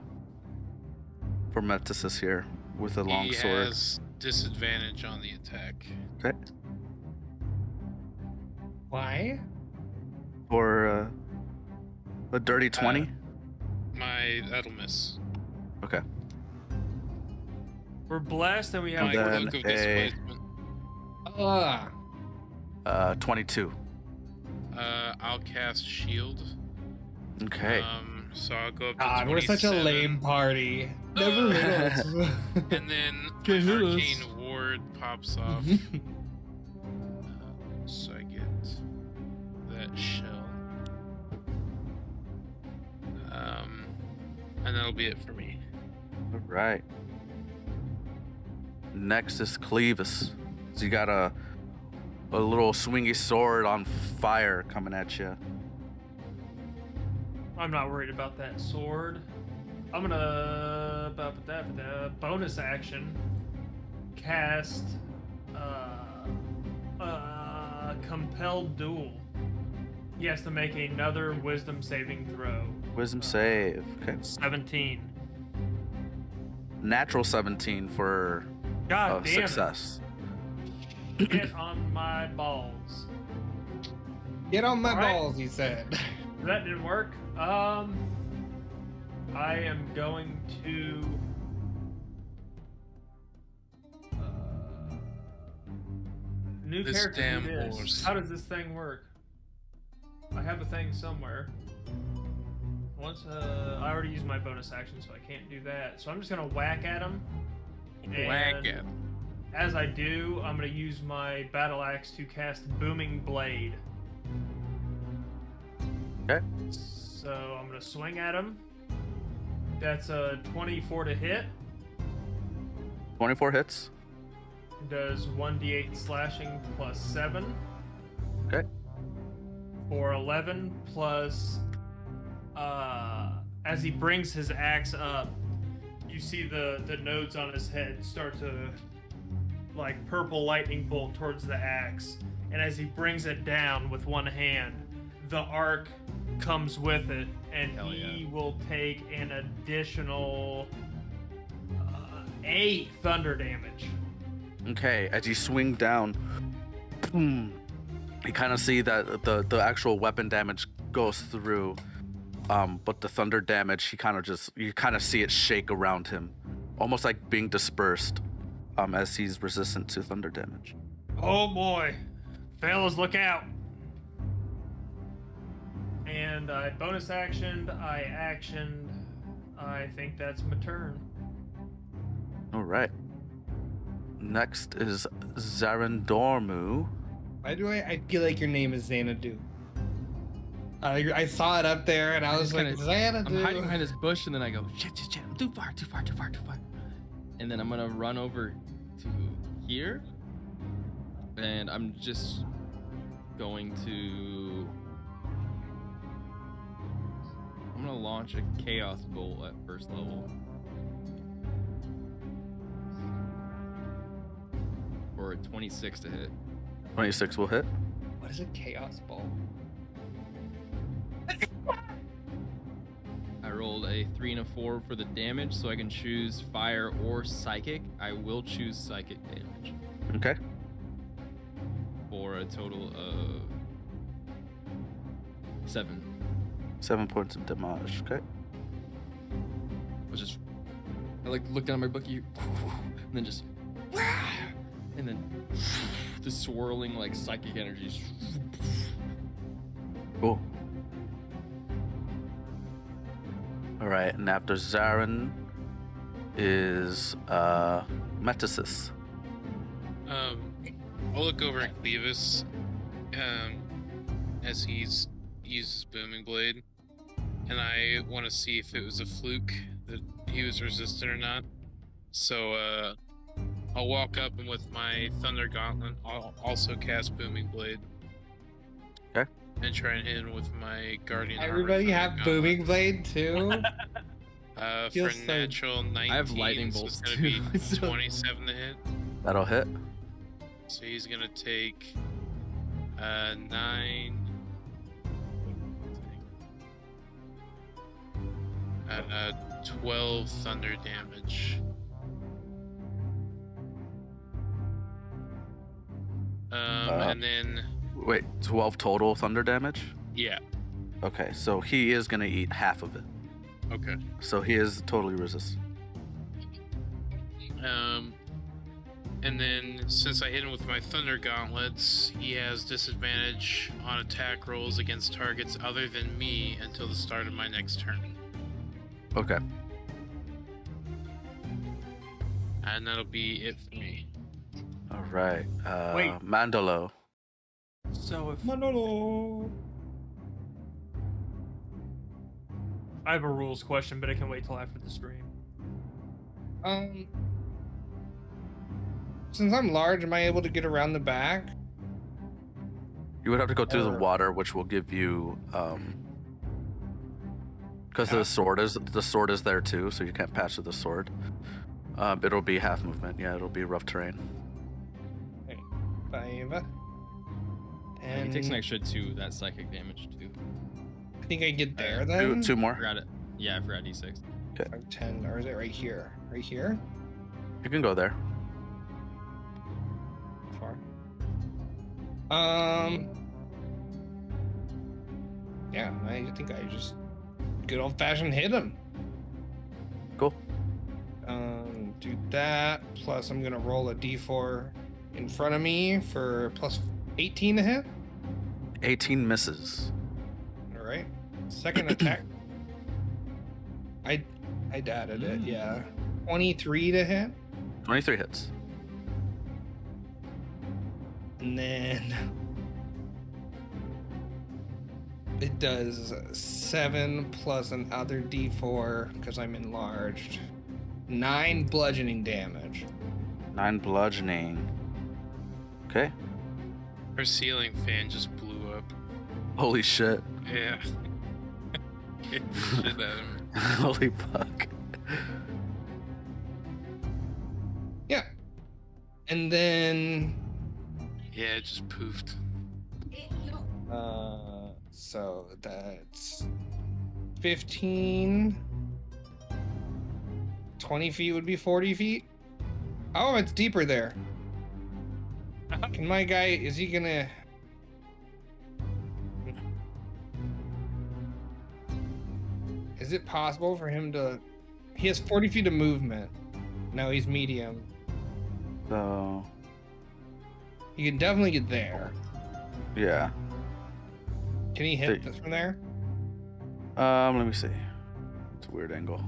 Metasis here with a long he sword. has disadvantage on the attack. Okay. Why? for a dirty 20. That'll miss. Okay. We're blessed and we have My then cloak of a- displacement. 22. I'll cast shield. Okay. So I'll go up to God, we're such a 27. lame party. Never hit us. And then Can't my hit us. arcane ward pops off. So I get that shell. And that'll be it for me. All right. Next is Clevis. So you got a little swingy sword on fire coming at you. I'm not worried about that sword. I'm gonna bonus action cast compelled duel. He has to make another wisdom saving throw. Wisdom save. Okay. 17. Natural 17 for God damn success. it. Get on my balls. Get on my All right. balls, he said. That didn't work. I am going to new This character. damn Do this. horse. How does this thing work? I have a thing somewhere. Once I already used my bonus action, so I can't do that. So I'm just gonna whack at him. Whack And it. As I do, I'm gonna use my battle axe to cast Booming Blade. Okay. So I'm gonna swing at him. That's a 24 to hit. 24 hits. Does 1d8 slashing plus 7. Okay. For 11 plus. As he brings his axe up, you see the nodes on his head start to like purple lightning bolt towards the axe. And as he brings it down with one hand, the arc comes with it, and Hell he yeah. will take an additional 8 thunder damage. Okay, as you swing down, boom, you kind of see that the actual weapon damage goes through, but the thunder damage, you kind of see it shake around him, almost like being dispersed, as he's resistant to thunder damage. Oh boy, fellas, look out! And I bonus actioned, I actioned. I think that's my turn. All right. Next is Zarendormu. Why do I feel like your name is Xanadu? I saw it up there and I was like, Xanadu. I'm hiding behind this bush, and then I go, shit, I'm too far. And then I'm gonna run over to here, and I'm just going to. I'm gonna launch a Chaos Bolt at first level. For a 26 to hit. 26 will hit. What is a chaos ball? I rolled a 3 and a 4 for the damage, so I can choose fire or psychic. I will choose psychic damage Okay. for a total of 7. 7 points of damage. Okay. I like look down at my bookie, and then just, and then the swirling like psychic energies. Cool. All right, and after Zaren is Metasis. I'll look over at Clevis as he's uses Booming Blade, and I want to see if it was a fluke that he was resistant or not. So I'll walk up and with my Thunder Gauntlet, I'll also cast Booming Blade. Okay. And try and hit him with my Guardian Armor Everybody Thunder have Gauntlet. Booming Blade too? For Feels so- natural 19, I have lightning so bolts it's gonna be too, so- 27 to hit. That'll hit. So he's gonna take 9. 12 thunder damage. And then Wait, 12 total thunder damage? Yeah. Okay, so he is gonna eat half of it. Okay. So he is totally resistant. And then since I hit him with my Thunder Gauntlets, he has disadvantage on attack rolls against targets other than me until the start of my next turn. Okay. And that'll be it for me. All right. Wait. Mandalo. So if Manolo. I have a rules question, but it can wait till after the stream. Since I'm large, am I able to get around the back? You would have to go through the Or- water, which will give you because the sword is there too, so you can't pass through the sword. It'll be half movement. Yeah, it'll be rough terrain. 5. And he takes an extra 2 that psychic damage too. I think I get there Two, then. two more. Forgot it. Yeah, I forgot D6. 5, 10, or is it right here? Right here? You can go there. Far. Yeah, I think I just good old fashioned hit him. Cool. Do that. Plus, I'm gonna roll a d4 in front of me for plus 18 to hit. 18 misses. All right. Second attack. I dadded it. Yeah. 23 to hit, 23 hits. and then it does 7 plus another d4 because I'm enlarged. 9 bludgeoning damage. 9 bludgeoning. Okay. Our ceiling fan just blew up. Holy shit. Yeah. Get the shit out of him. Holy fuck. Yeah. And then Yeah, it just poofed. so that's 15. 20 feet would be 40 feet. Oh, it's deeper there. Can my guy, is he gonna... Is it possible for him to... He has 40 feet of movement. No, he's medium. So, He can definitely get there. yeah. Can he hit this from there? Let me see. It's a weird angle.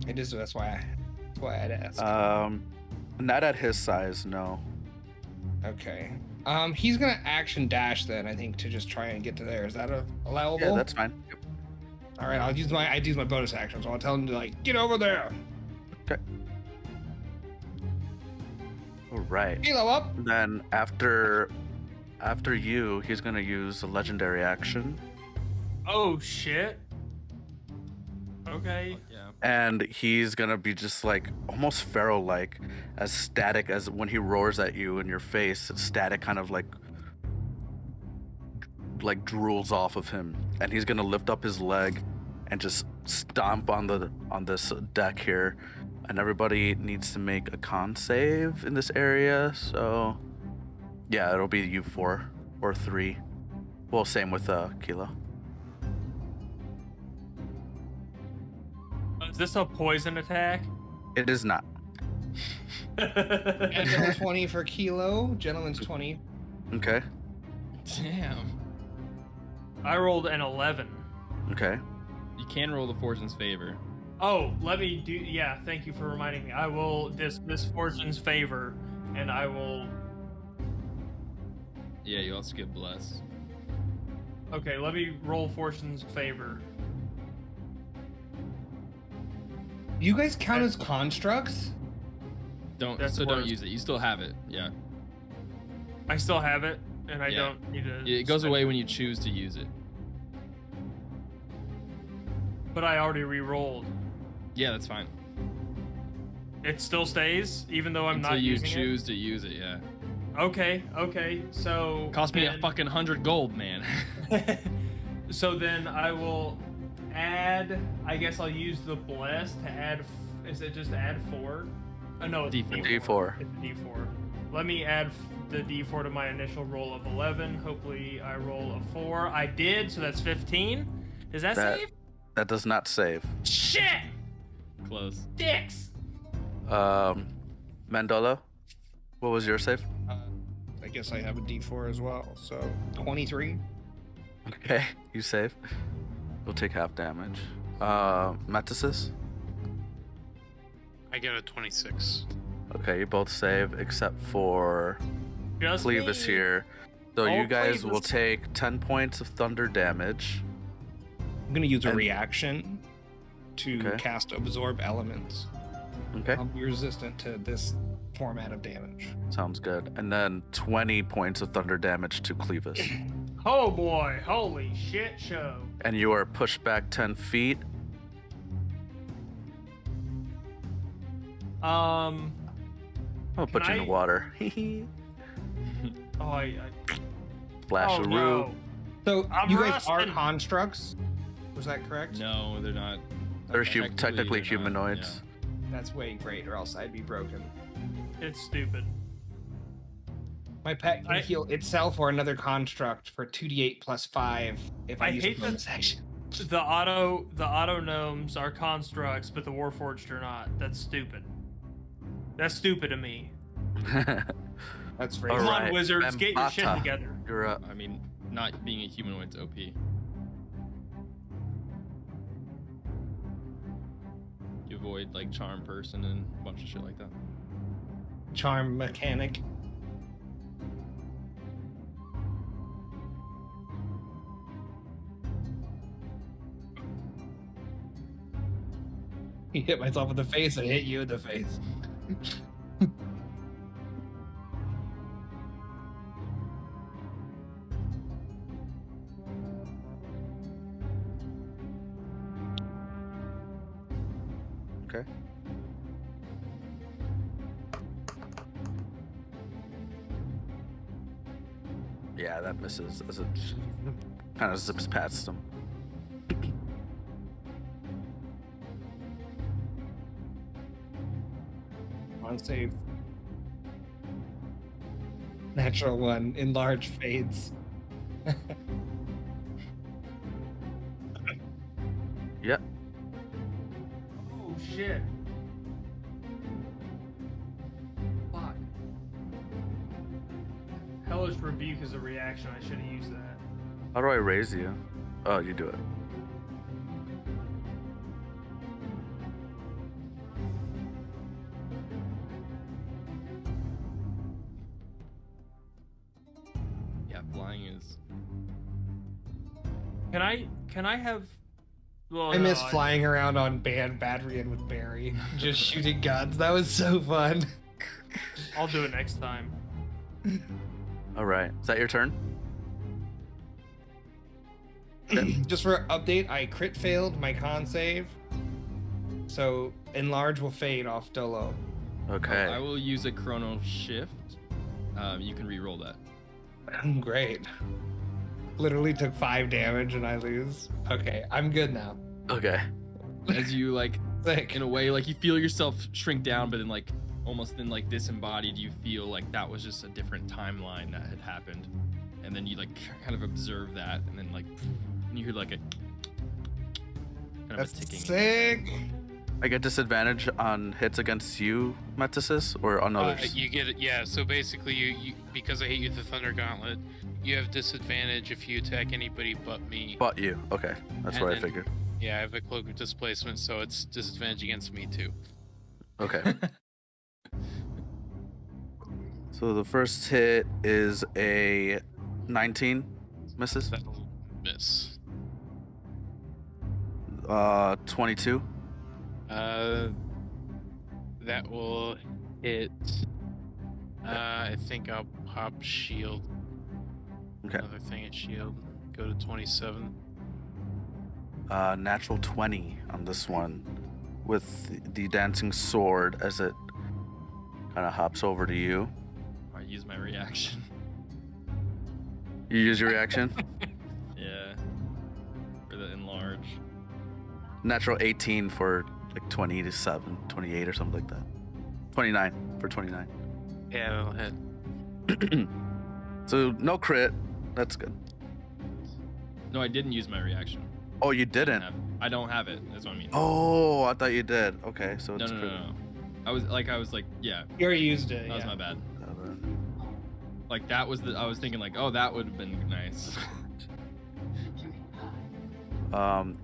That's why I had asked. Not at his size, no. Okay. He's gonna action dash then, I think, to just try and get to there. Is that allowable? Yeah, that's fine. Yep. All right. I'd use my bonus action, so I'll tell him to like get over there. Okay. All right. Halo up. Then after you, he's gonna use a legendary action, Oh shit. Okay. Yeah. and he's gonna be just like almost feral-like, as static as when he roars at you in your face. Static, kind of like drools off of him, and he's gonna lift up his leg and just stomp on this deck here. And everybody needs to make a con save in this area. So yeah, it'll be you 4 or 3. Well, same with Kilo. Is this a poison attack? It is not. Natural 20 for Kilo. Gentleman's 20. Okay. Damn. I rolled an 11. Okay. You can roll the Fortune's favor. Oh, let me do. Yeah, thank you for reminding me. I will dismiss Fortune's favor, and I will. Yeah, you also get bless. Okay, let me roll Fortune's favor. You guys count as constructs? Don't That's don't worse. use it. You still have it. Yeah. I still have it, and I Yeah. don't need to. It goes spend away when you choose to use it. But I already re-rolled. Yeah, that's fine. It still stays, even though I'm Until not you using choose to use it, yeah. it. Okay. So Cost me a then- fucking 100 gold, man. So then I will add. I guess I'll use the bless to add. Is it just add 4? Oh no, it's D4. D4. It's D4. Let me add the d4 to my initial roll of 11. Hopefully I roll a 4. I did, so that's 15. Does that save? That does not save. Shit! Close. Dicks! Mandolo, what was your save? I guess I have a D4 as well. So 23. Okay, you save. You'll take half damage. Metasis? I got a 26. Okay, you both save except for Just Clevis me. here. So Oh, you guys will Clevis. take 10 points of thunder damage. I'm gonna use a And- reaction to Okay. cast Absorb Elements. Okay, I'll be resistant to this format of damage. sounds good. And then 20 points of thunder damage to Clevis. Oh boy, holy shit show. And you are pushed back 10 feet. Um, I'll put you in I- the water. oh, I Splash oh a no. So I'm you guys are rusting. constructs? Was that correct? No, they're not. They're technically they're not, humanoids. That's way great, or else I'd be broken. It's stupid. My pet can I- heal itself or another construct for 2d8 plus 5 if I, I use hate a that- bonus action. The auto gnomes are constructs, but the warforged are not. That's stupid. That's stupid to me. That's All very Come right, on, wizards, get your shit Bambata. together. You're up. I mean, not being a humanoid's OP. You avoid like charm person and a bunch of shit like that. charm mechanic. He hit myself in the face and hit you in the face. Okay. Yeah, that misses as it kind of zips past him. On save. Natural one. Enlarge fades. Yep. Oh shit. Fuck. Hellish Rebuke is a reaction. I should have used that. How do I raise you? Oh, you do it. Yeah, flying is. Can I have? Well, I no, miss flying around on Badrian with Barry, just shooting guns. That was so fun. I'll do it next time. All right. Is that your turn? Just for update, I crit failed my con save. So enlarge will fade off Dolo. Okay. I will use a chrono shift. You can re-roll that. Great. Literally took 5 damage and I lose. Okay, I'm good now. Okay. As you like, Sick. in a way, like you feel yourself shrink down, but then like almost then like disembodied, you feel like that was just a different timeline that had happened, and then you like kind of observe that, and then like and you hear like a kind of That's a ticking. sick. I get disadvantage on hits against you, Metasis, or on others? You get it. Yeah. So basically, you because I hate you with the Thunder Gauntlet, you have disadvantage if you attack anybody but me. But you. Okay. That's And what I then- figured. Yeah, I have a Cloak of Displacement, so it's disadvantage against me too. Okay. So the first hit is a 19. Misses. That'll miss. 22. That will hit. I think I'll pop shield. Okay. Another thing at shield. Go to 27. Natural 20 on this one with the dancing sword as it kind of hops over to you. I use my reaction. You use your reaction. Yeah. For the enlarge. Natural 18 for like 27, 28 or something like that. 29 for 29. Yeah, that'll hit. So no crit. That's good. No, I didn't use my reaction. Oh, you didn't? I don't have it. That's what I mean. Oh, I thought you did. Okay, so No, it's no, crit. no. I was like, yeah, You already used it. that was Yeah. my bad. Like that was I was thinking like, oh, that would have been nice.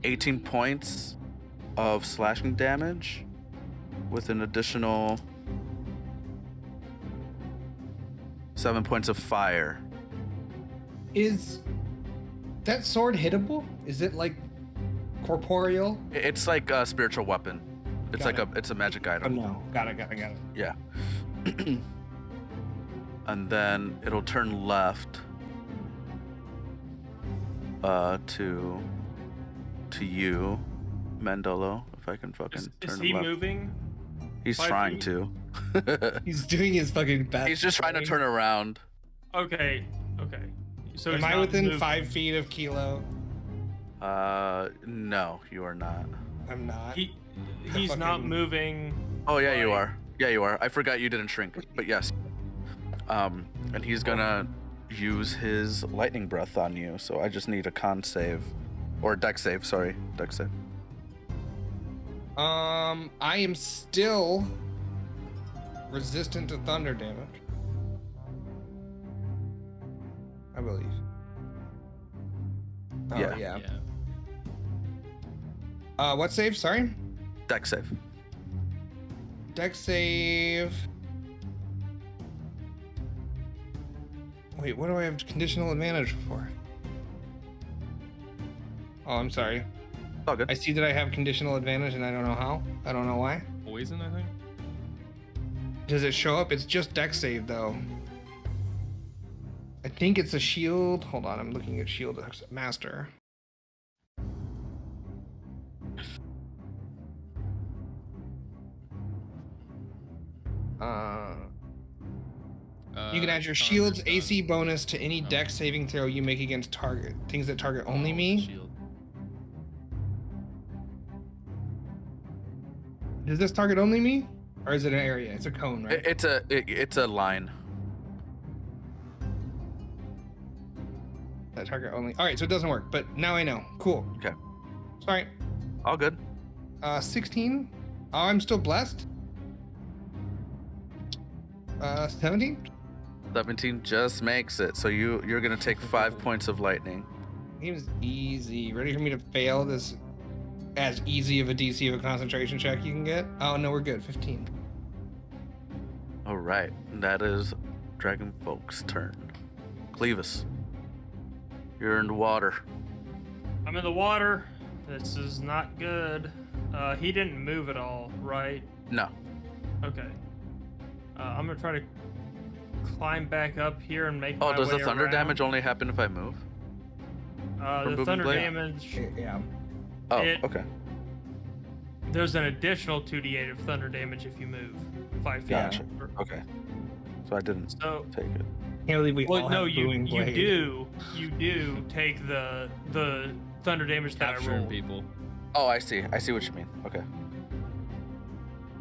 18 points of slashing damage with an additional 7 points of fire. Is that sword hittable? Is it like corporeal? It's like a spiritual weapon. It's Got like it's a magic Oh item. no. Got it. Yeah. And then it'll turn left to you, Mandolo, if I can fucking Is turn he left. moving? He's 5 trying feet? to. He's doing his fucking best. He's just trying to turn around. Okay. So Am he's I not within moving. 5 feet of Kilo? No, you are not. I'm not. He's not fucking- moving. Oh yeah, you Right. are. Yeah, you are. I forgot you didn't shrink, but yes. And he's gonna use his lightning breath on you. So I just need a con save, or dex save. Sorry, dex save. I am still resistant to thunder damage. I believe. Oh, Yeah. yeah. Yeah. What save? Sorry. Dex save. Dex save. Wait, what do I have conditional advantage for? Oh, I'm sorry. All good. I see that I have conditional advantage and I don't know how. I don't know why. Poison, I think. Does it show up? It's just dex save though. I think it's a shield. Hold on, I'm looking at shield master. You can add your shield's AC bonus to any dex saving throw you make against target. Things that target only me. Shield. Does this target only me? Or is it an area? It's a cone, right? It's a line. That target only. Alright, so it doesn't work, but now I know. Cool. Okay. Sorry. All good. 16. Oh, I'm still blessed. 17. 17 just makes it. So you're gonna take 5 points of lightning. Seems easy. Ready for me to fail this as easy of a DC of a concentration check you can get? Oh no, we're good. 15. All right, that is Dragon Folk's turn. Clevis, you're in the water. I'm in the water. This is not good. He didn't move at all, right? No. Okay. I'm gonna try to climb back up here and make Oh, my does way the thunder around. damage only happen if I move? The moving thunder blade? damage. Yeah. Oh, It- okay. There's an additional 2d8 of thunder damage if you move 5 feet. Gotcha. Okay. So I didn't So, take it. Can't believe we all well, no, have you booming blade. do take the thunder damage that I Capturing rolled. people. Oh, I see. I see what you mean. Okay.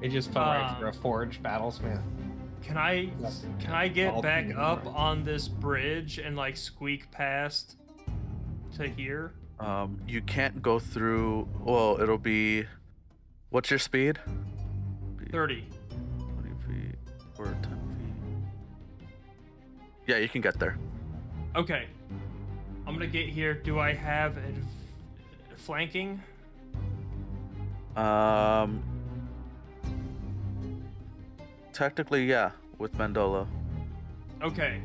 It just fell right for a forged battlesmith. Can I get All back being up right. on this bridge and like squeak past to here? You can't go through. Well, it'll be. What's your speed? 30. 20 feet or 10 feet. Yeah, you can get there. Okay. I'm gonna get here. Do I have flanking? Technically, yeah, with Mandolo. Okay.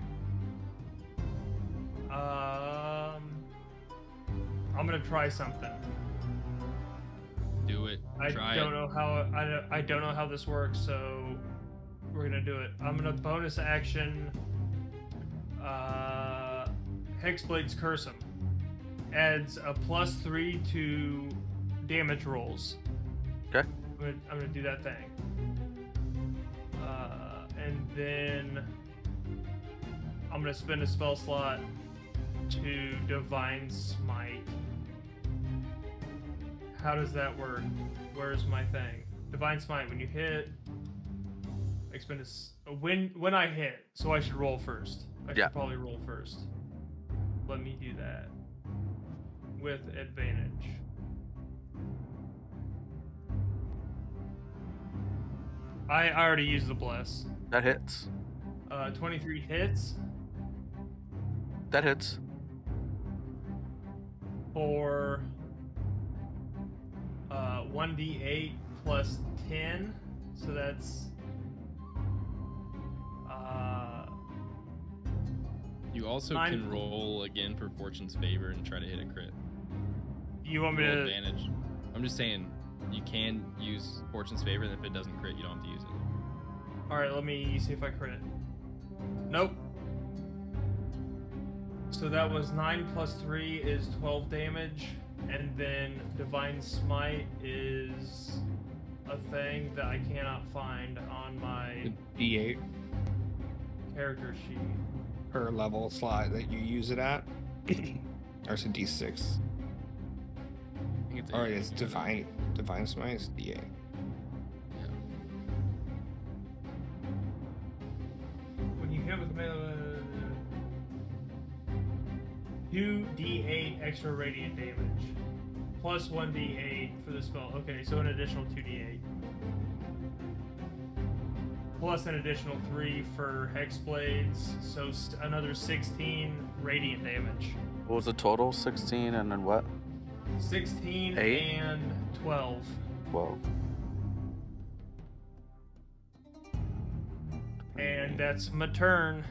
I'm gonna try something. Do it. I Try don't it. know how I don't know how this works, so we're gonna do it. I'm gonna bonus action. Hexblade's Curse him. Adds a +3 to damage rolls. Okay. I'm gonna do that thing. And then I'm gonna spend a spell slot to Divine Smite. How does that work? Where's my thing? Divine Smite, when you hit expend when I hit, so I should roll first. I Yeah. should probably roll first. Let me do that with advantage. I already used the bless. That hits. 23 hits That hits. for 1d8 plus 10, so that's You also Nine. can roll again for Fortune's favor and try to hit a crit. you want me Roll to advantage. I'm just saying you can use Fortune's favor, and if it doesn't crit, you don't have to use it. All right, let me see if I crit. Nope. So that was 9 plus 3 is 12 damage, and then Divine Smite is a thing that I cannot find on my D8 character sheet. per level slot that you use it at. Or it's a D6. I think it's Or eight. it's Divine Smite is D8. When you hit with melee, 2d8 extra radiant damage, plus 1d8 for the spell. Okay, so an additional 2d8. Plus an additional 3 for Hex Blades, so another 16 radiant damage. What was the total? 16 and then what? 16 Eight? and 12. 12. And that's my turn.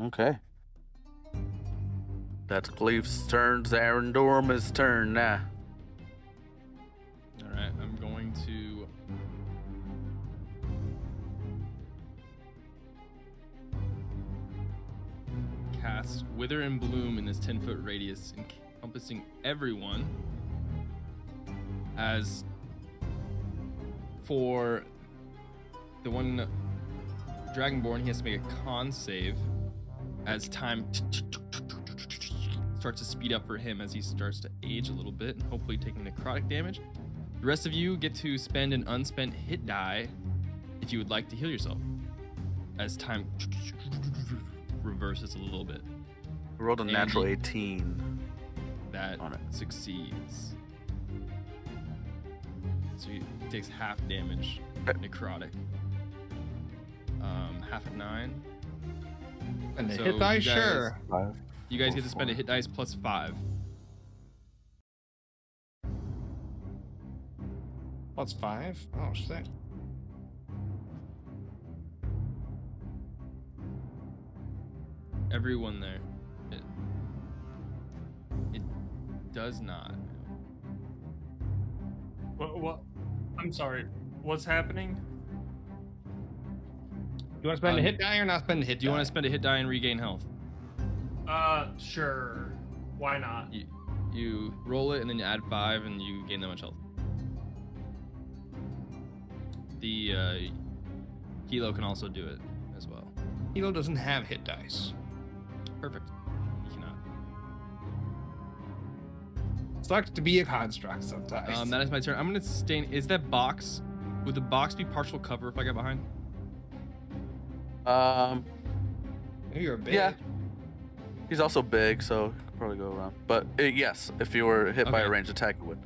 Okay. That's Cleve's turn. Aaron Dorma's turn now. All right, I'm going to cast Wither and Bloom in this 10-foot radius, encompassing everyone. As for the one Dragonborn, he has to make a con save as time starts to speed up for him as he starts to age a little bit and hopefully taking necrotic damage. The rest of you get to spend an unspent hit die if you would like to heal yourself as time reverses a little bit. We rolled a And natural he- 18. That On it. succeeds. So he takes half damage, necrotic. Half at 9. And the So hit die, you guys- sure. 5. You guys get to spend a hit dice plus 5. Plus 5? Oh, shit. Everyone there. It does not. What? I'm sorry. What's happening? You want to spend a Um, hit die or not spend a hit Do you die? want to spend a hit die and regain health? Sure. Why not? You roll it and then you add 5 and you gain that much health. The Hilo can also do it as well. Hilo doesn't have hit dice. Perfect. You cannot. Sucks to be a construct sometimes. That is my turn. I'm gonna stain. Is that box? Would the box be partial cover if I get behind? You're a bitch. Yeah. He's also big, so could probably go around. But yes, if you were hit by a Okay. ranged attack, it would.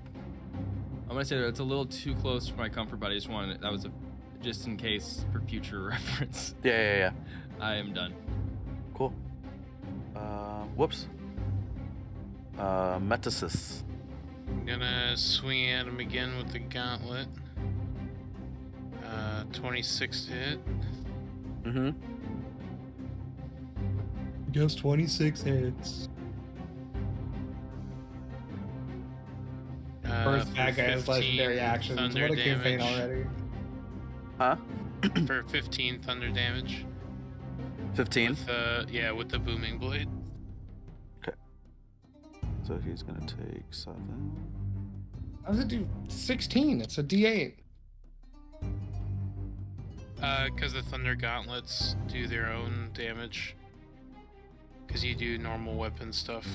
I'm gonna say that it's a little too close for my comfort, but I just wanted that was just in case for future reference. Yeah. I am done. Cool. Whoops. Metasis. I'm gonna swing at him again with the gauntlet. 26 to hit. Mm-hmm. Just 26 hits. First For bad guy has 15 legendary actions. thunder What a campaign damage. already. Huh? For 15 thunder damage. 15. With the booming blade. So he's gonna take 7. How does it do 16? It's a D8. Because the thunder gauntlets do their own damage. Because you do normal weapon stuff.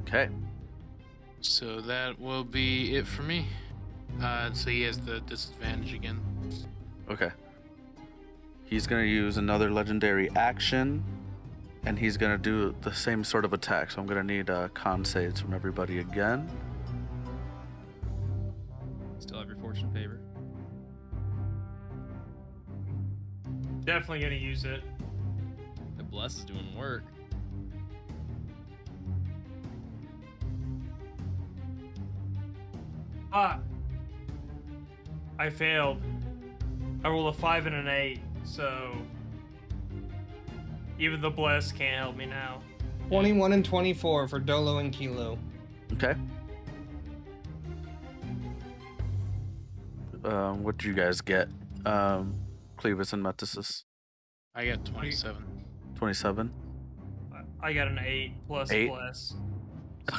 Okay. So that will be it for me. So he has the disadvantage again. Okay. He's gonna use another legendary action, and he's gonna do the same sort of attack. So I'm gonna need con saves from everybody again. Still have your fortune favor. Definitely gonna use it. The bless is doing work. I failed. I rolled a 5 and an 8, so even the bless can't help me now. 21 and 24 for Dolo and Kilo. Okay. What did you guys get? Clevis and Metasis. I got 27. 27. I got an 8 plus 8? bless.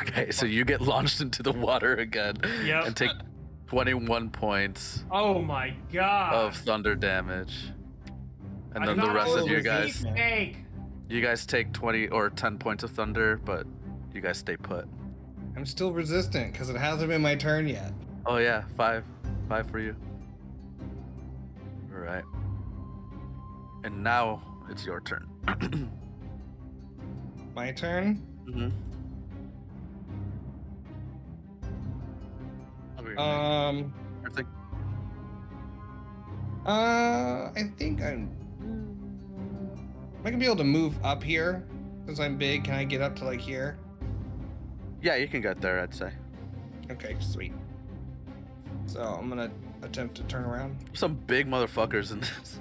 Okay, so you get launched into the water again. Yep. And take 21 points Oh my god. of thunder damage. And I then the thought rest it of you was a guys, snake. you guys take 20 or 10 points of thunder, but you guys stay put. I'm still resistant because it hasn't been my turn yet. Oh yeah, 5 for you. All right. And now it's your turn. My turn? Mm-hmm. I'll be right back. I think I'm gonna be able to move up here since I'm big. Can I get up to like here? Yeah, you can get there, I'd say. Okay, sweet. So I'm gonna attempt to turn around. Some big motherfuckers in this.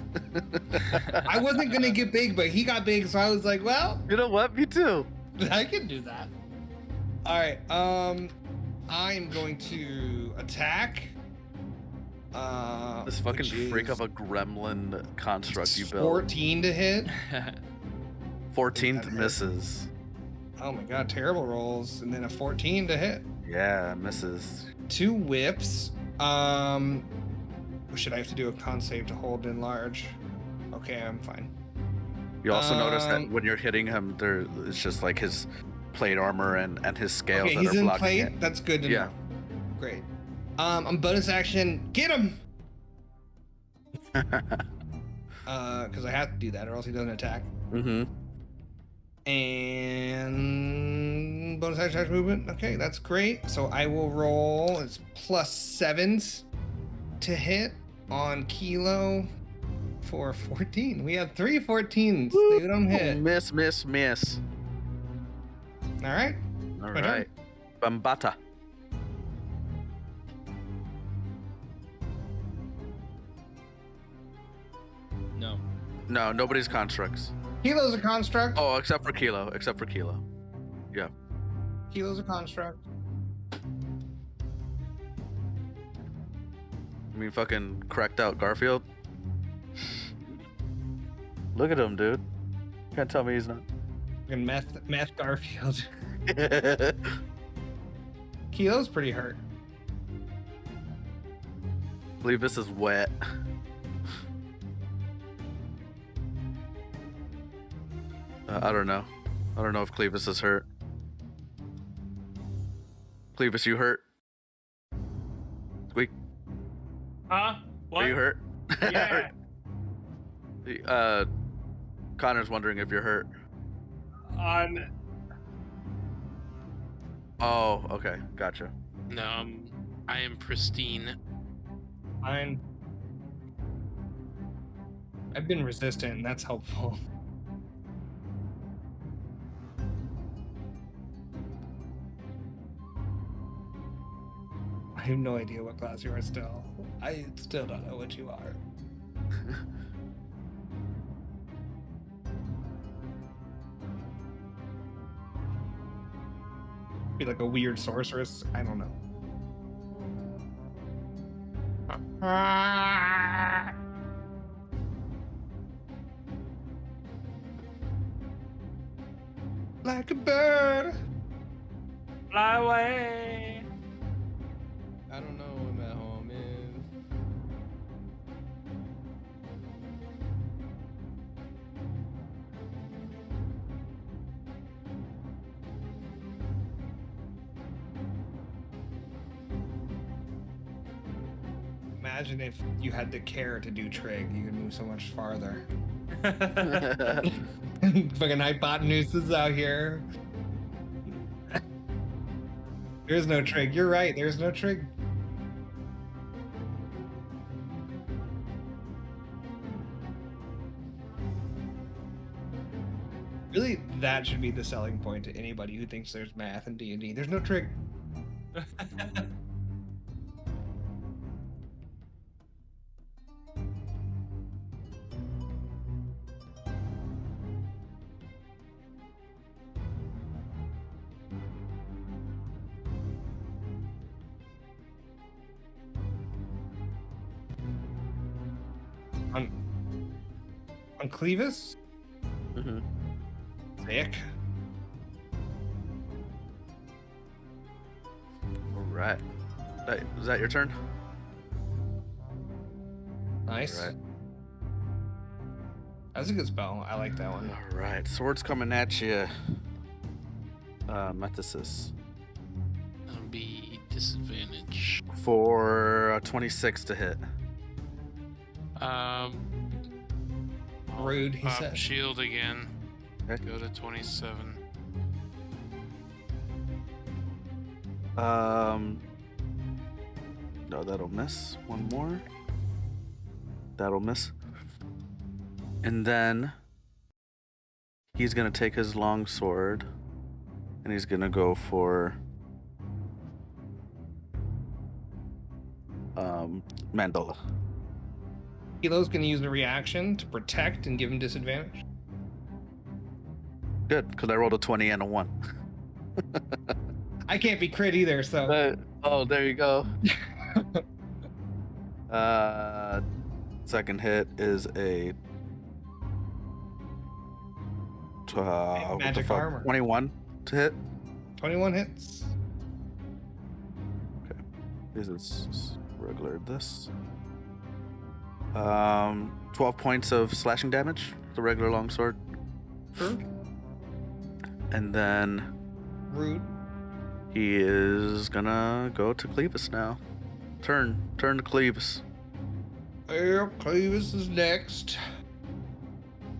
I wasn't gonna get big, but he got big, so I was like, well, You know what? Me too. I can do that. All right. I'm going to attack. This fucking which freak is of a gremlin construct you built. 14 to hit. 14th misses. Oh my god, terrible rolls, and then a 14 to hit. Yeah, misses. 2 whips. Should I have to do a con save to hold in large? Okay, I'm fine. You also notice that Um, when you're hitting him, there it's just like his plate armor and his scales Okay, that he's are in blocking plate. it. That's good to Yeah. know. Great. I'm bonus action. Get him. Because I have to do that, or else he doesn't attack. Mm-hmm. And bonus action movement. Okay, that's great. So I will roll. It's +7s to hit on Kilo for 14. We have 3 14s. They don't hit. Miss. All right. All My turn. right. Bambata. No. No, nobody's constructs. Kilo's a construct. Oh, except for Kilo. Yeah. Kilo's a construct. I mean, fucking cracked out Garfield. Look at him, dude. Can't tell me he's not. And meth Garfield. Kilo's pretty hurt. I believe this is wet. I don't know. I don't know if Clevis is hurt. Clevis, you hurt? Squeak, Huh? What? are you hurt? Yeah. Connor's wondering if you're hurt. I'm. Oh, okay. Gotcha. No, I am pristine. I've been resistant, and that's helpful. I have no idea what class you are still. I still don't know what you are. Be like a weird sorceress. I don't know. Like a bird. Fly away. I don't know where my home is. Imagine if you had the care to do trig, you could move so much farther. Fucking hypotenuses out here. There's no trig. You're right. There's no trig. Really, that should be the selling point to anybody who thinks there's math in D&D. There's no trig. On Clevis? Mm-hmm. Sick. All right. Is that your turn? Nice. All right. That's a good spell. I like that one. All right. Sword's coming at you. Metasis. That'll be disadvantage. For a 26 to hit. Rude, he Pop said. shield again. Okay. Go to 27. No, that'll miss. One more. That'll miss. And then he's gonna take his long sword and he's gonna go for Mandola. Kilo's gonna use the reaction to protect and give him disadvantage. Good, because I rolled a 20 and a 1. I can't be crit either, so. Oh, there you go. Second hit is a what Magic the fuck? armor. 21 to hit. 21 hits. This is regular. This 12 points of slashing damage. The regular longsword. Rude. And then Rude. he is gonna go to Clevis now. Turn to Clevis. Yep, Clevis is next.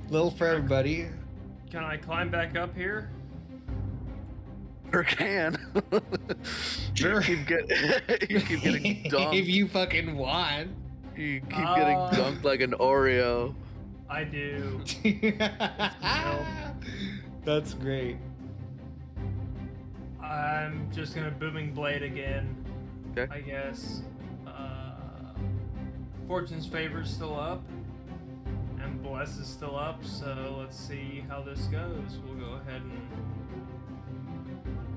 Little for everybody. Can I climb back up here? Sure can. Sure. You keep getting dunked. If you fucking want. You keep getting dunked like an Oreo. I do. That's great. I'm just gonna booming blade again. Okay. I guess. Fortune's favor's still up, and bless is still up. So let's see how this goes. We'll go ahead and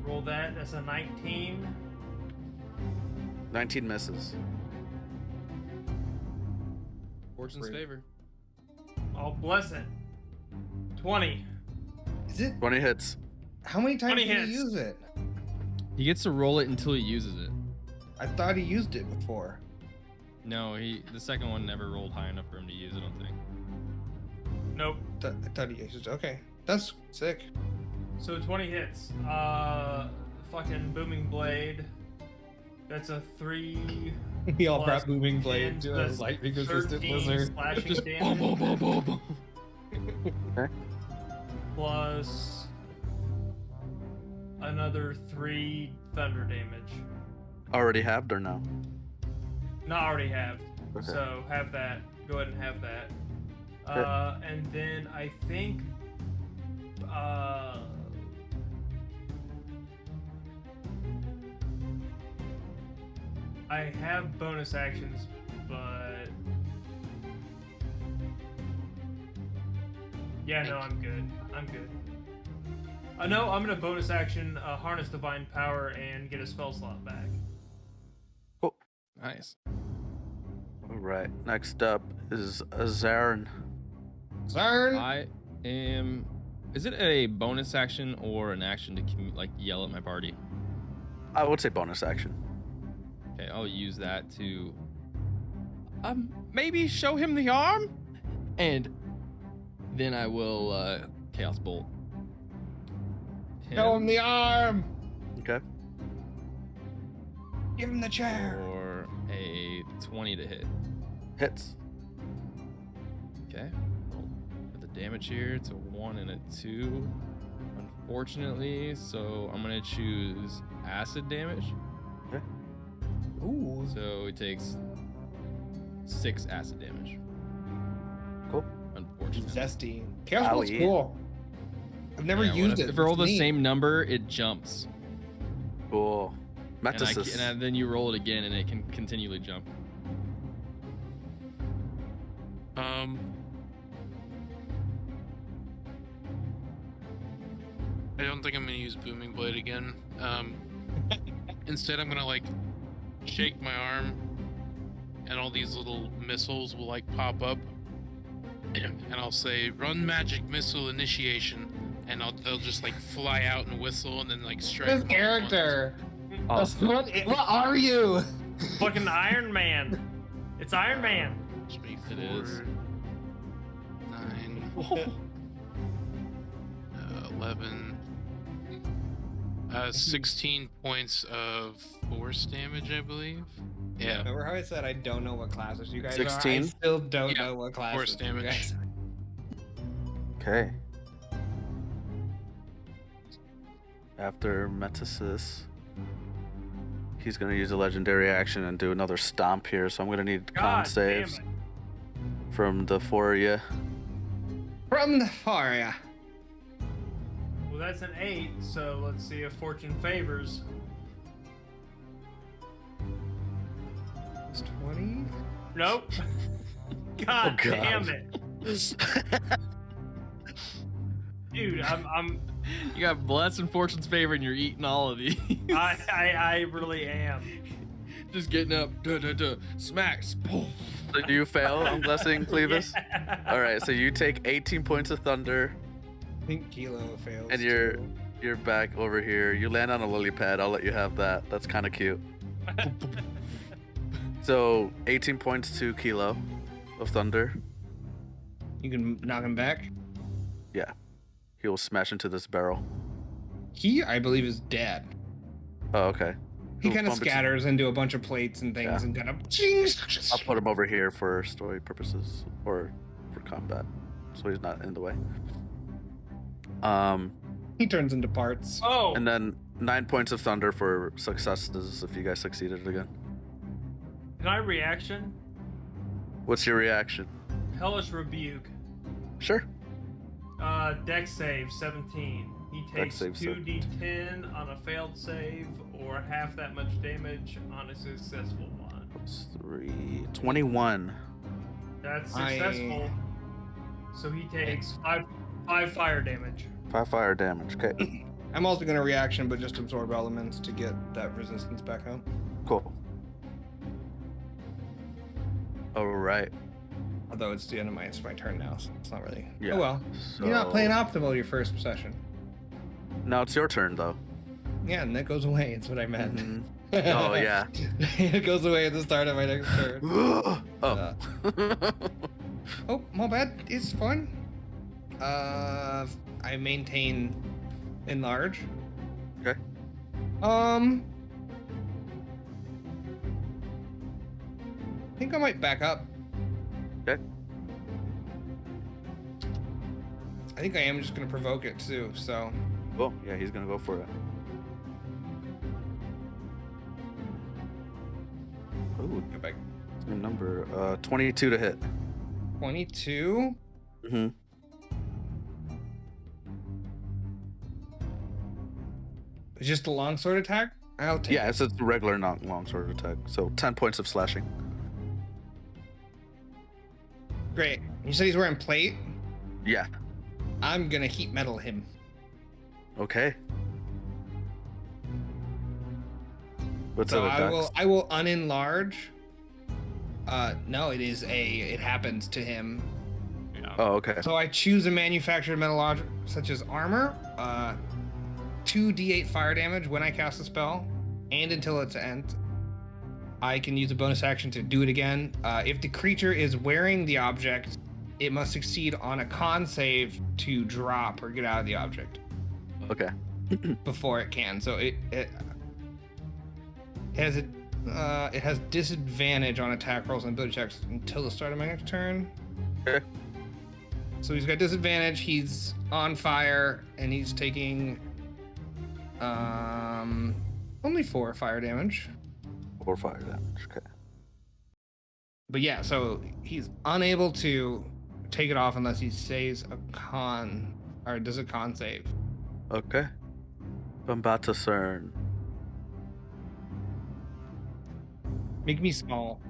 roll that. That's a 19. 19 misses. Fortune's favor. I'll bless it. 20. Is it? 20 hits. How many times 20 did hits. he use it? He gets to roll it until he uses it. I thought he used it before. No, the second one never rolled high enough for him to use, I don't think. Nope. I thought he used it. Okay. That's sick. So 20 hits. Fucking booming blade. That's a 3. We all Plus brought booming blade to a that's lightning resistant 13 lizard. slashing Just damage. boom, boom, boom, boom, boom. Plus another 3 thunder damage. Already halved or no? Not already have. Okay. So have that. Go ahead and have that. Okay. And then I think I have bonus actions, but yeah, no, I'm good. I'm good. No, I'm gonna bonus action harness divine power and get a spell slot back. Nice. All right. Next up is Zarin. Zarn! I am. Is it a bonus action or an action to yell at my party? I would say bonus action. Okay, I'll use that to maybe show him the arm, and then I will Chaos Bolt. Show him the arm! Okay. Give him the chair! For a a 20 to hit. Hits. Okay. Roll for the damage here. It's a 1 and a 2. Unfortunately, so I'm gonna choose acid damage. Okay. Ooh. So it takes 6 acid damage. Cool. Unfortunately. Zesty. Chaos Bolt's Owie. cool. I've never Yeah, used it. If I roll It's the neat. same number, it jumps. Cool. And, Metasis. then you roll it again, and it can continually jump. I don't think I'm gonna use Booming Blade again. Instead, I'm gonna like shake my arm, and all these little missiles will like pop up, and I'll say, "Run magic missile initiation," and they'll just like fly out and whistle, and then like strike. This them all at once. character. Awesome. What are you? Fucking Iron Man. It's Iron Man. Should be It is. 4, 9, 11. 16 points of force damage, I believe. Yeah, Remember how I said I don't know what classes you guys are? 16? I still don't Yeah, know what classes force you damage. guys are. Okay. After Metasis, he's gonna use a legendary action and do another stomp here. So I'm gonna need con God saves damn it. from the four of you. From the Faria. Well, that's an 8, so let's see if fortune favors. It's 20. Nope. God, God. damn it. Dude, I'm You got blessed and fortune's favor, and you're eating all of these. I really am. Just getting up, smacks, boom. So do you fail on blessing Clevis? Yeah. All right. So you take 18 points of thunder, I think Kilo fails. and you're too. you're back over here. You land on a lily pad. I'll let you have that. That's kind of cute. So 18 points to Kilo of thunder. You can knock him back. Yeah. He will smash into this barrel. He, I believe, is dead. Oh, okay. He He'll kind of bump into- scatters into a bunch of plates and things Yeah. and kind of. I'll put him over here for story purposes or for combat, so he's not in the way. He turns into parts. Oh, And then 9 points of thunder for successes if you guys succeeded again. can I reaction? What's your reaction? Hellish Rebuke. Sure. Dex save 17. He Dex takes save 2d10 on a failed save or half that much damage on a successful one. Plus 3. 21. That's successful. So he takes five fire damage. 5 fire damage. Okay. I'm also going to reaction, but just absorb elements to get that resistance back up. Cool. Alright. Although it's the end of it's my turn now, so it's not really. Yeah. Oh well. So... You're not playing optimal your first session. Now it's your turn, though. Yeah, and that goes away. That's what I meant. Mhm. Oh, yeah. It goes away at the start of my next turn. Oh. Oh, my bad. It's fine. I maintain enlarge. Okay. I think I might back up. Okay. I think I am just gonna provoke it too. So Cool. Yeah, he's gonna go for it. Ooh, go back. same number. 22 to hit. 22. Mm-hmm. It's just a longsword attack. I'll take. Yeah, it's a regular, not longsword attack. So 10 points of slashing. Great. You said he's wearing plate. Yeah. I'm gonna heat metal him. Okay. What's So the I will unenlarge. No, it happens to him. Oh, okay. So I choose a manufactured metal object such as armor, 2d8 fire damage when I cast a spell, and until its end. I can use a bonus action to do it again. If the creature is wearing the object, it must succeed on a con save to drop or get out of the object Okay. before it can. So it has a It has disadvantage on attack rolls and ability checks until the start of my next turn. Okay. So he's got disadvantage. He's on fire, and he's taking only 4 fire damage. 4 fire damage. Okay. But yeah, so he's unable to take it off unless he saves a con, or does a con save. Okay. I'm about to turn. Make me small.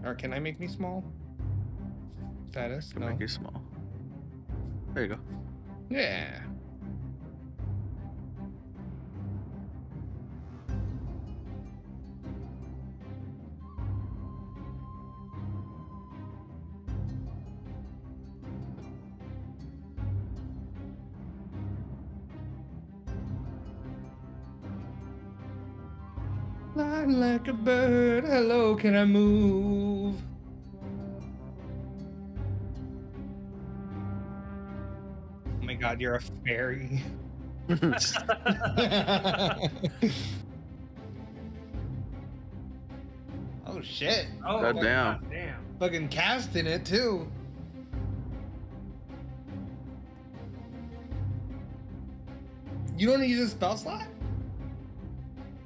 Or can I make me small? Status? Can No. make you small. There you go. Yeah. Fly like a bird. Hello, can I move? Oh my god, you're a fairy. Oh shit. Oh, God damn. God damn. Fucking casting it too. You don't use a spell slot?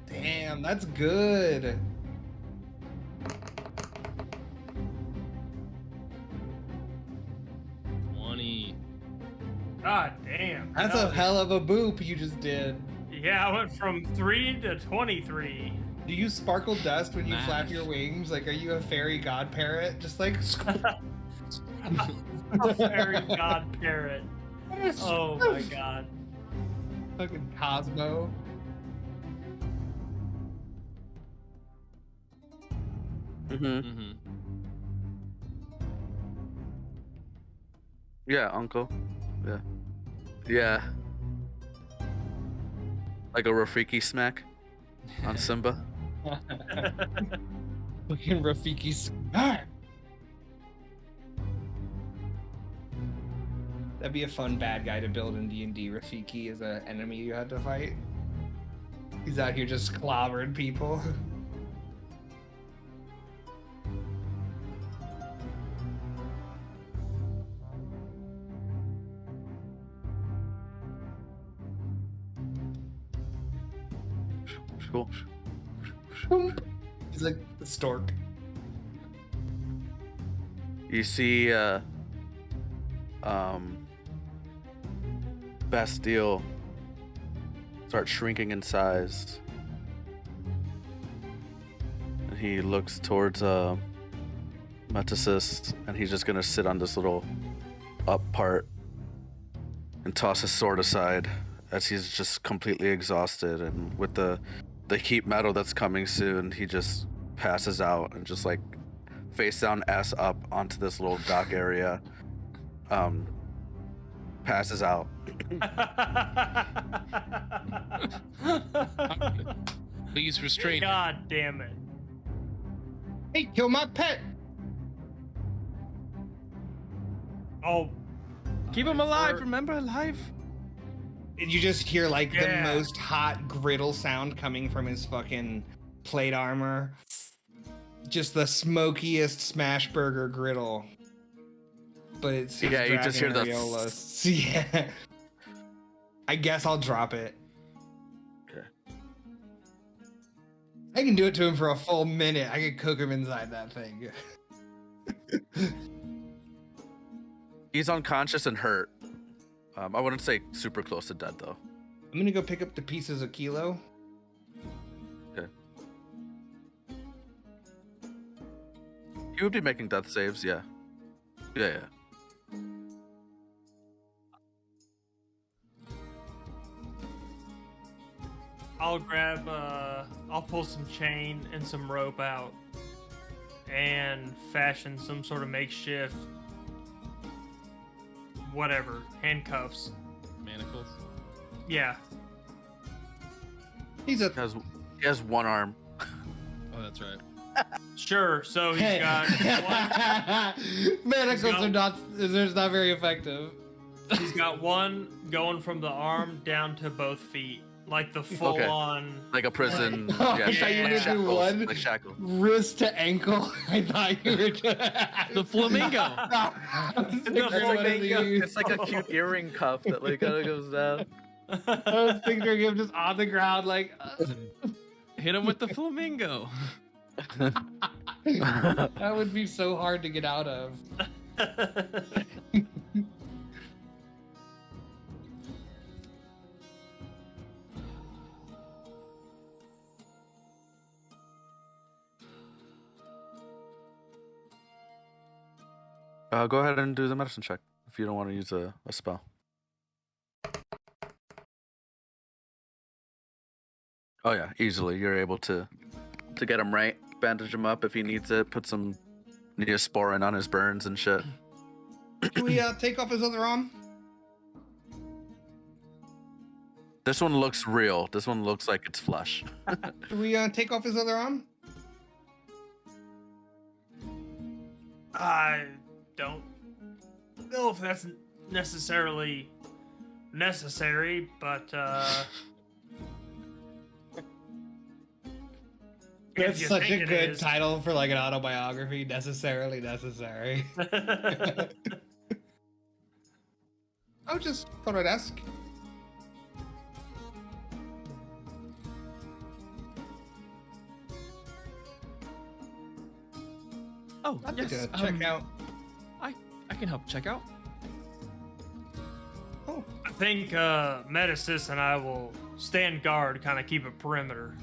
Damn, that's good. God damn. That's No, a hell of a boop you just did. Yeah, I went from 3 to 23. Do you sparkle dust when you flap Mash. your wings? Like, are you a fairy god parrot? Just like, A fairy god parrot. Oh my god. fucking Cosmo. Mm-hmm. Mm-hmm. Yeah, uncle. Yeah. Yeah. Like a Rafiki smack on Simba. Fucking Rafiki's. That'd be a fun bad guy to build in D&D. Rafiki is an enemy you had to fight. He's out here just clobbering people. Cool. He's like the stork. You see, Bastille start shrinking in size. And he looks towards Metasis, and he's just gonna sit on this little up part and toss his sword aside as he's just completely exhausted, and with the heat metal that's coming soon, he just passes out and just like face down, ass up onto this little dock area. Passes out. Please restrain him. God damn it. Hey, kill my pet! Oh, Keep him alive. Remember, alive. And you just hear like Yeah. the most hot griddle sound coming from his fucking plate armor. Just the smokiest smash burger griddle. But it's his Yeah, you just hear dragon the areola. Yeah. I guess I'll drop it. Okay. I can do it to him for a full minute. I could cook him inside that thing. He's unconscious and hurt. I wouldn't say super close to dead though. I'm gonna go pick up the pieces of Kilo. Okay. He would be making death saves, yeah. Yeah. I'll grab, I'll pull some chain and some rope out and fashion some sort of makeshift, whatever, handcuffs. Manacles. Yeah. He's a He has one arm. Oh, that's right. Sure, so he's got manacles are not. They're not very effective. he's got one going from the arm down to both feet, like the full on. Like a prison. Oh, I thought you were like gonna do shackles, one. like shackles. Wrist to ankle. I thought you were The flamingo. It's like a cute earring cuff that like kind of goes down. I was picturing him just on the ground, like. Hit him with the flamingo. That would be so hard to get out of. Go ahead and do the medicine check if you don't want to use a spell. Oh yeah, easily. You're able to get him right, bandage him up if he needs it, put some Neosporin on his burns and shit. Can we take off his other arm? This one looks real. This one looks like it's flesh. Can we take off his other arm? I don't know if that's necessarily necessary, but That's if you such think a it good is. title for like an autobiography. Necessarily necessary. I just thought I'd ask. Oh, I'd yes. like to check out. I can help check out. Oh, I think Medicis and I will stand guard, kind of keep a perimeter.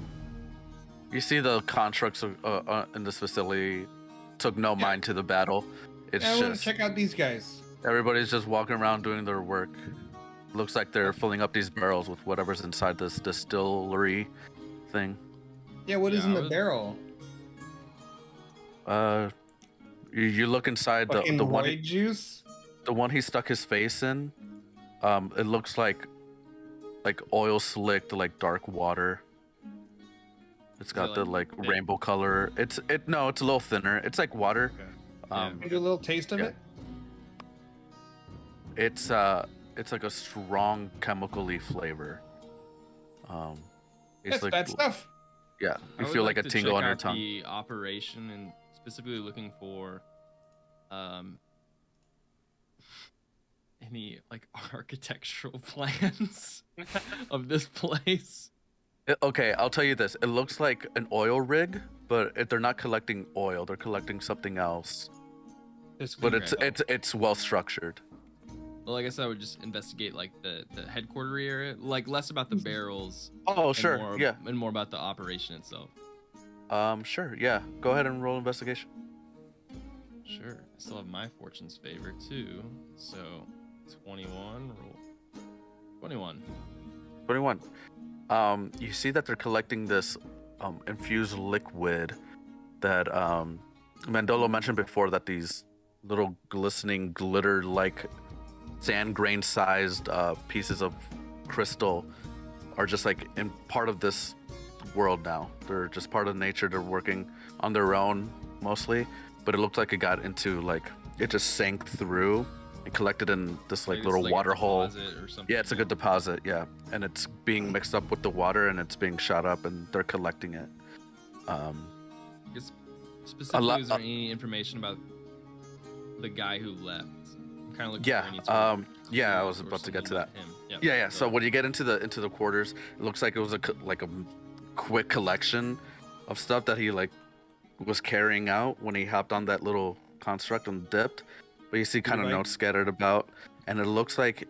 You see the constructs in this facility took no mind to the battle. It's I want to just check out these guys. everybody's just walking around doing their work. Looks like they're filling up these barrels with whatever's inside this distillery thing. Yeah, what is in the would- barrel? You look inside Fucking the one void juice. the one he stuck his face in. It looks like oil slicked, like dark water. It's got it, the like, like thick? rainbow color. It's a little thinner. It's like water. Yeah. Can we do a little taste of yeah. it? It's like a strong chemically flavor. It's That's like bad stuff. yeah, I you would feel like a to tingle check on your out tongue. The operation and specifically looking for any like architectural plans of this place. Okay, I'll tell you this. It looks like an oil rig, but they're not collecting oil. They're collecting something else. But it's well structured. Well, I guess I would just investigate like the headquarter area, like less about the barrels. Oh, and sure. more, Yeah. and more about the operation itself. Sure. Yeah. Go ahead and roll investigation. Sure. I still have my fortune's favor too. So 21 roll. 21. 21. You see that they're collecting this infused liquid that Mandolo mentioned before, that these little glistening glitter-like sand grain sized pieces of crystal are just like in part of this world now. They're just part of nature. They're working on their own mostly, but it looked like it got into like it just sank through and collected in this like little it's water a hole. deposit or something. Yeah, it's a good deposit. Yeah, and it's being mixed up with the water and it's being shot up and they're collecting it. Guess specifically, is there any information about the guy who left? I'm kind of looking for any sort of yeah, I clues was or about to get to something that. about him. Yeah. So when you get into the quarters, it looks like it was a quick collection of stuff that he like was carrying out when he hopped on that little construct and dipped. But you see kind of notes scattered about, and it looks like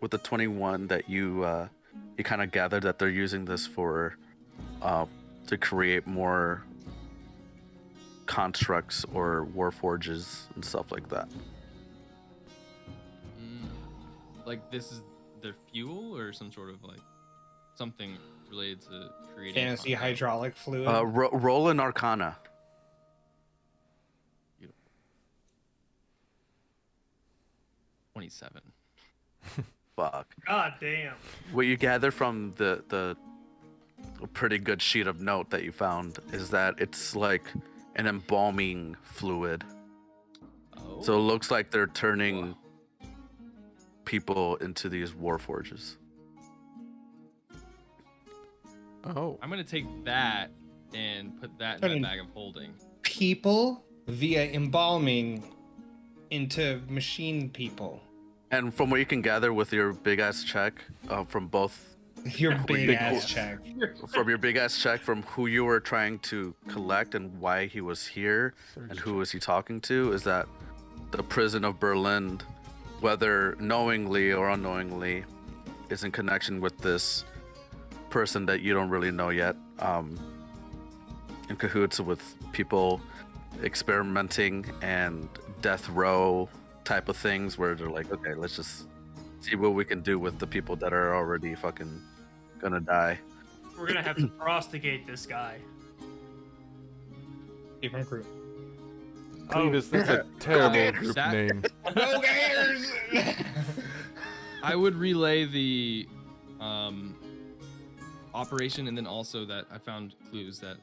with the 21 that you kind of gathered that they're using this for to create more constructs or war forges and stuff like that. Like this is their fuel or some sort of like something related to creating Fantasy content? hydraulic fluid. Roll an Arcana. 27. Fuck. God damn. What you gather from the pretty good sheet of note that you found is that it's like an embalming fluid. Oh. So it looks like they're turning people into these war forges. Oh. I'm gonna take that and put that in Turn my in- bag of holding. People via embalming into machine people. And from what you can gather with your big ass check, from both Your big ass cool. check. from your big ass check from who you were trying to collect and why he was here and who was he talking to, is that the prison of Berlin, whether knowingly or unknowingly, is in connection with this person that you don't really know yet, in cahoots with people experimenting and death row type of things, where they're like, okay, let's just see what we can do with the people that are already fucking gonna die. We're gonna have to prostigate this guy. Different group. Clevis, that's a terrible group That- name. Go Gators! I would relay the operation, and then also that I found clues that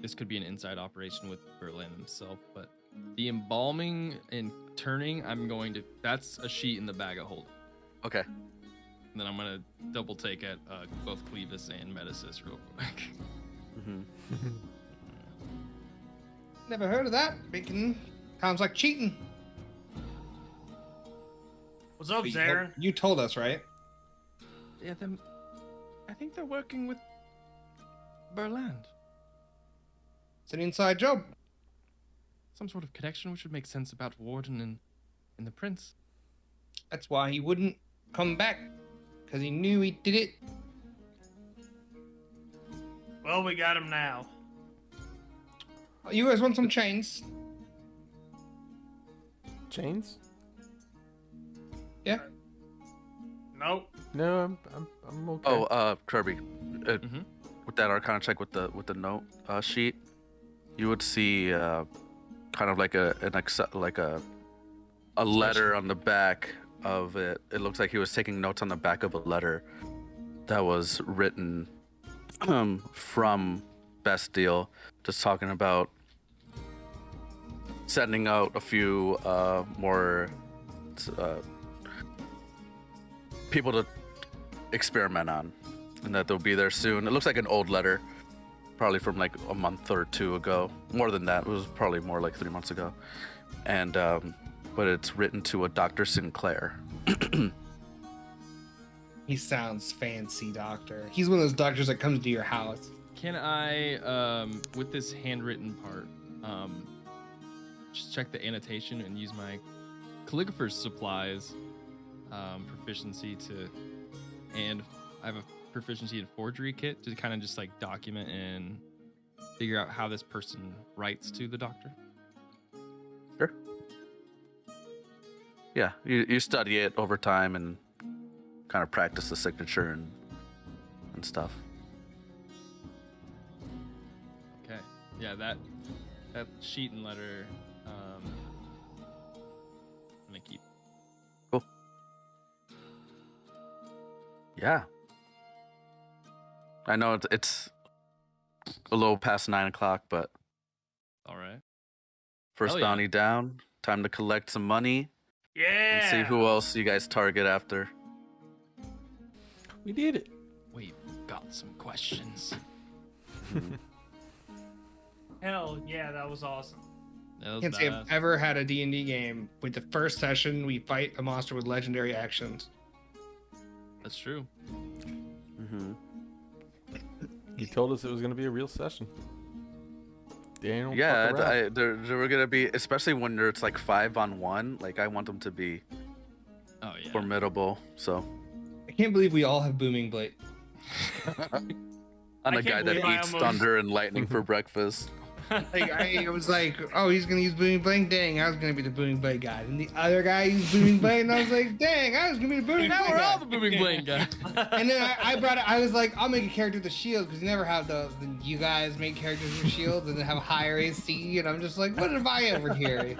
this could be an inside operation with Berlin himself. But the embalming and turning, that's a sheet in the bag of holding. Okay. And then I'm gonna double take at both Clevis and Medicis real quick. Mm-hmm. Never heard of that. Sounds like cheating. What's up, Zarin? You told us, right? Yeah, I think they're working with Berlin. It's an inside job. Some sort of connection, which would make sense about Warden and the Prince. That's why he wouldn't come back. Because he knew he did it. Well, we got him now. You guys want some chains? Chains? Yeah. Nope. No, I'm okay. Oh, Kirby, Mhm. with that Arcana check with the note sheet, you would see kind of like a letter on the back of it. It looks like he was taking notes on the back of a letter that was written from Bastille, just talking about sending out a few more people to experiment on, and that they'll be there soon. It looks like an old letter, probably from like a month or two ago. More than that, it was probably more like 3 months ago. And but it's written to a Dr. Sinclair. He sounds fancy, doctor. He's one of those doctors that comes to your house. Can I, with this handwritten part, just check the annotation and use my calligrapher's supplies proficiency and I have a proficiency in forgery kit to kind of just like document and figure out how this person writes to the doctor? Sure. Yeah, you study it over time and kind of practice the signature and stuff. Okay. Yeah, that sheet and letter, I'm gonna keep. Cool. Yeah. I know it's a little past 9 o'clock, but All right. first Hell yeah. bounty down. Time to collect some money Yeah. and see who else you guys target after. We did it. We've got some questions. Hell yeah, that was awesome. That was Can't say badass. I've ever had a D&D game with the first session we fight a monster with legendary actions. That's true. Mm-hmm. You told us it was going to be a real session. They don't Yeah, fuck around. there were gonna be, especially when it's like 5-on-1. Like I want them to be Oh yeah. formidable. So I can't believe we all have Booming Blade. I'm I the guy can't that believe I eats almost- thunder and lightning for breakfast. Like I was like, oh, he's gonna use Booming Blade. Dang, I was gonna be the Booming Blade guy. And the other guy used Booming Blade, and I was like, dang, I was gonna be the Booming Now Blade we're guy. all the booming blade guy. And then I brought it. I was like, I'll make a character with the shield because you never have those. Then you guys make characters with shields and then have higher AC, and I'm just like, what have I over here?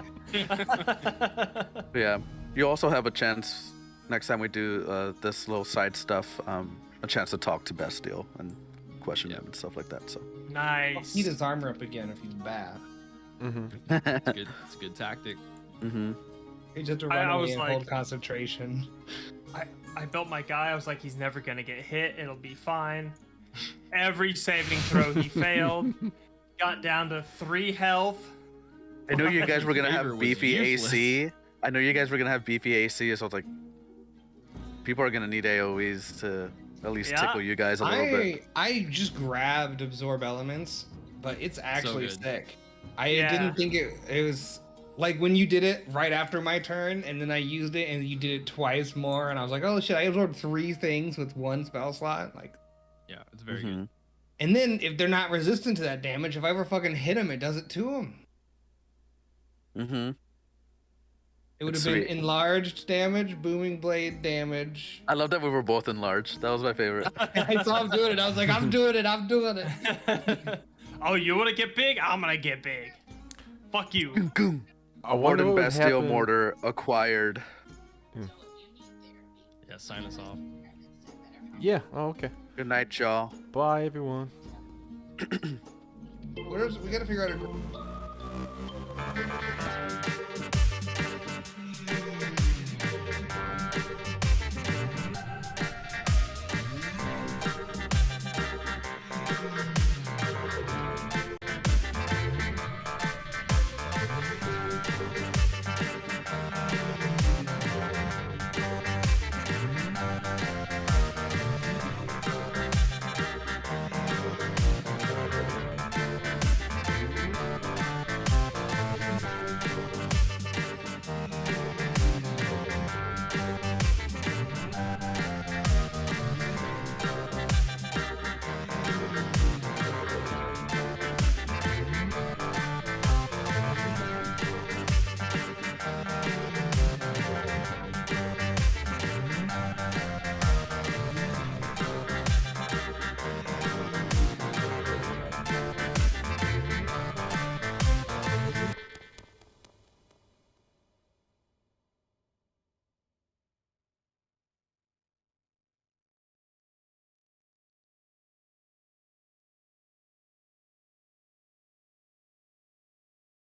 Yeah. You also have a chance next time we do this little side stuff, a chance to talk to Bastille and question him and stuff like that. So I'll Nice. heat his armor up again if he's bad. Mm-hmm. It's a good tactic. mm-hmm. He just have to I run away was and like- hold concentration. I built my guy. I was like, he's never gonna get hit. It'll be fine. every saving throw he failed. Got down to 3 health. I know you guys were gonna Favor have was beefy useless. AC. I know you guys were gonna have beefy AC, so it's like people are gonna need AOE's to at least Yeah. tickle you guys a little bit. I just grabbed absorb elements, but it's actually good. sick. I Yeah. didn't think it was like when you did it right after my turn, and then I used it, and you did it twice more, and I was like, oh shit, I absorbed 3 things with 1 spell slot. Like, Yeah, it's very good. and then if they're not resistant to that damage, if I ever fucking hit them, it does it to them. Mm-hmm. It would have It's been sweet. enlarged damage, booming blade damage. I love that we were both enlarged. That was my favorite. I saw him doing it. I was like, I'm doing it. I'm doing it. Oh, you want to get big? I'm gonna get big. Fuck you. I wonder Warden what would Bastille happen- Mortar acquired. Yeah, sign us off. Yeah. Oh, okay. Good night, y'all. Bye, everyone. We gotta figure out a